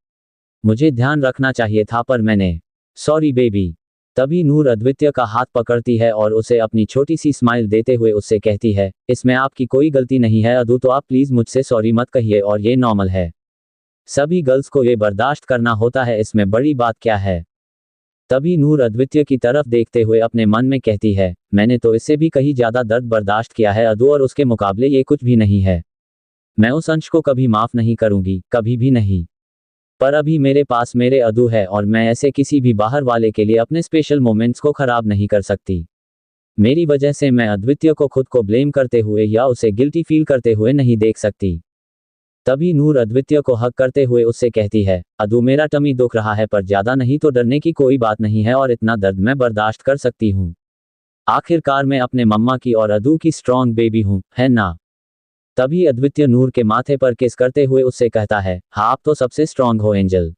मुझे ध्यान रखना चाहिए था पर मैंने, सॉरी बेबी। तभी नूर अद्वितीय का हाथ पकड़ती है और उसे अपनी छोटी सी स्माइल देते हुए उससे कहती है, इसमें आपकी कोई गलती नहीं है अदू, तो आप प्लीज मुझसे सॉरी मत कहिए और ये नॉर्मल है, सभी गर्ल्स को ये बर्दाश्त करना होता है, इसमें बड़ी बात क्या है। तभी नूर अद्वितीय की तरफ देखते हुए अपने मन में कहती है, मैंने तो इससे भी कहीं ज्यादा दर्द बर्दाश्त किया है अदू, और उसके मुकाबले ये कुछ भी नहीं है। मैं उस अंश को कभी माफ नहीं करूंगी, कभी भी नहीं। पर अभी मेरे पास मेरे अदू है और मैं ऐसे किसी भी बाहर वाले के लिए अपने स्पेशल मोमेंट्स को खराब नहीं कर सकती। मेरी वजह से मैं अद्वितीय को खुद को ब्लेम करते हुए या उसे गिल्टी फील करते हुए नहीं देख सकती। तभी नूर अद्वितीय को हक करते हुए उससे कहती है, अदू मेरा टमी दुख रहा है पर ज्यादा नहीं तो डरने की कोई बात नहीं है और इतना दर्द मैं बर्दाश्त कर सकती हूँ। आखिरकार मैं अपने मम्मा की और अदू की स्ट्रॉन्ग बेबी हूँ, है ना। तभी अद्वितीय नूर के माथे पर किस करते हुए उससे कहता है, हाँ आप तो सबसे स्ट्रॉन्ग हो एंजल।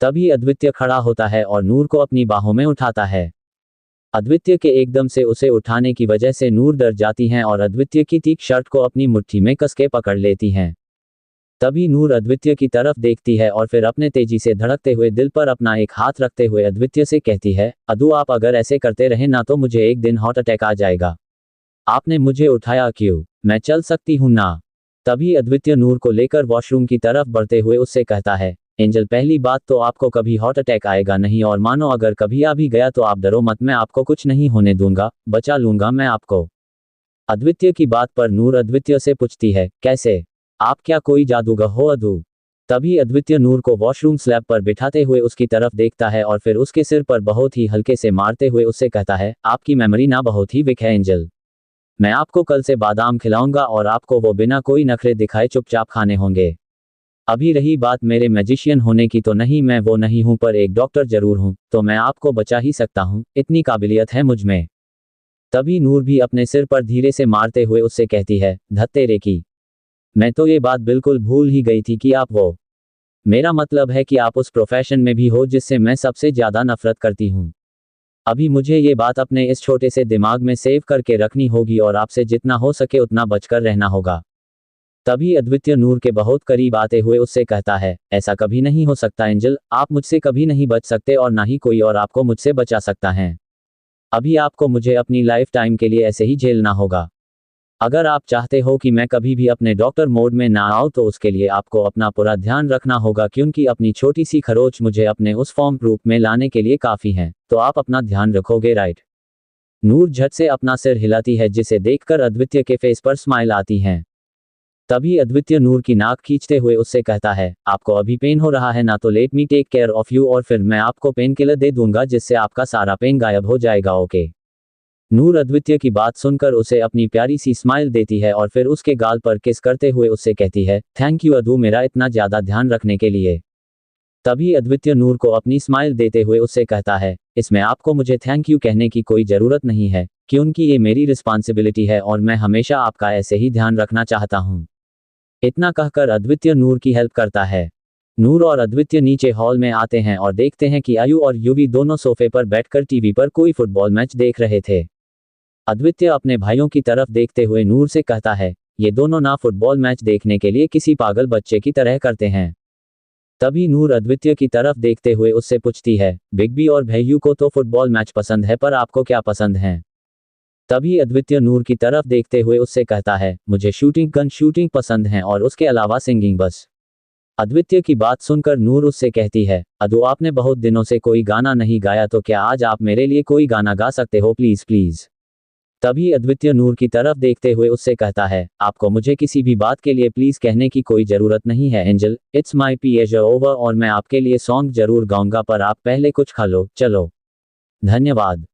तभी अद्वितीय खड़ा होता है और नूर को अपनी बाहों में उठाता है। अद्वितीय के एकदम से उसे उठाने की वजह से नूर डर जाती हैं और अद्वितीय की तीख शर्ट को अपनी मुट्ठी में कस के पकड़ लेती हैं। तभी नूर अद्वितीय की तरफ देखती है और फिर अपने तेजी से धड़कते हुए दिल पर अपना एक हाथ रखते हुए अद्वितीय से कहती है, अदू आप अगर ऐसे करते रहे ना तो मुझे एक दिन हार्ट अटैक आ जाएगा। आपने मुझे उठाया क्यों, मैं चल सकती हूं ना। तभी अद्वितीय नूर को लेकर वॉशरूम की तरफ बढ़ते हुए उससे कहता है, एंजल पहली बात तो आपको कभी हार्ट अटैक आएगा नहीं और मानो अगर कभी आ भी गया तो आप डरो मत, मैं आपको कुछ नहीं होने दूंगा, बचा लूंगा मैं आपको। अद्वितीय की बात पर नूर अद्वितीय से पूछती है, कैसे, आप क्या कोई जादूगर हो अदू। तभी अद्वितीय नूर को वॉशरूम स्लैब पर बिठाते हुए उसकी तरफ देखता है और फिर उसके सिर पर बहुत ही हल्के से मारते हुए उससे कहता है, आपकी मेमोरी ना बहुत ही वीक है एंजल। मैं आपको कल से बादाम खिलाऊंगा और आपको वो बिना कोई नखरे दिखाए चुपचाप खाने होंगे। अभी रही बात मेरे मैजिशियन होने की तो नहीं, मैं वो नहीं हूं पर एक डॉक्टर जरूर हूं, तो मैं आपको बचा ही सकता हूं, इतनी काबिलियत है मुझ में। तभी नूर भी अपने सिर पर धीरे से मारते हुए उससे कहती है, धत्तेरे की, मैं तो ये बात बिल्कुल भूल ही गई थी कि आप वो, मेरा मतलब है कि आप उस प्रोफेशन में भी हो जिससे मैं सबसे ज्यादा नफरत करती हूँ। अभी मुझे ये बात अपने इस छोटे से दिमाग में सेव करके रखनी होगी और आपसे जितना हो सके उतना बचकर रहना होगा। तभी अद्वितीय नूर के बहुत करीब आते हुए उससे कहता है, ऐसा कभी नहीं हो सकता एंजल, आप मुझसे कभी नहीं बच सकते और ना ही कोई और आपको मुझसे बचा सकता है। अभी आपको मुझे अपनी लाइफ टाइम के लिए ऐसे ही झेलना होगा। अगर आप चाहते हो कि मैं कभी भी अपने डॉक्टर मोड में ना आऊं तो उसके लिए आपको अपना पूरा ध्यान रखना होगा क्योंकि अपनी छोटी सी खरोच मुझे अपने उस फॉर्म रूप में लाने के लिए काफी है, तो आप अपना ध्यान रखोगे राइट। नूर झट से अपना सिर हिलाती है जिसे देखकर अद्वितीय के फेस पर स्माइल आती है। तभी अद्वितीय नूर की नाक खींचते हुए उससे कहता है, आपको अभी पेन हो रहा है ना, तो let me take care of you और फिर मैं आपको पेन किलर दे दूंगा जिससे आपका सारा पेन गायब हो जाएगा ओके। नूर अद्वितीय की बात सुनकर उसे अपनी प्यारी सी स्माइल देती है और फिर उसके गाल पर किस करते हुए उससे कहती है, थैंक यू अदू मेरा इतना ज्यादा ध्यान रखने के लिए। तभी अद्वितीय नूर को अपनी स्माइल देते हुए उससे कहता है, इसमें आपको मुझे थैंक यू कहने की कोई जरूरत नहीं है क्योंकि ये मेरी रिस्पॉन्सिबिलिटी है और मैं हमेशा आपका ऐसे ही ध्यान रखना चाहता हूँ। इतना कहकर अद्वितीय नूर की हेल्प करता है। नूर और अद्वितीय नीचे हॉल में आते हैं और देखते हैं कि आयु और युवी दोनों सोफे पर बैठकर टीवी पर कोई फुटबॉल मैच देख रहे थे। अद्वितीय अपने भाइयों की तरफ देखते हुए नूर से कहता है, ये दोनों ना फुटबॉल मैच देखने के लिए किसी पागल बच्चे की तरह करते हैं। तभी नूर अद्वितीय की तरफ देखते हुए उससे पूछती है, बिग बी और भैयू को तो फुटबॉल मैच पसंद है पर आपको क्या पसंद है। तभी अद्वितीय नूर की तरफ देखते हुए उससे कहता है, मुझे शूटिंग गन शूटिंग पसंद है और उसके अलावा सिंगिंग बस। अद्वितीय की बात सुनकर नूर उससे कहती है, अदू आपने बहुत दिनों से कोई गाना नहीं गाया तो क्या आज आप मेरे लिए कोई गाना गा सकते हो प्लीज प्लीज। तभी अद्वितीय नूर की तरफ देखते हुए उससे कहता है, आपको मुझे किसी भी बात के लिए प्लीज कहने की कोई जरूरत नहीं है angel, it's my pleasure over और मैं आपके लिए सॉन्ग जरूर गाऊंगा पर आप पहले कुछ खा लो चलो। धन्यवाद।